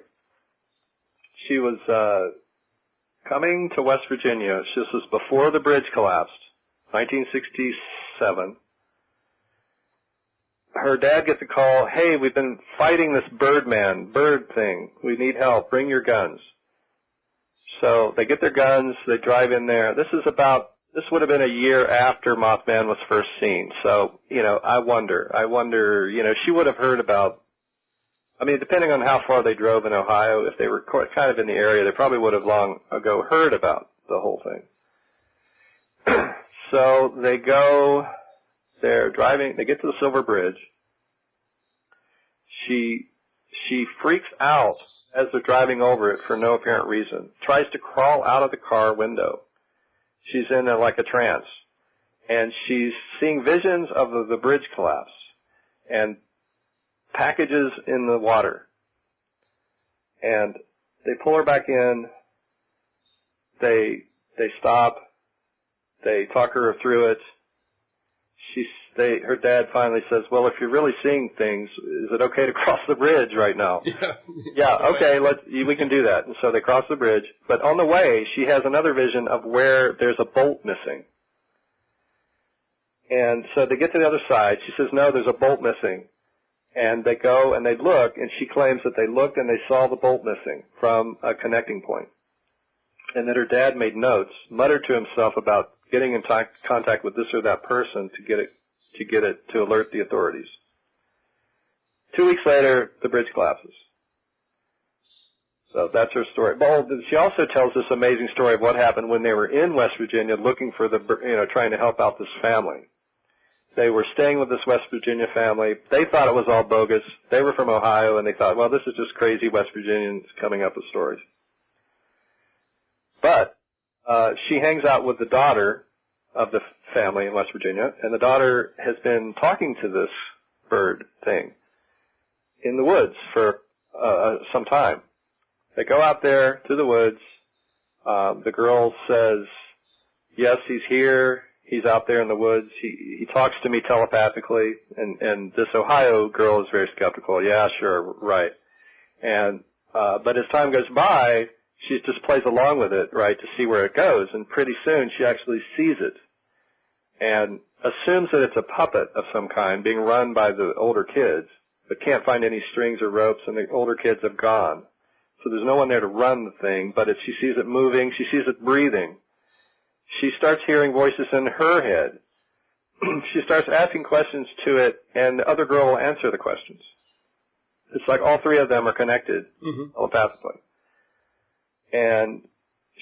She was coming to West Virginia. This was before the bridge collapsed, 1967. Her dad gets a call, hey, we've been fighting this bird thing. We need help. Bring your guns. So they get their guns. They drive in there. This would have been a year after Mothman was first seen. So, I wonder, she would have heard about, depending on how far they drove in Ohio, if they were kind of in the area, they probably would have long ago heard about the whole thing. So they're driving, they get to the Silver Bridge. She freaks out as they're driving over it for no apparent reason. Tries to crawl out of the car window. She's in like a trance. And she's seeing visions of the bridge collapse and packages in the water. And they pull her back in. They stop. They talk her through it. Her dad finally says, well, if you're really seeing things, is it okay to cross the bridge right now? Yeah, okay, we can do that. And so they cross the bridge. But on the way, she has another vision of where there's a bolt missing. And so they get to the other side. She says, no, there's a bolt missing. And they go and they look, and she claims that they looked and they saw the bolt missing from a connecting point. And that her dad made notes, muttered to himself about getting in contact with this or that person to get it to alert the authorities. 2 weeks later, the bridge collapses. So that's her story. Well, she also tells this amazing story of what happened when they were in West Virginia looking for trying to help out this family. They were staying with this West Virginia family. They thought it was all bogus. They were from Ohio, and they thought, well, this is just crazy West Virginians coming up with stories. But she hangs out with the daughter of the family in West Virginia, and the daughter has been talking to this bird thing in the woods for some time. They go out there to the woods. The girl says, yes, he's here. He's out there in the woods. He talks to me telepathically, and this Ohio girl is very skeptical. Yeah, sure, right. And but as time goes by, she just plays along with it, right, to see where it goes, and pretty soon she actually sees it and assumes that it's a puppet of some kind being run by the older kids, but can't find any strings or ropes, and the older kids have gone. So there's no one there to run the thing, but she sees it moving, she sees it breathing. She starts hearing voices in her head. She starts asking questions to it, and the other girl will answer the questions. It's like all three of them are connected telepathically. And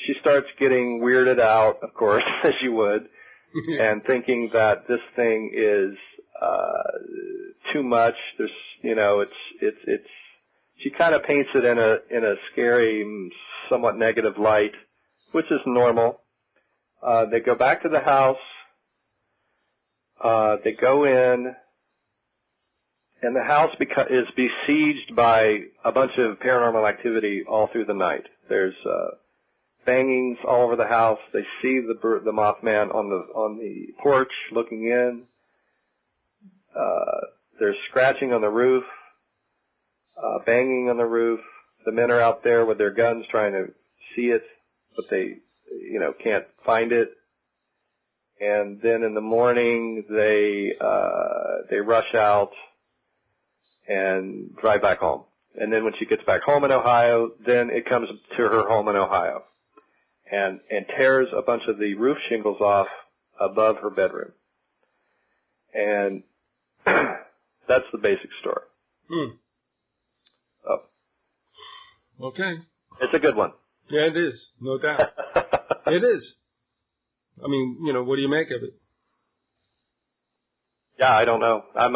she starts getting weirded out, of course, as you would, and thinking that this thing is too much. There's, it's. She kind of paints it in a scary, somewhat negative light, which is normal. They go back to the house. They go in, and the house is besieged by a bunch of paranormal activity all through the night. There's bangings all over the house. They see the Mothman on the porch looking in. There's scratching on the roof, banging on the roof. the men are out there with their guns trying to see it, but they, can't find it. And then in the morning, they rush out and drive back home. And then when she gets back home in Ohio, then it comes to her home in Ohio and tears a bunch of the roof shingles off above her bedroom. And that's the basic story. Oh. Okay. It's a good one. Yeah, it is. No doubt. It is. I mean, what do you make of it? Yeah, I don't know. I'm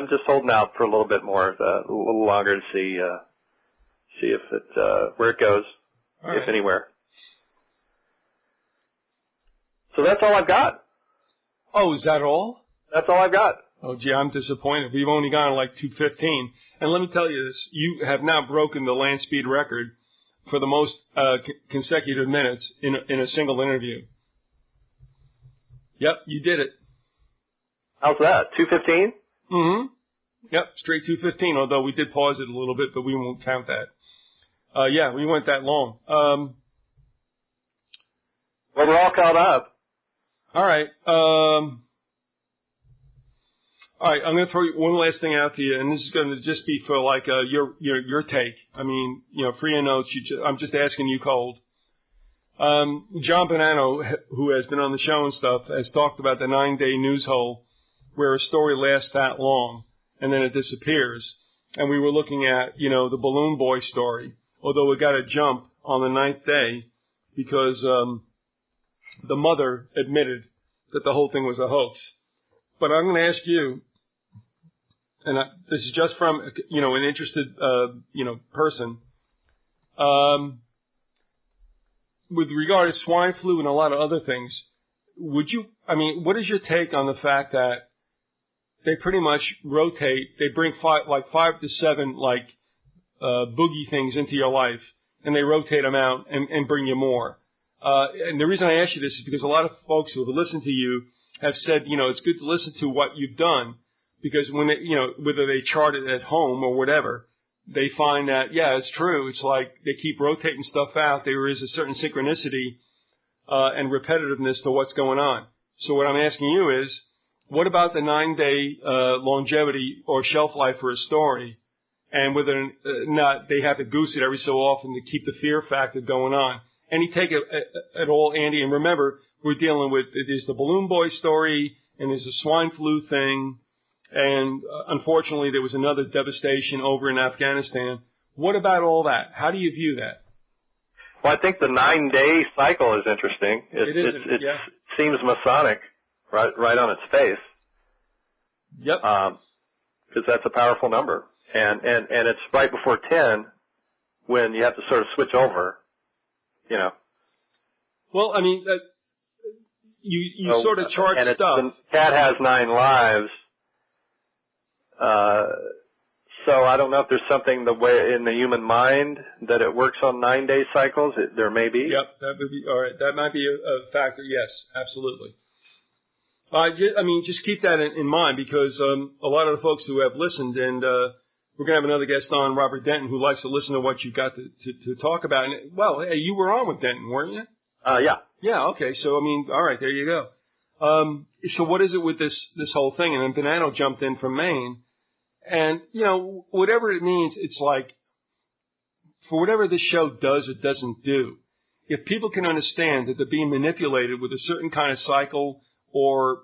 just holding out for a little bit more, a little longer to see if it, where it goes, if anywhere. So that's all I've got. Oh, is that all? That's all I've got. Oh, gee, I'm disappointed. We've only gone like 2:15. And let me tell you this. You have now broken the land speed record for the most consecutive minutes in a single interview. Yep, you did it. How's that? 2:15? Mm-hmm. Yep, straight 2:15, although we did pause it a little bit, but we won't count that. Yeah, we went that long. Well, we're all caught up. All right. All right, I'm going to throw one last thing out to you, and this is going to just be for like your take. I mean, for your notes, I'm just asking you cold. John Bonanno, who has been on the show and stuff, has talked about the 9-day news hole where a story lasts that long and then it disappears. And we were looking at, the balloon boy story, although it got a jump on the 9th day because the mother admitted that the whole thing was a hoax. But I'm going to ask you, and this is just from, an interested, person, with regard to swine flu and a lot of other things, what is your take on the fact that they pretty much rotate, they bring 5 to 7, boogie things into your life, and they rotate them out and bring you more. And the reason I ask you this is because a lot of folks who have listened to you have said, it's good to listen to what you've done, because when they, whether they chart it at home or whatever, they find that, yeah, it's true. It's like they keep rotating stuff out. There is a certain synchronicity and repetitiveness to what's going on. So what I'm asking you is, what about the 9-day longevity or shelf life for a story, and whether or not they have to goose it every so often to keep the fear factor going on? Any take at all, Andy? And remember, we're dealing with, there's the balloon boy story, and there's a swine flu thing, and unfortunately there was another devastation over in Afghanistan. What about all that? How do you view that? Well, I think the 9-day cycle is interesting. It seems Masonic, right on its face. Yep. Because that's a powerful number, and it's right before 10 when you have to sort of switch over. Well, I mean, you sort of chart and stuff. The cat has 9 lives. So I don't know if there's something the way in the human mind that it works on 9-day cycles. There may be. Yep, that would be all right. That might be a factor. Yes, absolutely. Just keep that in mind, because a lot of the folks who have listened, and we're going to have another guest on, Robert Denton, who likes to listen to what you've got to talk about. And, well, hey, you were on with Denton, weren't you? Yeah. Yeah, okay. So, all right, there you go. So what is it with this whole thing? And then Bonanno jumped in from Maine. And, whatever it means, it's like, for whatever this show does or doesn't do, if people can understand that they're being manipulated with a certain kind of cycle or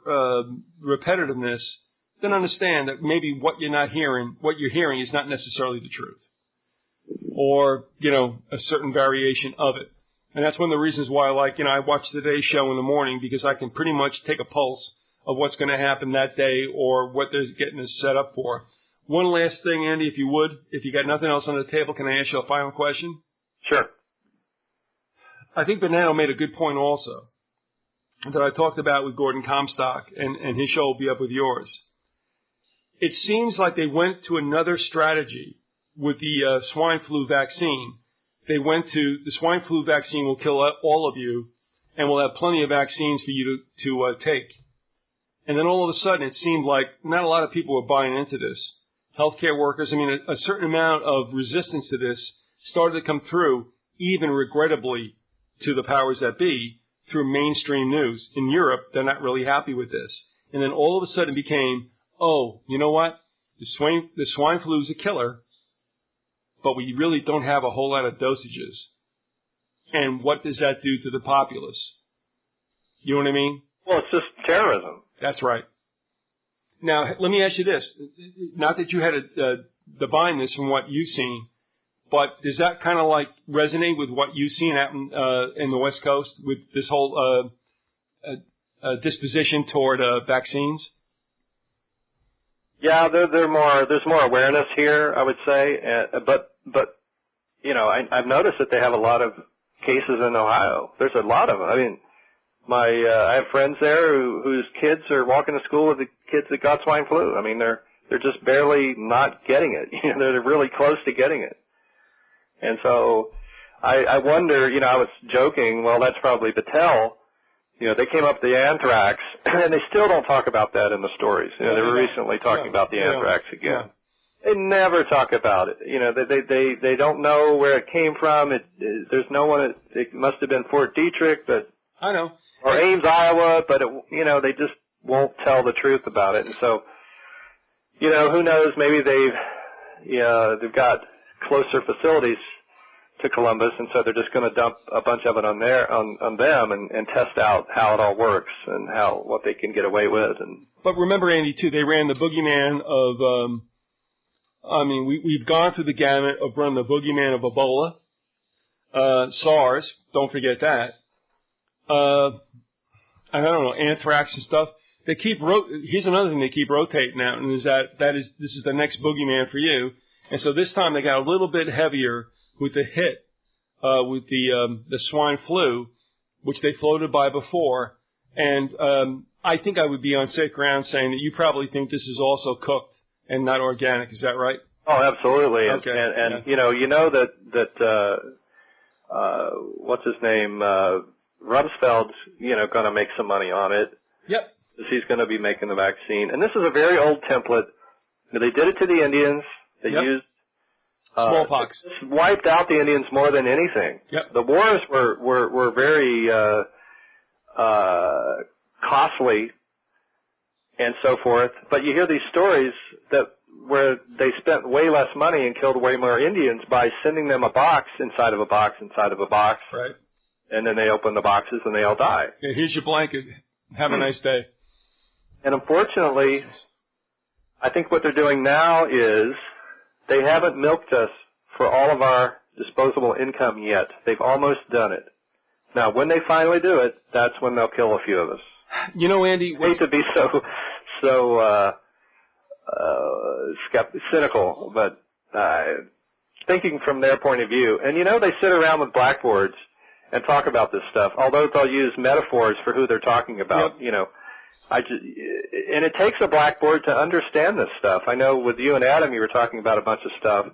repetitiveness, then understand that maybe what you're hearing is not necessarily the truth, or a certain variation of it. And that's one of the reasons why I watch today's show in the morning, because I can pretty much take a pulse of what's going to happen that day or what they're getting us set up for. One last thing, Andy, if you would, if you got nothing else on the table, can I ask you a final question? Sure. I think Bonanno made a good point also that I talked about with Gordon Comstock, and his show will be up with yours. It seems like they went to another strategy with the swine flu vaccine. They went to, the swine flu vaccine will kill all of you, and we'll have plenty of vaccines for you to take. And then all of a sudden, it seemed like not a lot of people were buying into this. healthcare workers. I mean, a certain amount of resistance to this started to come through, even regrettably to the powers that be, through mainstream news. In Europe, they're not really happy with this. And then all of a sudden it became, oh, you know what? The swine flu is a killer, but we really don't have a whole lot of dosages. And what does that do to the populace? You know what I mean? Well, it's just terrorism. That's right. Now, let me ask you this. Not that you had to divine this from what you've seen, but does that kind of like resonate with what you've seen out in the West Coast with this whole disposition toward vaccines? Yeah, there's more awareness here, I would say. But you know, I've noticed that they have a lot of cases in Ohio. There's a lot of them. I mean, I have friends there whose kids are walking to school with the kids that got swine flu. I mean, they're just barely not getting it. You know, they're really close to getting it. And so I wonder, you know, I was joking, well, that's probably Battelle. You know, they came up with the anthrax, and they still don't talk about that in the stories. You know, they were recently talking about the anthrax again. Yeah. They never talk about it. You know, they don't know where it came from. There's no one. It must have been Fort Detrick, but I know, or Ames, Iowa, but you know, they just won't tell the truth about it. And so, you know, who knows? Maybe they've got closer facilities to Columbus, and so they're just going to dump a bunch of it on them and test out how it all works and what they can get away with. But remember, Andy, too, they ran the boogeyman of. I mean, we've gone through the gamut of running the boogeyman of Ebola, SARS. Don't forget that. I don't know, anthrax and stuff. They here's another thing they keep rotating out, and this is the next boogeyman for you. And so this time they got a little bit heavier with the hit with the swine flu, which they floated by before. And I think I would be on safe ground saying that you probably think this is also cooked and not organic. Is that right? Oh, absolutely. Okay. And you know that what's his name? Rumsfeld's, you know, going to make some money on it. Yep. He's going to be making the vaccine. And this is a very old template. They did it to the Indians. They used smallpox. This wiped out the Indians more than anything. Yep. The wars were very costly and so forth. But you hear these stories where they spent way less money and killed way more Indians by sending them a box inside of a box inside of a box. Right. And then they open the boxes and they all die. Yeah, here's your blanket. Have a nice day. And unfortunately, I think what they're doing now is they haven't milked us for all of our disposable income yet. They've almost done it. Now, when they finally do it, that's when they'll kill a few of us. You know, Andy, I hate to be so cynical, but thinking from their point of view. And, you know, they sit around with blackboards and talk about this stuff, although they'll use metaphors for who they're talking about. Yep. You know, and it takes a blackboard to understand this stuff. I know with you and Adam, you were talking about a bunch of stuff,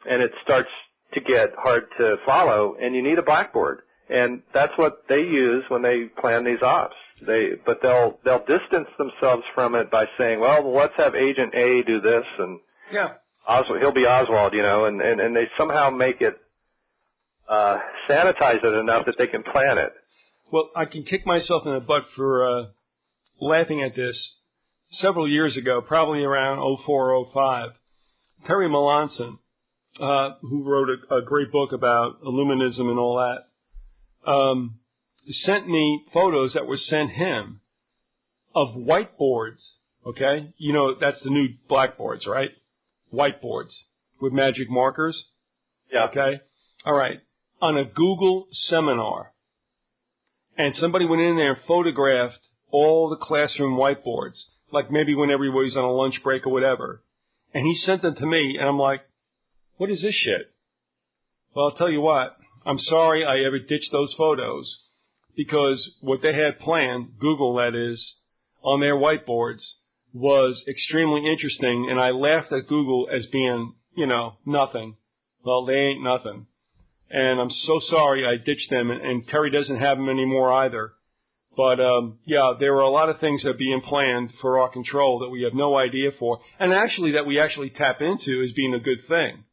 and it starts to get hard to follow, and you need a blackboard. And that's what they use when they plan these ops. But they'll distance themselves from it by saying, well, let's have Agent A do this, and he'll be Oswald, you know, and they somehow make it sanitize it enough that they can plan it. Well, I can kick myself in the butt for laughing at this. Several years ago, probably around 04, 05, Terry Melanson, who wrote a great book about Illuminism and all that, sent me photos that were sent him of whiteboards, okay? You know, that's the new blackboards, right? Whiteboards with magic markers. Yeah. Okay? All right. On a Google seminar. And somebody went in there and photographed all the classroom whiteboards, like maybe when everybody's on a lunch break or whatever. And he sent them to me, and I'm like, what is this shit? Well, I'll tell you what. I'm sorry I ever ditched those photos, because what they had planned, Google that is, on their whiteboards was extremely interesting, and I laughed at Google as being, you know, nothing. Well, they ain't nothing. And I'm so sorry I ditched them, and Terry doesn't have them anymore either. But, yeah, there are a lot of things that are being planned for our control that we have no idea for, and actually that we actually tap into as being a good thing.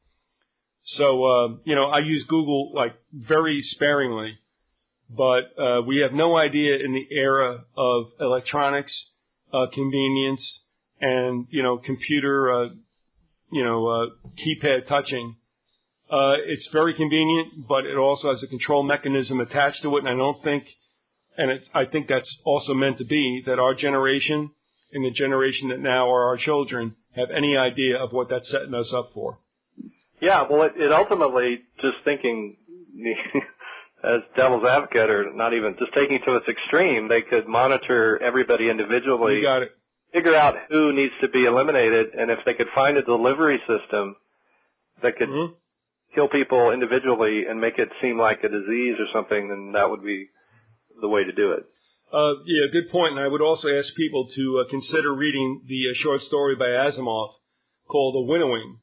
So, you know, I use Google, like, very sparingly, but we have no idea in the era of electronics, convenience, and, you know, computer, keypad touching. It's very convenient, but it also has a control mechanism attached to it, and I don't think, I think that's also meant to be, that our generation and the generation that now are our children have any idea of what that's setting us up for. Yeah, well, it ultimately, just thinking as devil's advocate, or not even, just taking it to its extreme, they could monitor everybody individually. You got it. Figure out who needs to be eliminated, and if they could find a delivery system that could kill people individually and make it seem like a disease or something, then that would be the way to do it. Yeah, good point. And I would also ask people to consider reading the short story by Asimov called The Winnowing,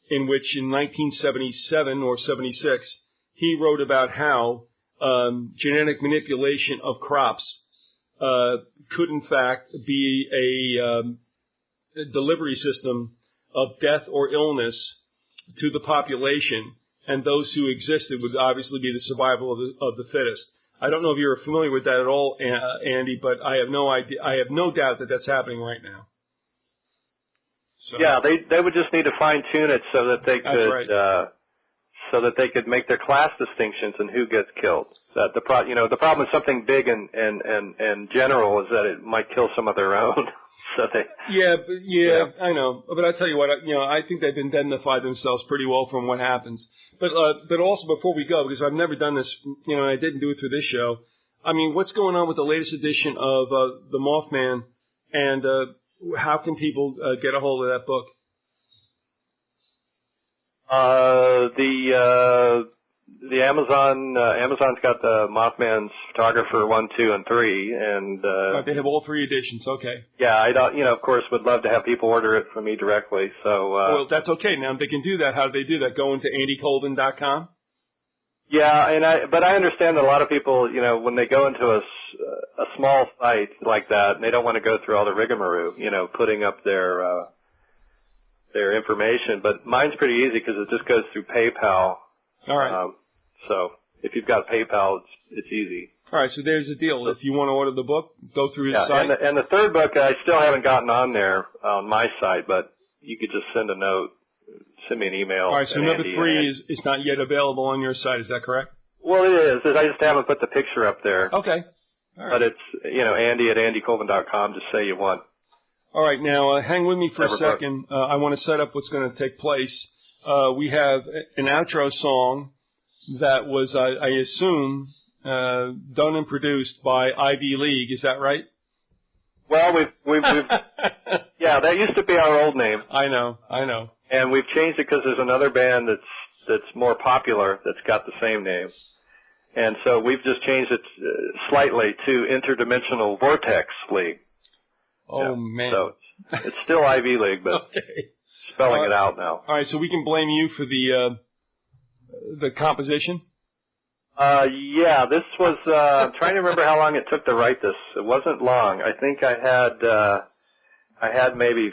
in which in 1977 or 76, he wrote about how genetic manipulation of crops could in fact be a delivery system of death or illness to the population, and those who existed would obviously be the survival of the fittest. I don't know if you're familiar with that at all, Andy, but I have no idea. I have no doubt that that's happening right now. So. Yeah, they would just need to fine tune it so that they could so that they could make their class distinctions and who gets killed. That the problem with something big and general is that it might kill some of their own. So they. Yeah, I know. But I tell you what, I think they've indemnified themselves pretty well from what happens. But also before we go, because I've never done this, and I didn't do it through this show. I mean, what's going on with the latest edition of the Mothman, and how can people get a hold of that book? The Amazon's got the Mothman's Photographer 1, 2, and 3, and they have all 3 editions. Okay. Yeah, I don't, of course, would love to have people order it from me directly. So well, that's okay. Now they can do that. How do they do that? Go into AndyColvin.com. Yeah, but I understand that a lot of people, when they go into a small site like that, they don't want to go through all the rigmarole, putting up their information. But mine's pretty easy because it just goes through PayPal. All right. So if you've got PayPal, it's easy. All right, so there's the deal. If you want to order the book, go through his site. And the third book, I still haven't gotten on there on my site, but you could just send a note, send me an email. All right, so number 3 is not yet available on your site. Is that correct? Well, it is. I just haven't put the picture up there. Okay. All right. But it's, Andy at AndyColvin.com. Just say you want. All right, now hang with me for a second. I want to set up what's going to take place. We have an outro song that was, I assume, done and produced by Ivy League. Is that right? Well, we've yeah, that used to be our old name. I know. And we've changed it because there's another band that's more popular that's got the same name. And so we've just changed it slightly to Interdimensional Vortex League. Oh, man. So it's still Ivy League, but spelling it out now. All right, so we can blame you for the composition? Yeah, this was, I'm trying to remember how long it took to write this. It wasn't long. I think I had maybe,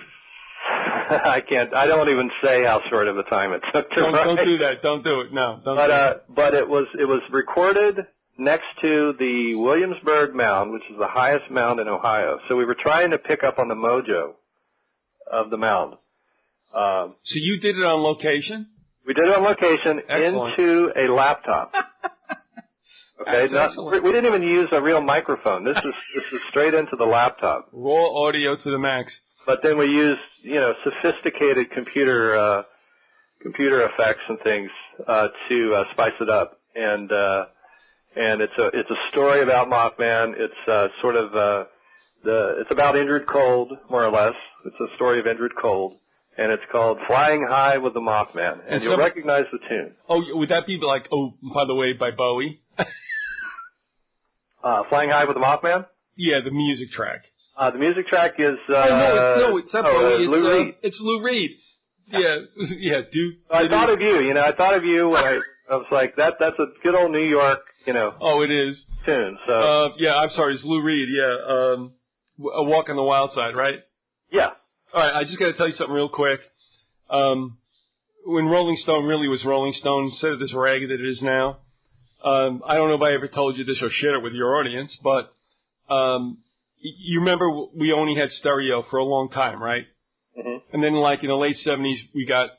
I don't even say how short of a time it took to write. Don't do that. Don't do it. No, don't do it. But it was recorded next to the Williamsburg Mound, which is the highest mound in Ohio. So we were trying to pick up on the mojo of the mound. So you did it on location? We did it on location. Excellent. Into a laptop. Okay, we didn't even use a real microphone. This is straight into the laptop. Raw audio to the max. But then we used, sophisticated computer effects and things to spice it up. And it's a story about Mothman. It's sort of it's about Indrid Cold, more or less. It's a story of Indrid Cold. And it's called Flying High with the Mothman. And you'll recognize the tune. Oh, would that be like, by the way, by Bowie? Flying High with the Mothman? Yeah, the music track. The music track is... it's not Bowie. Lou Reed. It's Lou Reed. Yeah, dude. I thought of you. I thought of you when I was like, that's a good old New York, Oh, it is. Tune. So. Yeah, I'm sorry, it's Lou Reed. Yeah. A Walk on the Wild Side, right? Yeah. All right, I just got to tell you something real quick. When Rolling Stone really was Rolling Stone, instead of this rag that it is now, I don't know if I ever told you this or shared it with your audience, but you remember we only had stereo for a long time, right? Mm-hmm. And then, like, in the late 70s, we got,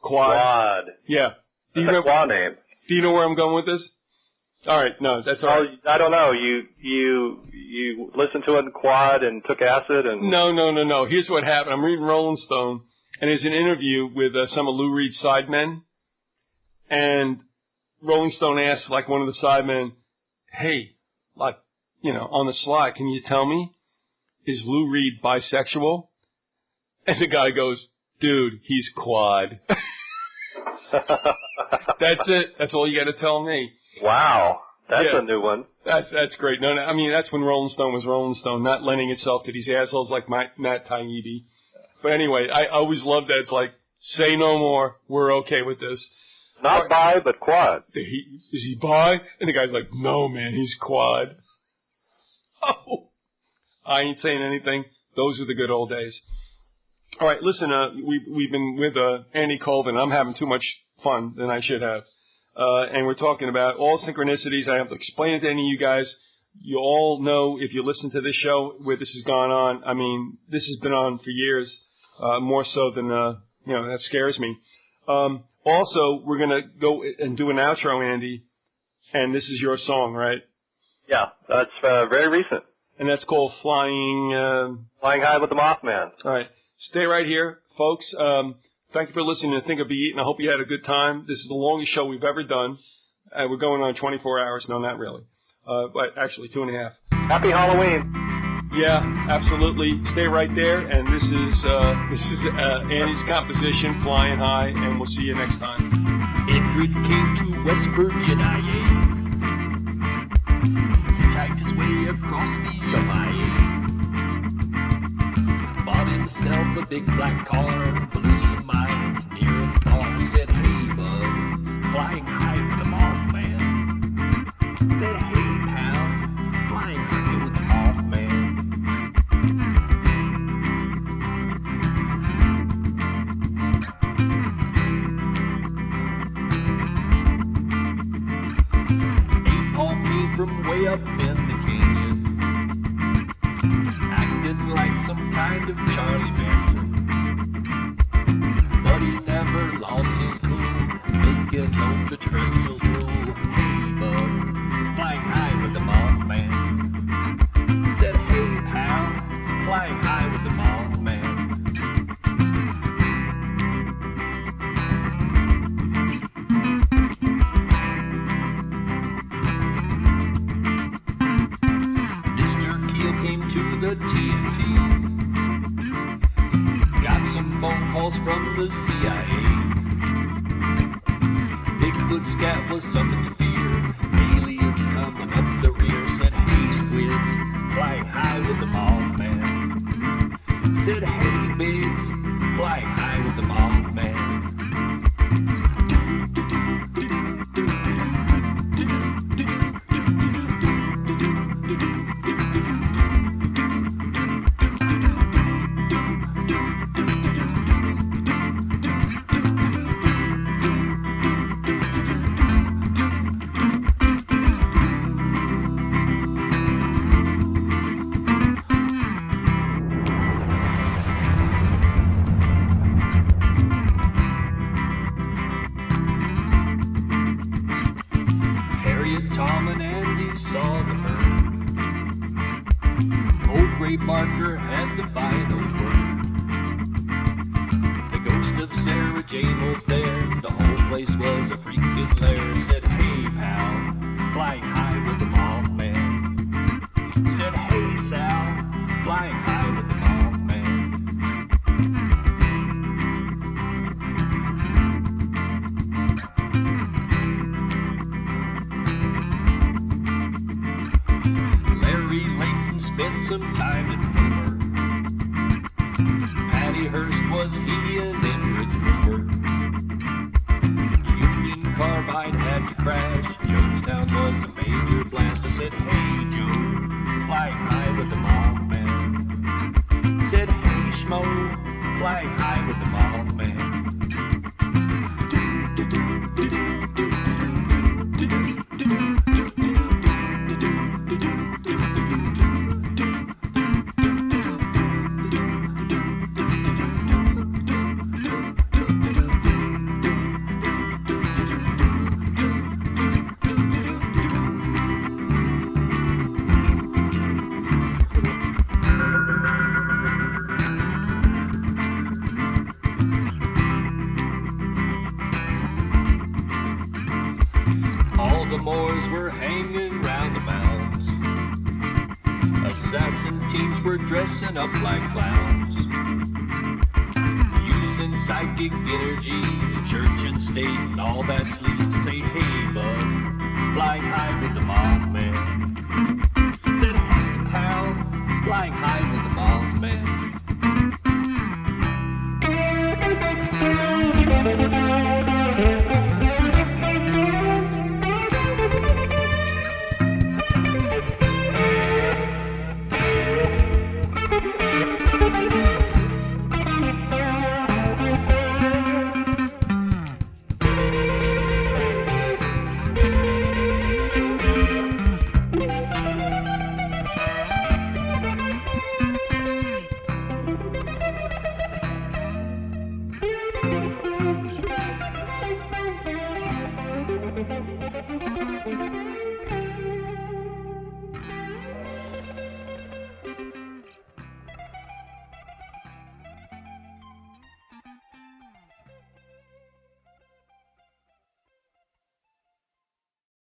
quad. Yeah. Do you know quad name? Do you know where I'm going with this? All right. No, that's all right. I don't know. You listened to it in quad and took acid and. No. Here's what happened. I'm reading Rolling Stone, and there's an interview with some of Lou Reed's sidemen, and Rolling Stone asked, like, one of the sidemen, hey, like, on the sly, can you tell me, is Lou Reed bisexual? And the guy goes, dude, he's quad. That's it. That's all you got to tell me. Wow. That's a new one. That's great. No, I mean, that's when Rolling Stone was Rolling Stone, not lending itself to these assholes like Matt Taibbi. But anyway, I always loved that. It's like, say no more. We're okay with this. Not bi, but quad. Is he bi? And the guy's like, no, man, he's quad. Oh, I ain't saying anything. Those were the good old days. All right, listen, we've been with Andy Colvin. I'm having too much fun than I should have. And we're talking about all synchronicities. I have to explain it to any of you guys. You all know, if you listen to this show, where this has gone on. I mean, this has been on for years, more so than, that scares me. Also, we're going to go and do an outro, Andy, and this is your song, right? Yeah, that's very recent. And that's called Flying High with the Mothman. All right. Stay right here, folks. Thank you for listening to Think of Be Eaten. I hope you had a good time. This is the longest show we've ever done. We're going on 24 hours. No, not really. But actually 2.5. Happy Halloween. Yeah, absolutely. Stay right there. And this is Andy's composition, Flying High, and we'll see you next time. Edred came to West Virginia. He hitchhiked his way across the Ohio. Bought himself a big black car, blew some miles near and far. Said, hey, bud, flying high with the Mothman. Said, hey, pal, flying high with the Mothman. From way up in the canyon, acting like some kind of Charlie Manson, but he never lost his cool, making ultra-terrestrials drool. Hey bud, flying high with the Mothman. Said hey pal, flying high with the Mothman. The TNT got some phone calls from the CIA. Bigfoot scat was something to fear. Aliens coming up the rear. Said, hey squids, flying high with the Mothman. Said, hey bigs, flying high with the Mothman. said, hey Joe, flying high with the Mothman. Said, hey Schmo, flying high with the Mothman. Were hanging round the mounds. Assassin teams were dressing up like clowns, using psychic energies, church and state and all that sleaze to say, hey bud, flying high with the Mothman.